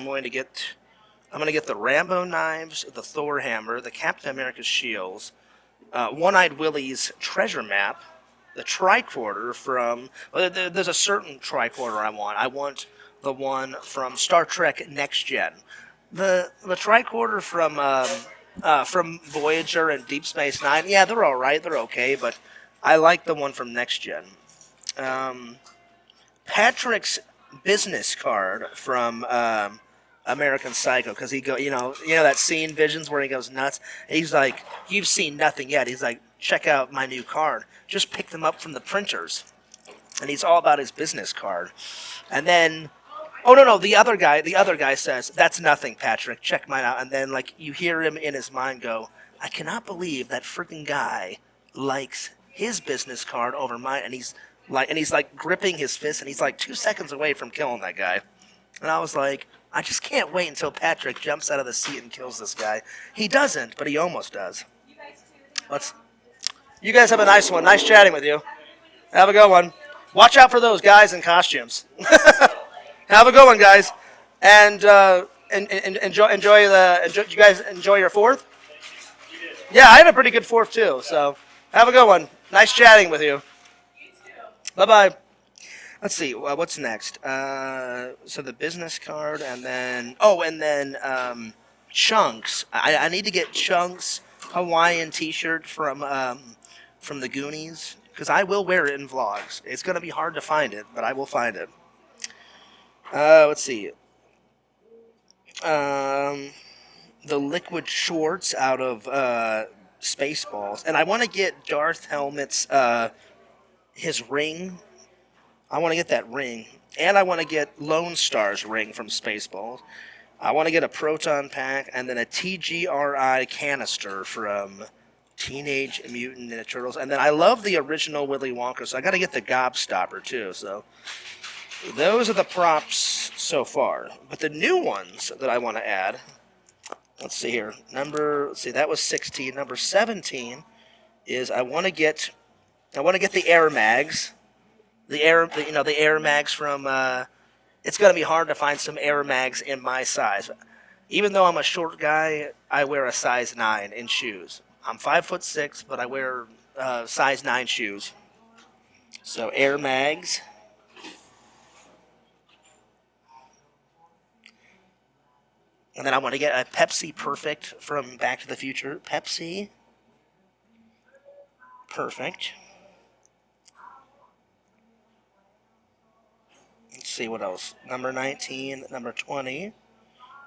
the Rambo knives, the Thor hammer, the Captain America's shields, One-Eyed Willie's treasure map, the tricorder from. Well, there's a certain tricorder I want. I want the one from Star Trek Next Gen. The tricorder from Voyager and Deep Space Nine. Yeah, they're all right. They're okay, but I like the one from Next Gen. Patrick's business card from American Psycho, because you know that scene, Visions, where he goes nuts. And he's like, you've seen nothing yet. He's like, check out my new card. Just pick them up from the printers. And he's all about his business card. And then, oh no, the other guy says, that's nothing, Patrick. Check mine out. And then like you hear him in his mind go, I cannot believe that freaking guy likes his business card over mine. And he's like gripping his fist, and he's like 2 seconds away from killing that guy. And I was like, I just can't wait until Patrick jumps out of the seat and kills this guy. He doesn't, but he almost does. You guys have a nice one. Nice chatting with you. Have a good one. Watch out for those guys in costumes. Have a good one, guys. And enjoy. Did you guys enjoy your fourth? Yeah, I had a pretty good fourth too. So have a good one. Nice chatting with you. Bye-bye. Let's see, what's next? So the business card, and then Chunks. I need to get Chunks Hawaiian T-shirt from the Goonies, because I will wear it in vlogs. It's going to be hard to find it, but I will find it. Let's see. The liquid shorts out of Spaceballs, and I want to get Darth Helmet's his ring. I want to get that ring. And I want to get Lone Star's ring from Spaceballs. I want to get a Proton Pack and then a TGRI canister from Teenage Mutant Ninja Turtles. And then I love the original Willy Wonka, so I got to get the Gobstopper too. So those are the props so far. But the new ones that I want to add, let's see here. That was 16. Number 17 is I want to get the Air Mags. The Air Mags from, it's going to be hard to find some Air Mags in my size. Even though I'm a short guy, I wear a size 9 in shoes. I'm 5'6", but I wear size 9 shoes. So Air Mags. And then I want to get a Pepsi Perfect from Back to the Future. Pepsi Perfect. Let's see what else. Number 19, number 20,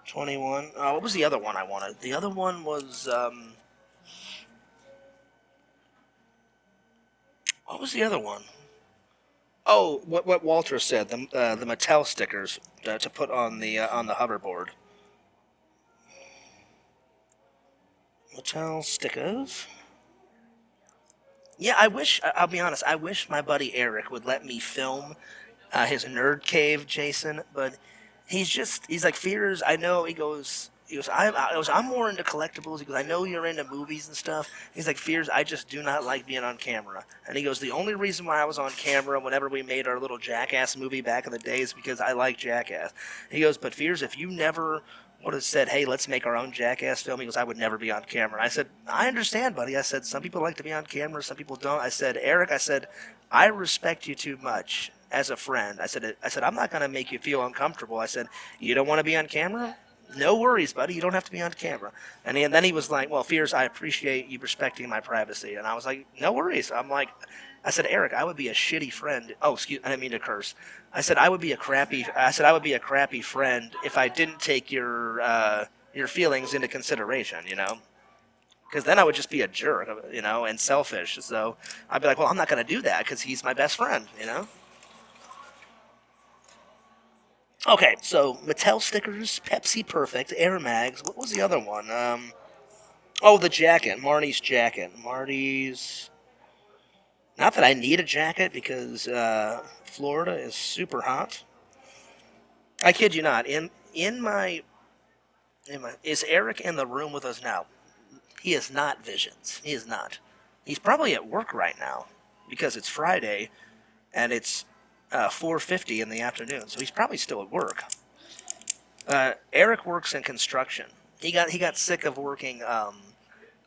21. Oh, what was the other one I wanted? The other one was, what was the other one? Oh, what Walter said, the Mattel stickers to put on the hoverboard. Mattel stickers. Yeah, I'll be honest, I wish my buddy Eric would let me film his nerd cave, Jason, but he's like, Fears, I know, I'm more into collectibles. He goes, I know you're into movies and stuff. He's like, Fears, I just do not like being on camera. And he goes, the only reason why I was on camera whenever we made our little Jackass movie back in the day is because I like Jackass. He goes, but Fears, if you never would have said, hey, let's make our own Jackass film, he goes, I would never be on camera. And I said, I understand, buddy. I said, some people like to be on camera, some people don't. I said, Eric, I respect you too much as a friend. I said, I'm not going to make you feel uncomfortable. I said, you don't want to be on camera? No worries, buddy. You don't have to be on camera. And then he was like, well, Fears, I appreciate you respecting my privacy. And I was like, no worries. I said, Eric, I would be a shitty friend. Oh, excuse, I didn't mean to curse. I would be a crappy friend if I didn't take your feelings into consideration, you know? Because then I would just be a jerk, you know, and selfish. So I'd be like, well, I'm not going to do that because he's my best friend, you know? Okay, so Mattel stickers, Pepsi Perfect, Air Mags. What was the other one? Oh, the jacket, Marty's jacket. Marty's. Not that I need a jacket because Florida is super hot. I kid you not. Is Eric in the room with us now? He is not Visions. He is not. He's probably at work right now because it's Friday and it's 4:50 in the afternoon, so he's probably still at work. Eric works in construction. He got sick of working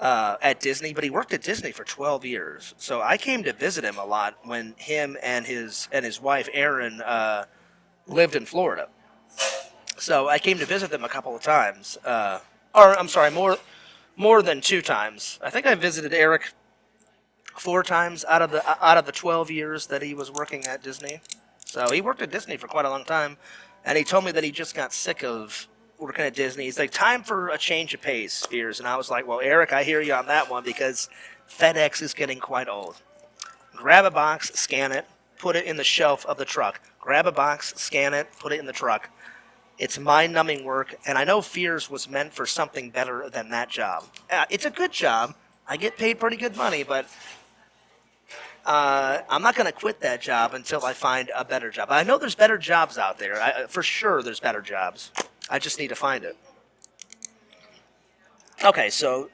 at Disney, but he worked at Disney for 12 years. So I came to visit him a lot when him and his wife Erin lived in Florida. So I came to visit them a couple of times, or I'm sorry, more than 2 times. I think I visited Eric 4 times out of the 12 years that he was working at Disney. So he worked at Disney for quite a long time, and he told me that he just got sick of working at Disney. He's like, time for a change of pace, Fears. And I was like, well, Eric, I hear you on that one because FedEx is getting quite old. Grab a box, scan it, put it in the shelf of the truck. Grab a box, scan it, put it in the truck. It's mind-numbing work, and I know Fears was meant for something better than that job. It's a good job. I get paid pretty good money, but I'm not going to quit that job until I find a better job. I know there's better jobs out there. For sure there's better jobs. I just need to find it. Okay, so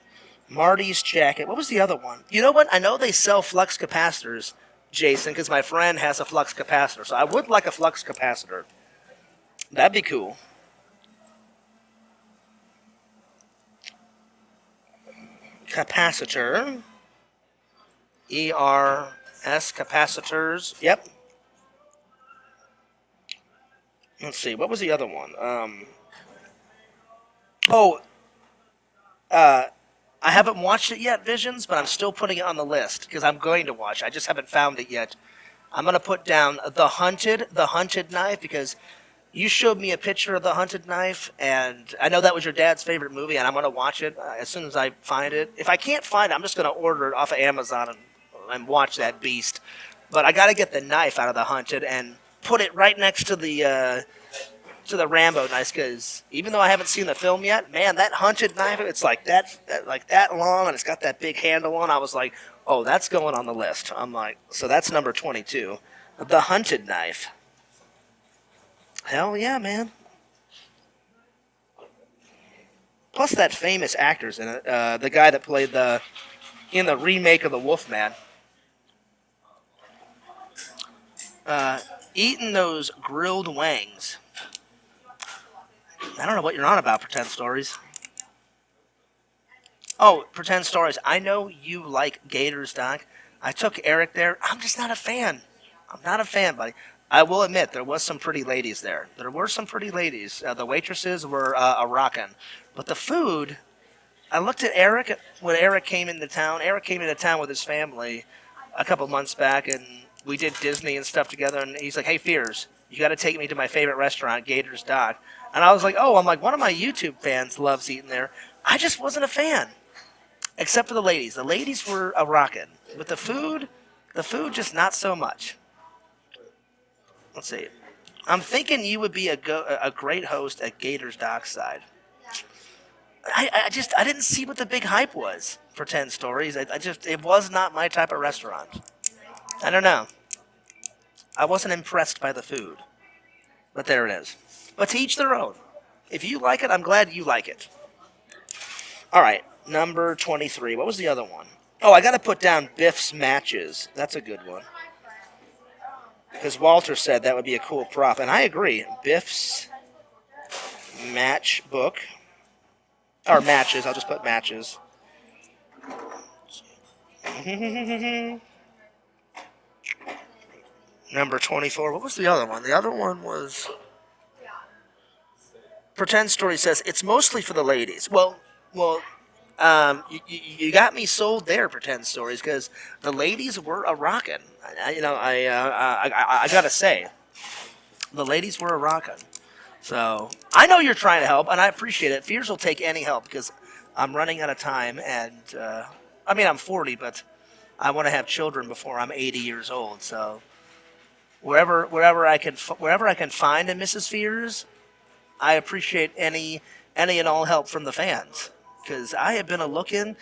Marty's jacket. What was the other one? You know what? I know they sell flux capacitors, Jason, because my friend has a flux capacitor. So I would like a flux capacitor. That'd be cool. Capacitor. ERS capacitors. Yep. Let's see. What was the other one? Oh, I haven't watched it yet, Visions, but I'm still putting it on the list because I'm going to watch. I just haven't found it yet. I'm gonna put down the hunted knife because you showed me a picture of the hunted knife, and I know that was your dad's favorite movie, and I'm gonna watch it as soon as I find it. If I can't find it, I'm just gonna order it off of Amazon and watch that beast. But I gotta get the knife out of the hunted and put it right next to the Rambo knife because even though I haven't seen the film yet, man, that hunted knife, it's like that long and it's got that big handle on. I was like, oh, that's going on the list. I'm like, so that's number 22, the hunted knife. Hell yeah, man. Plus that famous actor's in it, the guy that played in the remake of the Wolfman. Eating those grilled wangs. I don't know what you're on about, Pretend Stories. Oh, Pretend Stories. I know you like Gators, Doc. I took Eric there. I'm just not a fan. I'm not a fan, buddy. I will admit there was some pretty ladies there. There were some pretty ladies. The waitresses were a rockin', but the food. I looked at Eric when Eric came into town. Eric came into town with his family a couple months back, and we did Disney and stuff together. And he's like, "Hey, Fears, you got to take me to my favorite restaurant, Gator's Dock." And I was like, "Oh, I'm like one of my YouTube fans loves eating there." I just wasn't a fan, except for the ladies. The ladies were a rockin', but the food just not so much. Let's see. I'm thinking you would be a great host at Gator's Dockside. I didn't see what the big hype was for 10 stories. I just it was not my type of restaurant. I don't know. I wasn't impressed by the food, but there it is. But to each their own. If you like it, I'm glad you like it. All right, number 23. What was the other one? Oh, I got to put down Biff's Matches. That's a good one. Because Walter said that would be a cool prop, and I agree. Biff's Match Book. Or Matches, I'll just put Matches. Number 24. What was the other one? The other one was... Pretend Story says, it's mostly for the ladies. You got me sold there, Pretend Stories, because the ladies were a rockin'. I gotta say, the ladies were a rockin'. So I know you're trying to help, and I appreciate it. Fears will take any help because I'm running out of time, and I'm 40, but I want to have children before I'm 80 years old. So wherever I can find a Mrs. Fears, I appreciate any and all help from the fans because I have been a looking,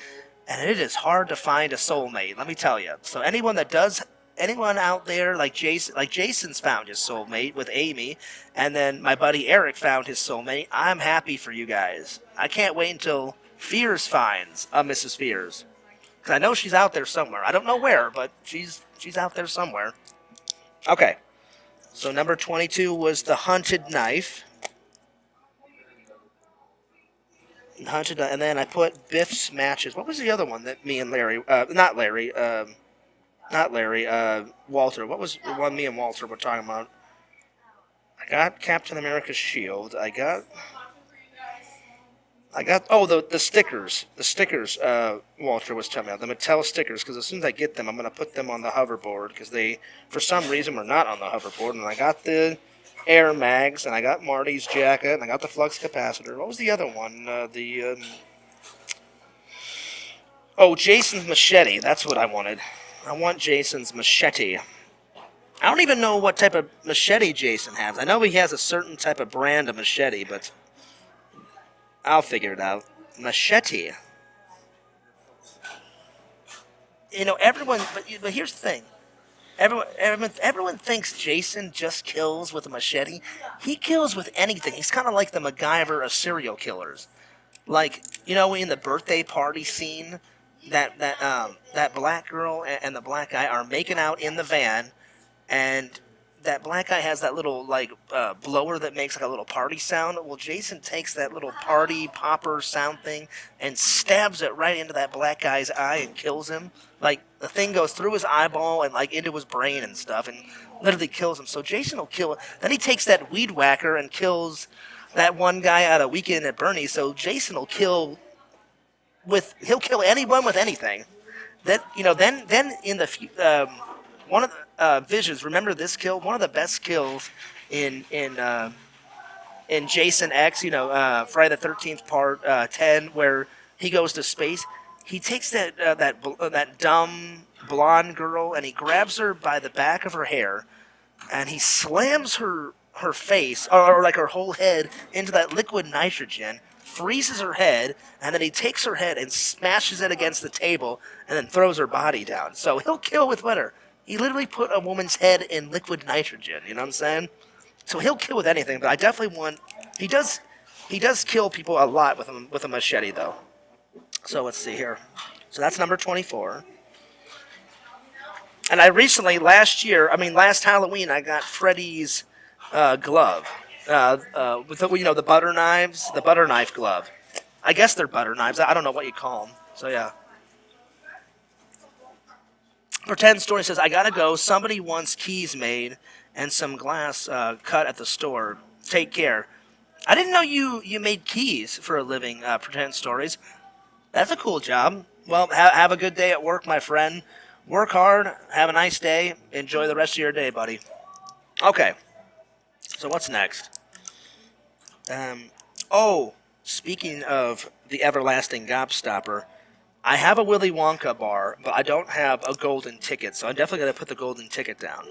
and it is hard to find a soulmate. Let me tell you. So anyone out there like Jason's found his soulmate with Amy, and then my buddy Eric found his soulmate. I'm happy for you guys. I can't wait until Fears finds a Mrs. Fears, because I know she's out there somewhere. I don't know where, but she's out there somewhere. Okay, so number 22 was the Hunted Knife. And then I put Biff's Matches. What was the other one that me and Larry, Walter. What was the one me and Walter were talking about? I got Captain America's shield. I got the stickers. The stickers Walter was telling me about. The Mattel stickers, because as soon as I get them, I'm going to put them on the hoverboard, because they, for some reason, were not on the hoverboard. And I got the Air Mags, and I got Marty's jacket, and I got the flux capacitor. What was the other one? Jason's machete. That's what I wanted. I want Jason's machete. I don't even know what type of machete Jason has. I know he has a certain type of brand of machete, but I'll figure it out. Machete. Everyone. But here's the thing. Everyone thinks Jason just kills with a machete. He kills with anything. He's kind of like the MacGyver of serial killers. Like, in the birthday party scene, that black girl and the black guy are making out in the van, and that black guy has that little blower that makes like a little party sound. Well, Jason takes that little party popper sound thing and stabs it right into that black guy's eye and kills him. Like, the thing goes through his eyeball and into his brain and stuff, and literally kills him. So Jason will kill. Then he takes that weed whacker and kills that one guy out of Weekend at Bernie's. So Jason will kill he'll kill anyone with anything. Then in the one of the Visions. Remember this kill? One of the best kills in Jason X. Friday the 13th Part 10, where he goes to space. He takes that dumb blonde girl and he grabs her by the back of her hair, and he slams her face or her whole head into that liquid nitrogen, freezes her head, and then he takes her head and smashes it against the table and then throws her body down. So he'll kill with whatever. He literally put a woman's head in liquid nitrogen. You know what I'm saying? So he'll kill with anything, but I definitely want. He does kill people a lot with a machete, though. So let's see here. So that's number 24. And I recently, last Halloween, I got Freddy's glove. With the butter knives, the butter knife glove. I guess they're butter knives. I don't know what you call them. So yeah. Pretend Story says, I gotta go. Somebody wants keys made and some glass cut at the store. Take care. I didn't know you made keys for a living, Pretend Stories. That's a cool job. Well, have a good day at work, my friend. Work hard. Have a nice day. Enjoy the rest of your day, buddy. Okay. So what's next? Um, oh, speaking of the everlasting gobstopper, I have a Willy Wonka bar, but I don't have a golden ticket, so I'm definitely going to put the golden ticket down.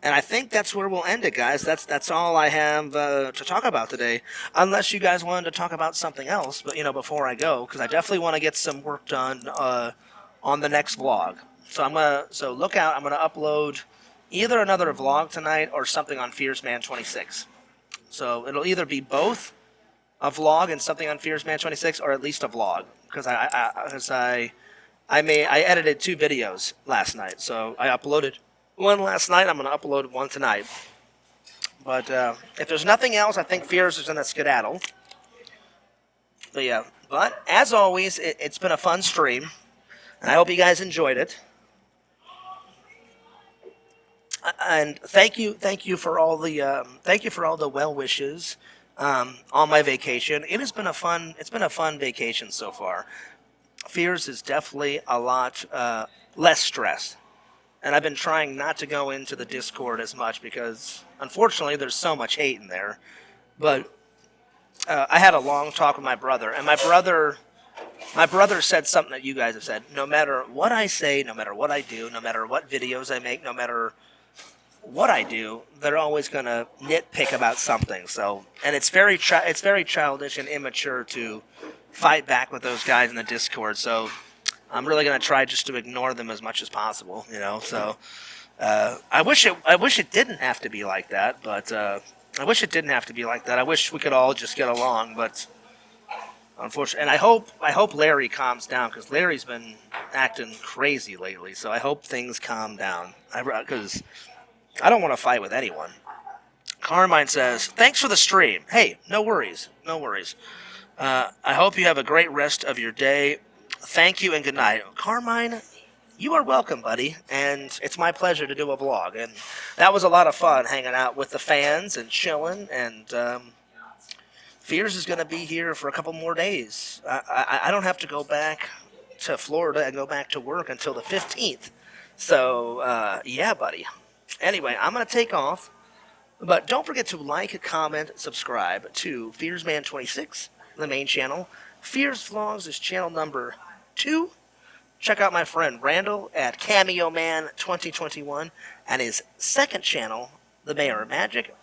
And I think that's where we'll end it, guys. That's all I have to talk about today. Unless you guys wanted to talk about something else, but before I go, because I definitely want to get some work done on the next vlog. So look out. I'm gonna upload either another vlog tonight or something on Fierce Man 26. So it'll either be both a vlog and something on Fierce Man 26, or at least a vlog, because I edited 2 videos last night, so I uploaded one last night. I'm going to upload one tonight. But if there's nothing else, I think Fears is in the skedaddle. But yeah, but as always, it's been a fun stream, and I hope you guys enjoyed it. And thank you for all the well wishes on my vacation. It's been a fun vacation so far. Fears is definitely a lot less stress. And I've been trying not to go into the Discord as much because, unfortunately, there's so much hate in there. But I had a long talk with my brother, and my brother said something that you guys have said. No matter what I say, no matter what I do, no matter what videos I make, no matter what I do, they're always going to nitpick about something. So, and it's very childish and immature to fight back with those guys in the Discord. So I'm really going to try just to ignore them as much as possible, So I wish it didn't have to be like that, but I wish we could all just get along, but unfortunately, and I hope Larry calms down, because Larry's been acting crazy lately. So I hope things calm down, because I don't want to fight with anyone. Carmine says, "Thanks for the stream." Hey, no worries. I hope you have a great rest of your day. Thank you and good night. Carmine, you are welcome, buddy, and it's my pleasure to do a vlog. And that was a lot of fun hanging out with the fans and chilling, and Fears is going to be here for a couple more days. I don't have to go back to Florida and go back to work until the 15th. So, yeah, buddy. Anyway, I'm going to take off, but don't forget to like, comment, subscribe to FearsMan26, the main channel. Fears Vlogs is channel number 2. Check out my friend Randall at Cameo Man 2021 and his second channel, The Mayor of Magic.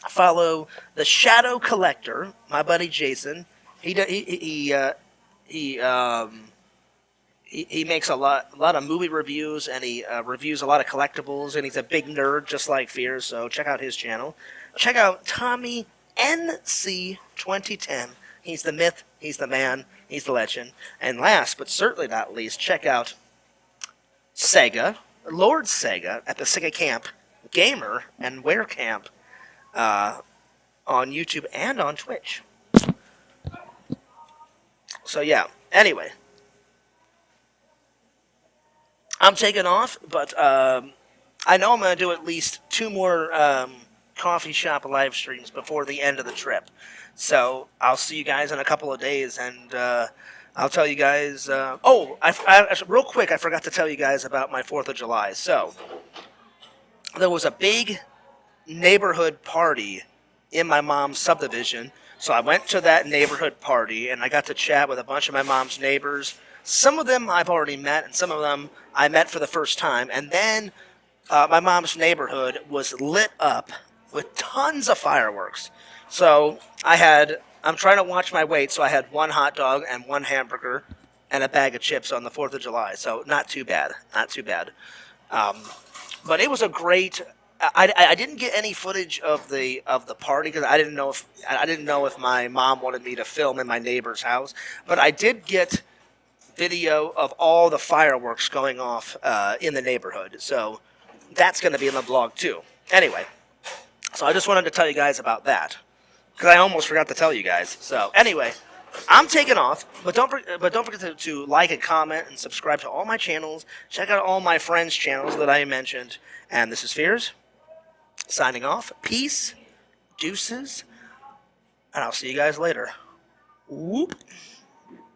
Follow the Shadow Collector, my buddy Jason. He makes a lot of movie reviews, and he reviews a lot of collectibles, and he's a big nerd just like Fears. So check out his channel. Check out Tommy NC 2010. He's the myth, he's the man, he's the legend. And last, but certainly not least, check out Sega, Lord Sega, at the Sega Camp Gamer and Wear Camp on YouTube and on Twitch. So yeah, anyway. I'm taking off, but I know I'm going to do at least 2 more coffee shop live streams before the end of the trip. So I'll see you guys in a couple of days, and I'll tell you guys. Real quick, I forgot to tell you guys about my 4th of July. So there was a big neighborhood party in my mom's subdivision. So I went to that neighborhood party, and I got to chat with a bunch of my mom's neighbors. Some of them I've already met, and some of them I met for the first time. And then my mom's neighborhood was lit up with tons of fireworks. So I'm trying to watch my weight, so I had 1 hot dog and 1 hamburger and a bag of chips on the 4th of July. So not too bad. But it was a great. I didn't get any footage of the party because I didn't know if my mom wanted me to film in my neighbor's house. But I did get video of all the fireworks going off in the neighborhood. So that's going to be in the vlog too. Anyway, so I just wanted to tell you guys about that, because I almost forgot to tell you guys. So anyway, I'm taking off, but don't forget to like and comment and subscribe to all my channels. Check out all my friends' channels that I mentioned. And this is Fears signing off. Peace, deuces, and I'll see you guys later. Whoop.